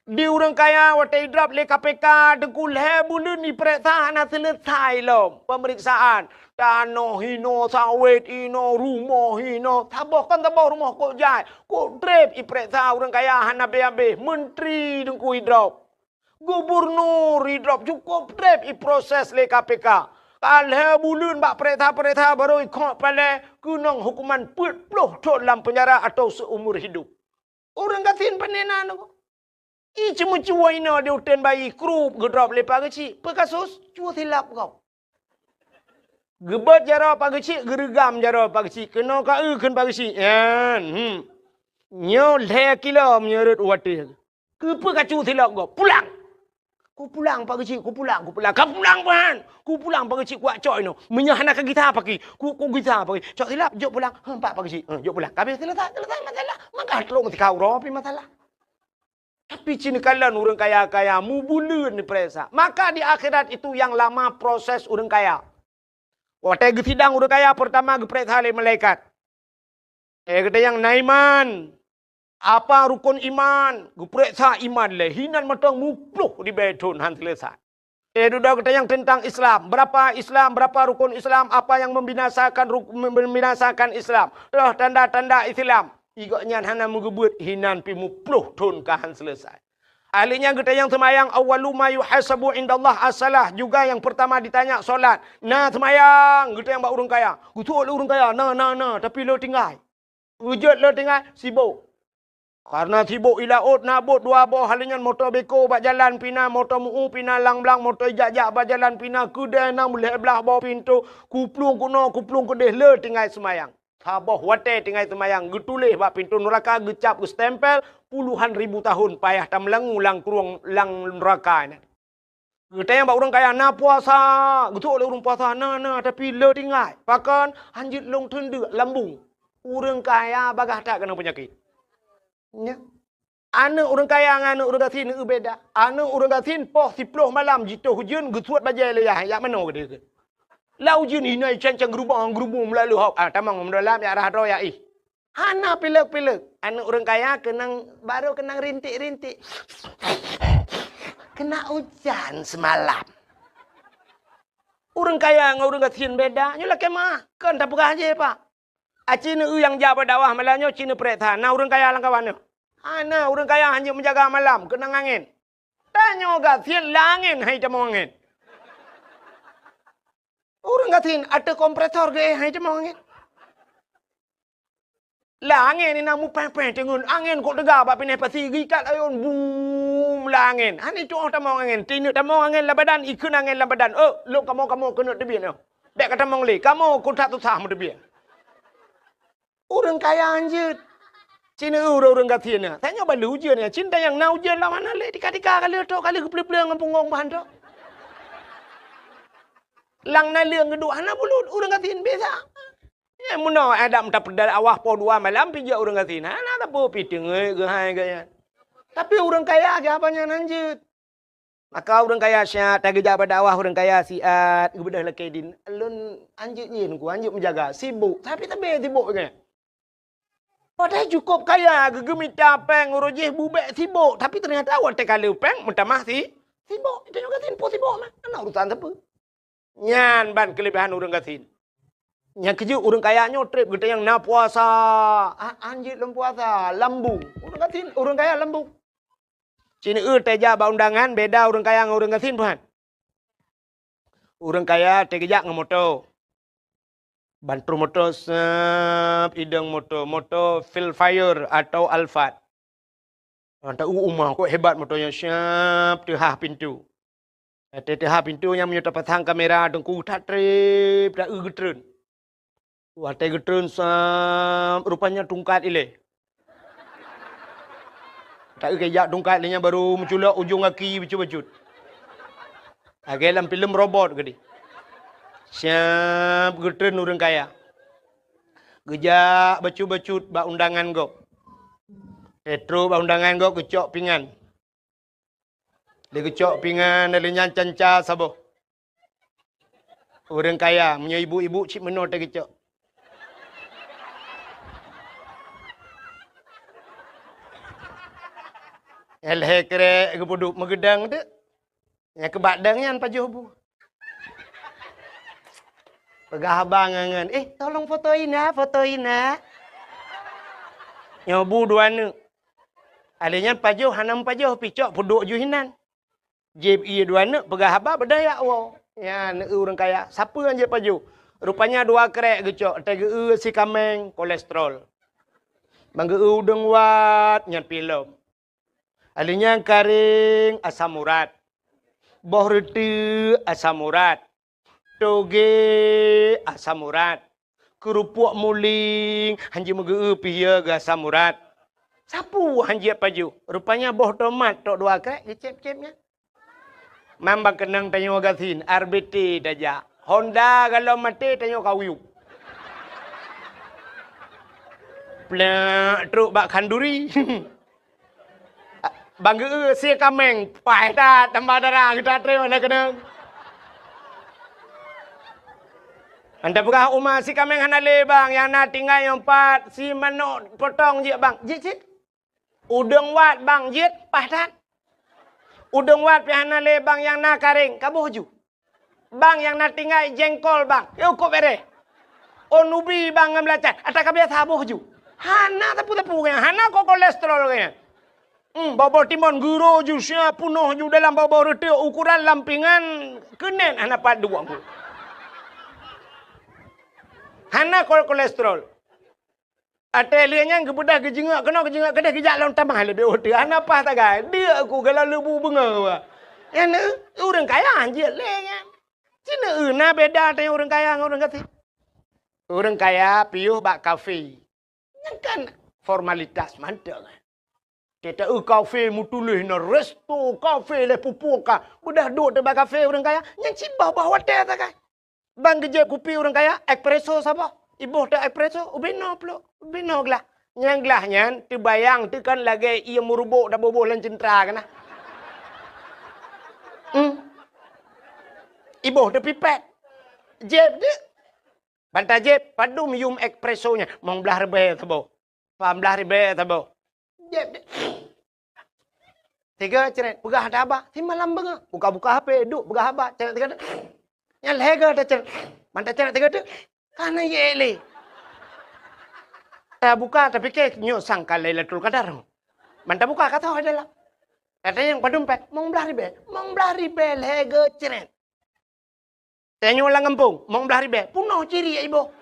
Di orang kaya watai drop le KPK dengkul bulan ni periksa nak selesai lom pemeriksaan. Tanah hino sawit hino rumah hino tabah rumah kok jai. Kok drep i periksa orang kaya hana be menteri dengku drop. Gubernur drop cukup drep i proses le KPK. Kalau bulan bak perintah baru ikut pada kunang hukuman 40 tahun dalam penjara atau seumur hidup. Orang katin panenan aku. Cuma ina dia utan bayi krup gedrop lepas kecil. Pekasus cua silap kau. Gebat jara pak kecil, gerigam jara pak kecil. Kena ka ken pak kecil. Nyo le kilo menyerut wadah. Kepa kacu silap kau. Pulang. Ku pulang pak kecil, ku pulang. Kau pulang pan. Ku pulang pak kecil kuat coy no. Menyahana ke kita pagi. Ku kita pagi. Cok silap jok pulang. Pak kecil. Jok pulang. Kami selesai masalah. Maka tolong si kau ropi masalah. Tapi cina kalan orang kaya-kaya mu bulan ni peresa. Maka di akhirat itu yang lama proses orang kaya. Waktu sidang orang kaya pertama geperiksa oleh malaikat. Kata yang naiman. Apa rukun iman? Geperiksa iman le. Hinan matang mupluh di betun han selesai. Duda kata yang tentang Islam. Berapa rukun Islam? Apa yang membinasakan Islam? Loh tanda-tanda Islam. Igaknya hana mugebut hinan pi mupluh tun kahan selesai. Ahlinya kita yang semayang awwalu ma yuhasabu indallah as-salah, juga yang pertama ditanya solat. Nah semayang kita yang bak urang kaya. Gutu urang kaya nah tapi lo tinggal. Wujud lo tinggal sibuk. Karena sibuk ilaut nabut dua boh halinyan motor beko bak jalan pina motor muu pina lang-lang motor jak-jak bak jalan pina kedai nang boleh belah bawah pintu kuplung kuno kuplung kedeh le tinggal semayang. Saboh wate tinggal semayang. Getulih bak pintu neraka gecap ke stempel puluhan ribu tahun payah tam lang kurung lang neraka ni. Kita yang bak urang kaya na puasa. Getuk oleh urang puasa na tapi le tinggal. Pakan anjit long tendek lambung. Urang kaya bagah tak kena penyakit. Ya. Anak orang kaya dengan anak orang gasin itu beda. Anak orang gasin poh 10 malam jituh hujan gesuat bajai leyah. Yak mana ke dia? Lau hujan hinai cancang gerubung melalui hop. Tamang mendalam ya arah roya ih. Hana pilek-pilek. Anak orang kaya baru kenang rintik-rintik. Kena hujan semalam. Orang kaya dengan orang gasin beda. Nyolah kemah. Kan tak pegah aja pak. Cina yang jabat dawah malamnya Cina perintah. Nah orang kaya langkawannya. Ana orang kaya hanya menjaga malam kena angin. Tanya gasin langin hai cuma angin. Orang gasin ada kompresor ke hai cuma angin. Lah angin ni namu pen tengun angin kok tegak bak pineh pasi gikat ayun boom lah angin. Hani tu tamang angin. Tinu tamang angin lah badan ikun angin lah badan. Lu kamu kena tebian yo. Dek kata mong le kamu kuntak tu sah mu tebian. Orang kaya anjir. Cina orang gatin ni. Tanya balu ujian ni. Cinta yang nak ujian lah mana le. Tika-tika kali tu. Kali kepelih-pelih dengan punggong bahan tu. Lang na leung geduk. Hana bulut. Orang gatin biasa. Ya muna Adam tak pedal awah po dua malam. Pijak orang gatin. Hana tak apa. Piting gehai gaya. Tapi orang kaya ke apanya anjir. Maka orang kaya syat. Tak kejap pada awah orang kaya siat. Gebedah laki din. Alun anjir nyin ku. Anjir menjaga. Sibuk. Tapi tak boleh sibuk ke. Padahal cukup kaya, gegemita peng, urujih bubek sibuk. Tapi ternyata awak tekala peng, minta masih sibuk. Itu juga tin po sibuk mah. Ana urusan apa? Nyan ban kelebihan orang gatin. Yang keju orang kayanya trip kita yang nak puasa. Anjir lem puasa, lambung. Orang gatin, orang kaya lambung. Cina teja ba undangan beda orang kaya dengan orang gatin puan. Orang kaya tegejak dengan motor. Bantu motor idang motor Philfire atau Alphard. Tak umah kok hebat motornya siap tehah pintu. Tehah pintu yang menyerta pasang kamera dengku tak trip tak getreun. Watai getreun rupanya tungkat ile. Tak kayak tungkat nya baru menculak ujung kaki becut-becut. Dalam filem robot gede. Siap getreun orang kaya. Gejak becut-becut bak undangan go. Petro bak undangan go kecok pingan. Dia kecok pingan dari nyancanca sabo. Orang kaya punya ibu-ibu cik meno tak kecok. Elhe kere kepuduk megedang tu. Yang kebadangnya pajuh bu. Pegah abang ngan. Tolong fotoin na. Nyobu dua ni. Alihnya pajuh hanam pajuh picok puduk juhinan. Jeb iya dua ni pegah abang berdaya wow. Ya ni orang kaya. Siapa yang je pajuh? Rupanya dua kerek gecok. Tega si kameng kolesterol. Bangga udang wat nyan pilom. Alihnya karing asam urat. Boh reti asam urat. Toge asam urat. Kerupuk muling. Hanji mege pihia ke asam urat. Sapu hanji paju. Rupanya boh tomat. Tok dua krek. Cep-cepnya. Mambang kenang tanyo gasin. RBT daja. Honda kalau mati tanyo kawiu. Plak truk bak kanduri. Bang si kameng. Pai dah tambah darah kita terima nak kena. Anda buka rumah si kameng hana le bang. Yang nak tinggal yang 4. Si manok potong je bang. Jit. Udang wat bang. Jit. Pai udang wat pi hana le bang yang nak karing. Kabuh ju. Bang yang nak tinggal jengkol bang. Kok bere. Onubi bang ngamlacan. Atau biasa habuh ju. Hana tapu-tapu kaya. Hana kok kolesterol kaya. Bau-bau timun guru ju siap punuh ju dalam bau-bau reti ukuran lampingan kenen hana padu aku. Hana kolesterol. Atelianya kebudah kejengak kena kejengak kedah kejak lawan tambah lebih otak. Hana apa tak gay? Dia aku kalau lebu bengawa. Yang orang kaya anjir lengan. Cina na beda dengan orang kaya dengan orang kaya. Orang kaya piuh bak kafe. Yang kan formalitas mantap kan. Kita kafe mutulih na resto kafe le pupuka. Budak duduk di kafe orang kaya. Yang cibah bawa teh tak kan. Bang kerja kopi orang kaya espresso siapa? Ibu tak espresso, ubino pula. Ubino gelah. Yang gelahnya terbayang tu kan lagi ia merubuk dah bobo lan centra kan. Ibu tu pipet. Jeb dia. Bantai jeb padu minum espressonya. Mau belah rebe tabo. Pam belah rebe tabo. Jeb dia. 3 ceret pegah dah abah. Si malam benga. Buka-buka HP duk pegah abah. Ceret 3. Yang lega dah ceret. Bantai ceret 3 tu. Kana ye le. Buka tapi ke nyo sangka Lailatul Qadar. Bantai buka kata adalah. Kata yang padumpet. Mau belah rebe. Mau belah rebe lega ceret. Tanya orang kampung, mau belah ribe, punuh ciri ibu.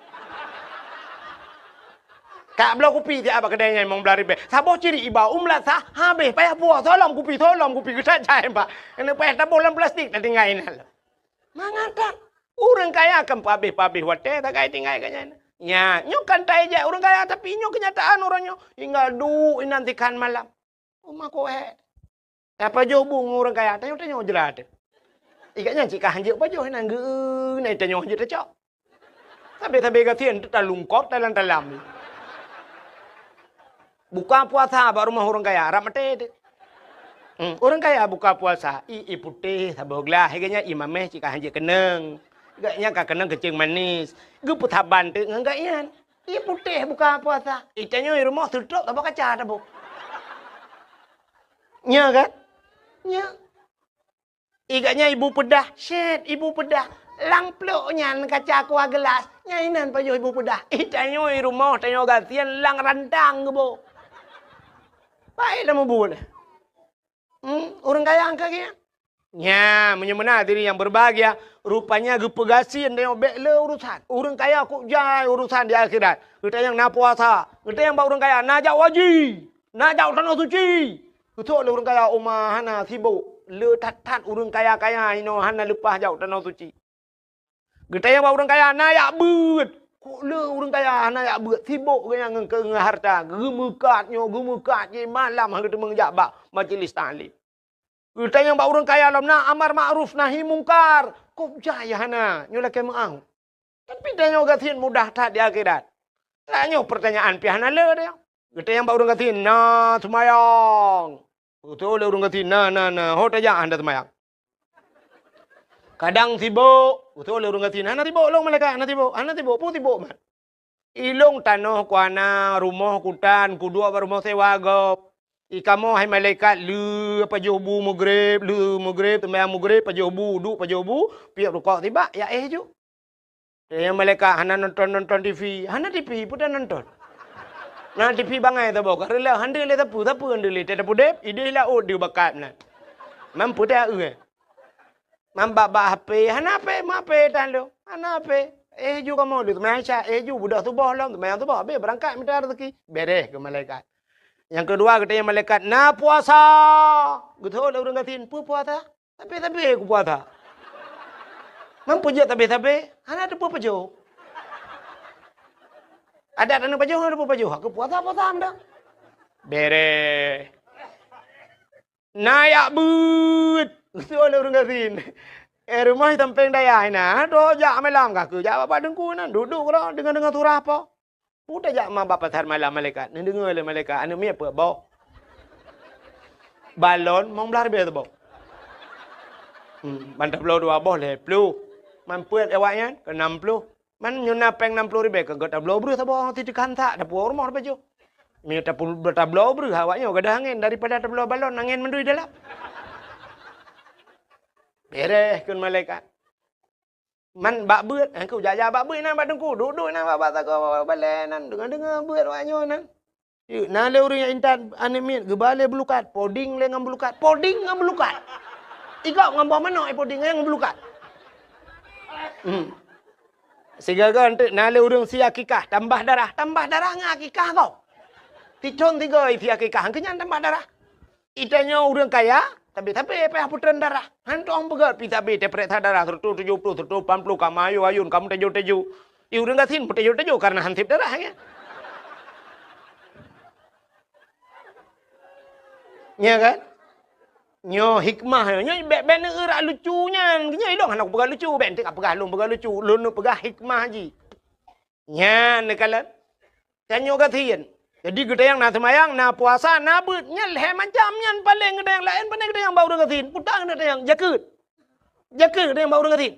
Kak belah kopi dia apa kedainya mau belah ribe. Sabo ciri ibu, umlat sah, habis payah buah, tolong kopi kita cai pak. Ini payah tabung dalam plastik, tadi ngain hal. Mangatan, orang kaya akan pabih wate, tak kaya tinggal kanya. Ya, nyo kan tai je orang kaya tapi nyo kenyataan orangnya hingga nantikan malam. Rumah kowe. Apa jo bung orang kaya, tanya jelas. Ikatnya jika hanjir baju nang gu nai tanyo hanjir cok. Tapi katien tu talungkot dalam. Buka puasa baru rumah orang kaya ramate. Orang kaya buka puasa i putih saboglah heganya imameh jika hanjir keneng. Gaknya ka keneng kecing manis. Gu putaban tu enggak ian. I putih buka puasa. Itanyo i rumah tutup apa kaca tabu. Nya kan? Nya. Igaknya ibu pedah. Shit, ibu pedah. Lang peluknya kaca aqua gelas. Nyainan pajuh ibu pedah. Tanyo i rumah, tanyo gatian lang rantang ke bo. Baiklah mau boleh. Orang kaya angka kia. Ya, menyemena diri yang berbahagia. Rupanya gepegasin tengok bekle urusan. Orang kaya kok jai urusan di akhirat. Kita yang nak puasa. Kita yang orang kaya nak jauh wajib. Nak jauh tanah suci. Betul orang kaya umah hana sibuk. Le tat orang kaya-kaya ino hana lepas jauh tanah suci. Kita yang orang kaya nayak beut. Kok le orang kaya nayak beut sibuk kaya ngengke harta. Gemekat je malam kita mengjabak majlis ta'lim. Kita yang orang kaya lam na amar ma'ruf nahi mungkar. Kok jaya hana nyola ke mau. Tapi tanya gatin mudah tak di akhirat. Tanya pertanyaan pi hana le dia. Kita yang orang gatin na semayang. Betul le orang kata na hot aja anda semayang. Kadang sibuk, betul le orang kata ana sibuk long malaikat ana sibuk pun sibuk man. Ilong tanah kuana rumah kutan kudua rumah sewa gop. Ikamo hai malaikat lu apa jobu maghrib temayang maghrib pa jobu duk pa jobu piak rukuk tiba ya ju. Yang malaikat hana nonton TV, hana TV pun nonton. Nah TV bangai tu bok. Rela hande le tapu hande le tak pudep ide la od dia bakat nah. Mampu tak Mambak HP, hana HP tan lo. Hana HP. Ju kamu lu mai cha ju budak tu boh long mai tu boh be berangkat minta rezeki. Beres ke malaikat. Yang kedua kita yang malaikat na puasa. Betul orang katin puasa. Tapi aku puasa. Mampu je tapi hana tu apa jo. Ada tanah pajuh, ada pajuh. Aku puasa anda. Bere. Nayak but. Itu oleh orang katin. Rumah tampeng daya na. Do jak malam kak. Jak apa dengku na. Duduk kau dengan turah apa. Udah jak ma bapak pasar malam malaikat. Dengar oleh malaikat. Anu mi apa bau. balon mong belah lebih tu. Bantah belah 20 man puat awaknya ke 60 man nyuna peng 60 ribu ke gota belah beruh tabo tidak kantak dah puar rumah baju. Mi tak belah beruh awaknya gada angin daripada tak belah balon angin mendui dalam. Beres kun malaikat. Man bak beut, aku jaja bak beut nan badengku, duduk nan bak tak balen nan dengar beut awaknya nan. Yu na le urang intan anemit gebale belukat, poding le ngam belukat, poding ngam belukat. Ikau ngam bawa mana poding ngam belukat. Sehingga kan na le urang si akikah tambah darah ngah akikah kau. Ticon 3 isi akikah kenyan tambah darah. Itanya urang kaya tapi apa putran darah. Hantong begat pita be tepret darah 170 180 kamayu ayun kamu teju. I urang gatin teju karena hantip darah ya. Nya kan? Nyo hikmah nyo ben erak lucunya. Nya idong anak pegang lucu ben tak pegang lucu. Lun pegang hikmah haji. Nya nekalan. Tanyo gatin. Jadi gede yang na semayang, na puasa, na beut, nya leh macam nyan paling gede yang lain paling gede yang bau dengatin. Putang gede yang jakut. Jakut gede yang bau dengatin.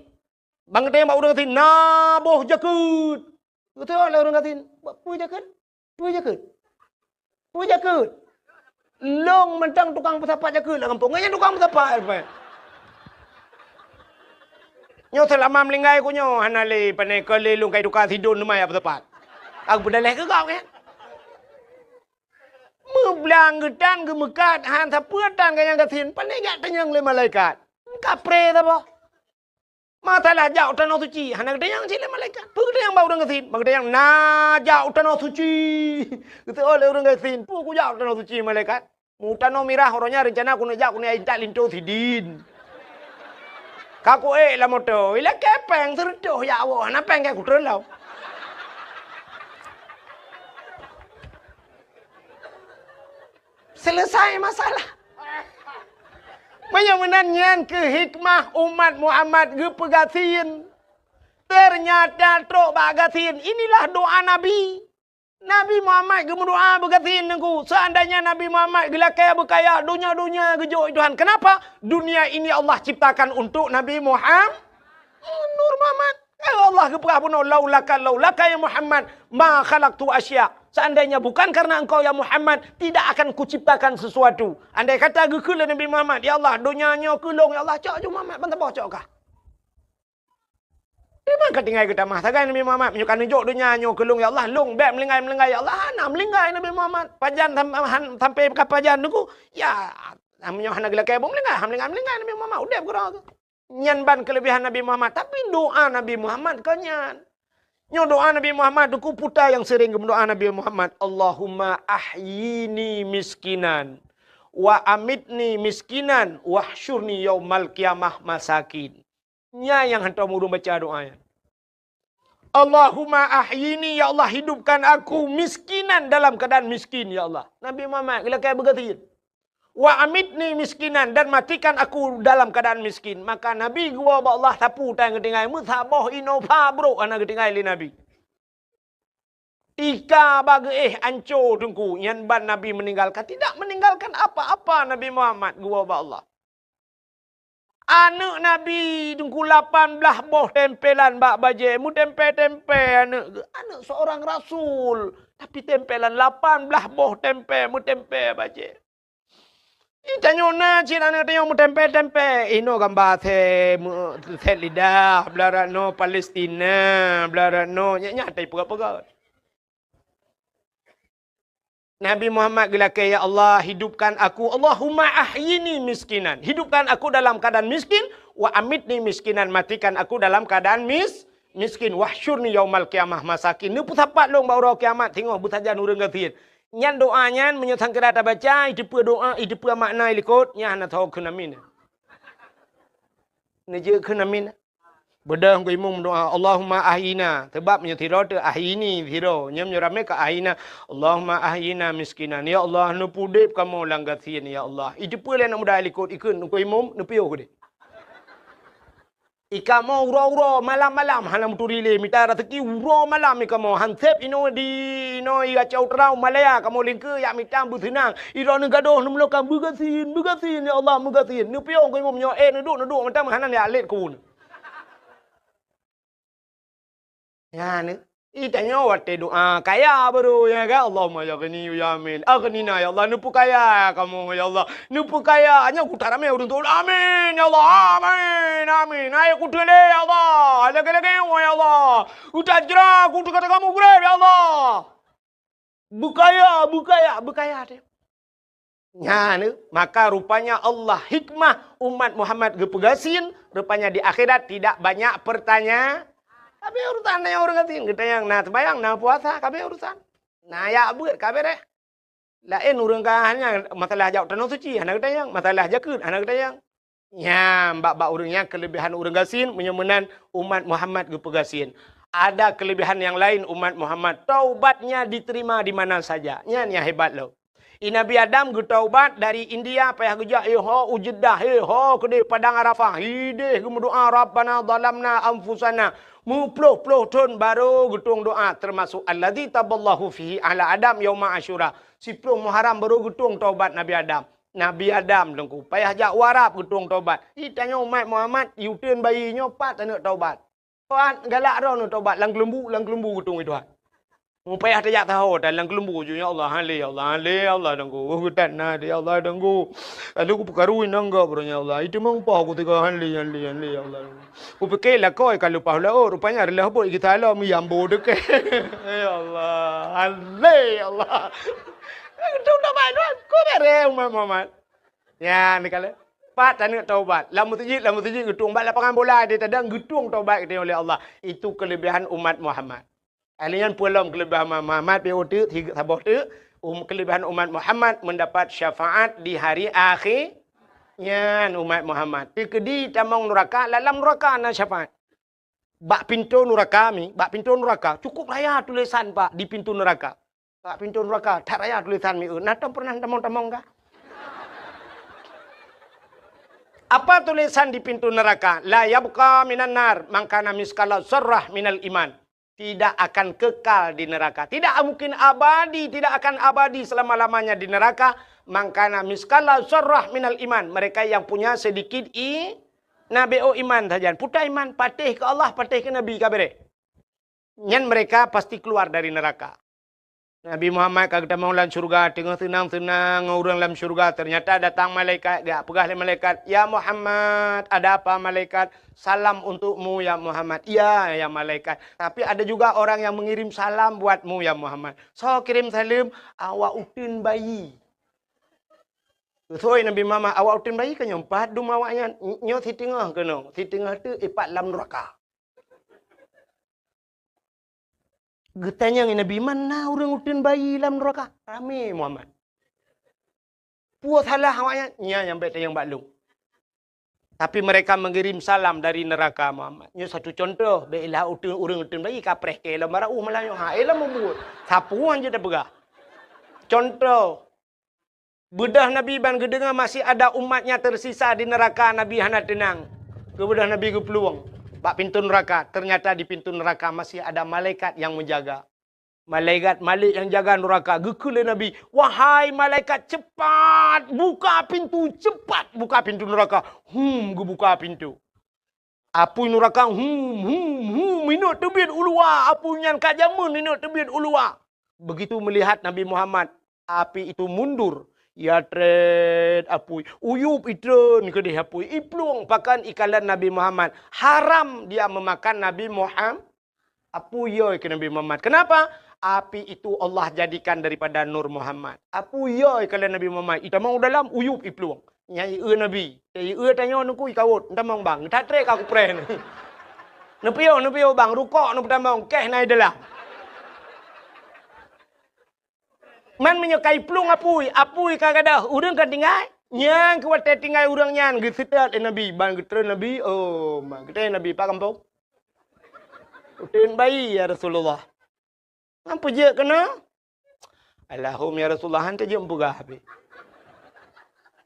Bang gede yang bau dengatin, na boh jakut. Betul lah orang katin. Pu jakut. Long mentang tukang pesapat jakut lah kampung. Nganya tukang pesapat apa? Nyo selama melinggai ku nyo hanale panai kelelung kai tukang sidon numai pesapat. Aku berdaleh ke kau kan? Belang gedan gemekat han sapuatan kayang katin panai gak tanyang le malaikat. Kapre ta boh. Masalah jauh tanah suci. Hana gede yang cile malaikat. Pu gede yang bau orang katin. Bang gede yang na jauh tanah suci. Kata oleh orang katin. Pu ku jauh tanah suci malaikat. Mu tanah mirah orangnya rencana aku nak jauh aku nak intak lintu sidin. Kaku lah moto. Ila kepeng serdoh ya Allah. Hana peng kayak kuteran lau. Selesai masalah. Menyenangkan ke hikmah umat Muhammad ke pegatin. Ternyata trok bagatin. Inilah doa Nabi. Nabi Muhammad ke berdoa begatin aku. Seandainya Nabi Muhammad gelakaya berkaya dunia gejok Tuhan. Kenapa? Dunia ini Allah ciptakan untuk Nabi Muhammad. Nur Muhammad. Allah keperah pun laulaka ya Muhammad ma khalaqtu asya. Seandainya bukan karena engkau ya Muhammad, tidak akan kuciptakan sesuatu. Andai kata gekul Nabi Muhammad, ya Allah, dunianya kulung, ya Allah, cak je Muhammad, bantah bocok kah? Di mana tinggal kita mah? Sagai Nabi Muhammad, menyukan hijuk dunianya kulung, ya Allah, lung, bek melinggai, ya Allah, hana melinggai Nabi Muhammad. Pajan sampai ke pajan tu, ya, namanya hana gila kebong melinggai Nabi Muhammad, udah kurang tu. Nyanban kelebihan Nabi Muhammad, tapi doa Nabi Muhammad kenyan. Nyo doa Nabi Muhammad tu puta yang sering berdoa Nabi Muhammad. Allahumma ahyini miskinan wa amitni miskinan wahsyurni yaumal qiyamah masakin. Nya yang hantar murung baca doanya. Allahumma ahyini ya Allah hidupkan aku miskinan dalam keadaan miskin ya Allah. Nabi Muhammad bila kaya bergatin. Wa amitni miskinan dan matikan aku dalam keadaan miskin. Maka Nabi gua Allah sapu tang ketingai musabah inova bro ana ketingai li Nabi. Ika bagi anco tungku yan ban Nabi meninggalkan tidak meninggalkan apa-apa Nabi Muhammad gua Allah. Anak Nabi tungku 18 boh tempelan bak baje mu tempe anak seorang rasul tapi tempelan 18 boh tempe mu tempe baje. Tanya na cina na tayo mo tempe. Ino gambar the lidah, belara no Palestina, belara no nya tay pega. Nabi Muhammad gila ya Allah hidupkan aku. Allahumma ahyini miskinan. Hidupkan aku dalam keadaan miskin. Wa amitni miskinan. Matikan aku dalam keadaan miskin. Wahsyurni yaumal qiyamah masakin. Ni putapat long baru kiamat. Tengok butajan urang gatin. Nyan doanya menyatakan kerata baca itu pun doa itu pun makna ikut nyan tahu kenamin. Ni je kenamin. Bedang ku imum doa Allahumma ahyina sebab menyatiro tu ahyini zero nyam nyurame ka ahyina Allahumma ahyina miskinan ya Allah nu pudip kamu langgatin ya Allah. Itu pun nak mudah ikut ikut ku imum nu piu ku de. Ika mau ura-ura malam-malam halam turile mita rataki ura malam ika mau hansep ino di ino ia cau terau malaya kamu lingke ya mita businang ira ne gadoh ne melokan begasin ya Allah begasin nu piong ko ngom nyo nu duk macam hanan ya let kun ya ne itanya wate doa kaya baru ya kan Allahumma ya ghani ya amin aghnina ya Allah nupu kaya kamu ya Allah nupu kaya hanya kutarame urun tu amin ya Allah amin ayo kutele ya Allah lagi ya Allah utajra kutu kata kamu grab ya Allah bukaya deh ya ne maka rupanya Allah hikmah umat Muhammad gepegasin rupanya di akhirat tidak banyak pertanyaan. Kabe urusan na orang katin kita yang na sembayang na puasa kabe urusan. Na ya buat kabe deh. Lain urang hanya masalah jauh tanah suci anak kita yang masalah jakut anak kita yang. Ya mbak urangnya kelebihan urang gasin menyemenan umat Muhammad gepegasin. Ada kelebihan yang lain umat Muhammad taubatnya diterima di mana saja. Nya hebat loh. Nabi Adam getaubat dari India payah gejak ho ujeddah ho kede padang Arafah hideh gemudoa rabbana zalamna anfusana muploh ton baru getung doa termasuk allazi taballahu fihi ala Adam yauma Asyura 10 Muharram baru getung taubat Nabi Adam lengku payah jak warap getung taubat itanya umat Muhammad yuteun bayi nyopat anak taubat pan galak ro nu taubat lang kelembu getung itu Upaya tak tahu dalam kelembu je ya Allah Allah dengku hutan na ya Allah dengku lalu ku perkaruin nangga bronya Allah itu memang apa aku tiga hanli ya Allah ku fikir lah kau kalau pahala rupanya adalah apa kita lah miyambo deke ya Allah Allah itu dah banyak ku bere Muhammad ya ni kala pat dan taubat lamu tujid getung bak lapangan bola dia tadang getung taubat kita oleh Allah itu kelebihan umat Muhammad. Alian pulang kelebihan Muhammad POT tiga sabah tu kelebihan umat Muhammad mendapat syafaat di hari akhirnya umat Muhammad. Tikedi tamang neraka dalam neraka na syafaat. Bak pintu neraka cukup raya tulisan Pak di pintu neraka. Bak pintu neraka tak raya tulisan mi. Natam pernah tamang kah? Apa tulisan di pintu neraka? La yabqa minan nar mangkana miskala sarrah minal iman. Tidak akan kekal di neraka. Tidak mungkin abadi, tidak akan abadi selama-lamanya di neraka. Mangkana miskala sarrah minal iman. Mereka yang punya sedikit nabi iman saja. Puta iman, patih ke Allah, patih ke Nabi kabere. Nyan mereka pasti keluar dari neraka. Nabi Muhammad kata mau dalam syurga, tengah senang-senang orang dalam syurga. Ternyata datang malaikat, dia pegah malaikat. Ya Muhammad, ada apa malaikat? Salam untukmu ya Muhammad. Iya ya malaikat. Tapi ada juga orang yang mengirim salam buatmu ya Muhammad. So kirim salam, awak utin bayi. So Nabi Muhammad, awak utin bayi kan nyompat dum awaknya. Nyo si tengah kena. Si tengah tu ipat dalam neraka. Getanya Nabi mana orang utin bayi dalam neraka? Rame Muhammad. Puas salah awaknya. Nya yang baik yang baklung. Tapi mereka mengirim salam dari neraka Muhammad. Ini satu contoh. Baiklah orang utin bayi kapreh ke elah marah. Melayu. Elah membuat. Sapuan je dah pegah. Contoh. Bedah Nabi ban gedengar masih ada umatnya tersisa di neraka. Nabi hendak tenang. Kebedah Nabi ke peluang. Bak pintu neraka. Ternyata di pintu neraka masih ada malaikat yang menjaga. Malaikat yang jaga neraka. Gekul Nabi. Wahai malaikat cepat. Buka pintu. Cepat buka pintu neraka. Buka pintu. Apu neraka. Minuk tebit ulua. Apu nyan kajamun. Minuk tebit ulua. Begitu melihat Nabi Muhammad. Api itu mundur. Ya tred apui. Uyup itren ke dia apui. Iplung pakan ikalan Nabi Muhammad. Haram dia memakan Nabi Muhammad. Apui yoy ke Nabi Muhammad. Kenapa? Api itu Allah jadikan daripada Nur Muhammad. Apui yoy ikalan Nabi Muhammad. Ita mau dalam uyup iplung. Nyai Nabi. Nyai tanya nuku ikawut. Nta mau bang. Tak trek aku pren. Nepio bang. Rukok nu pertama. Keh naik dalam. Man menyukai plung apui kagada urang kan tinggal nyang kuat tinggal urang nyan gesetat Nabi ban getren Nabi man getren Nabi pak kampung utin bayi ya Rasulullah apa je kena Allahumma ya Rasulullah hante je empugah habis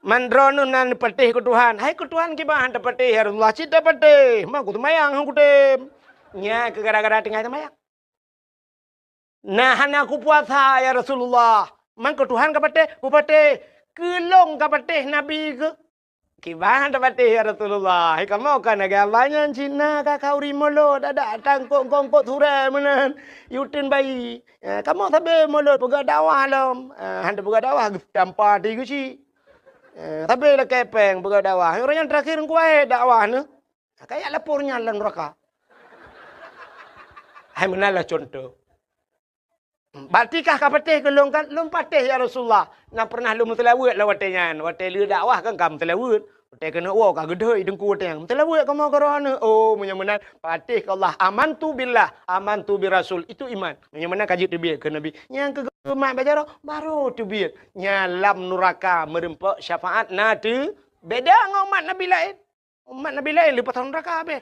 Mandronun nan patih ke Tuhan. Hai ke Tuhan kibah hanta patih ya Rasulullah. Cita patih. Mak ku temayang aku tem. Nya ke gara-gara tinggal temayang. Nah aku puasa ya Rasulullah. Man ke Tuhan ke patih. Ku patih. Kelong ke patih Nabi ke. Kibah hanta patih ya Rasulullah. Hai kamu kan agamanya Cina kakau rimolo. Dadak tangkok-kongkok surai menan. Yutin bayi. Kamu sabi mulut pegak dakwah lam. Hanta pegak dakwah. Campa tiga si. Tapi lah kepeng pegak dakwah. Orang yang terakhir kuai dakwah ni. Kayak lapornya lah neraka. Hai menalah contoh. Batikah kapatih ke long kan? Long patih ya Rasulullah. Nak pernah lu mutelawut lah watenya. Wateh lu dakwah kan kam mutelawut. Wateh kena wah kah gedoi dengku wateh. Mutelawut kamu kerana. Oh menyemenan patih ke Allah. Amantu billah. Amantu bi Rasul. Itu iman. Menyemenan kaji tu biar ke Nabi. Yang kegemak baca baru tu biar. Nyalam neraka merempak syafaat nanti. Beda dengan umat Nabi lain. Umat Nabi lain lepas neraka habis.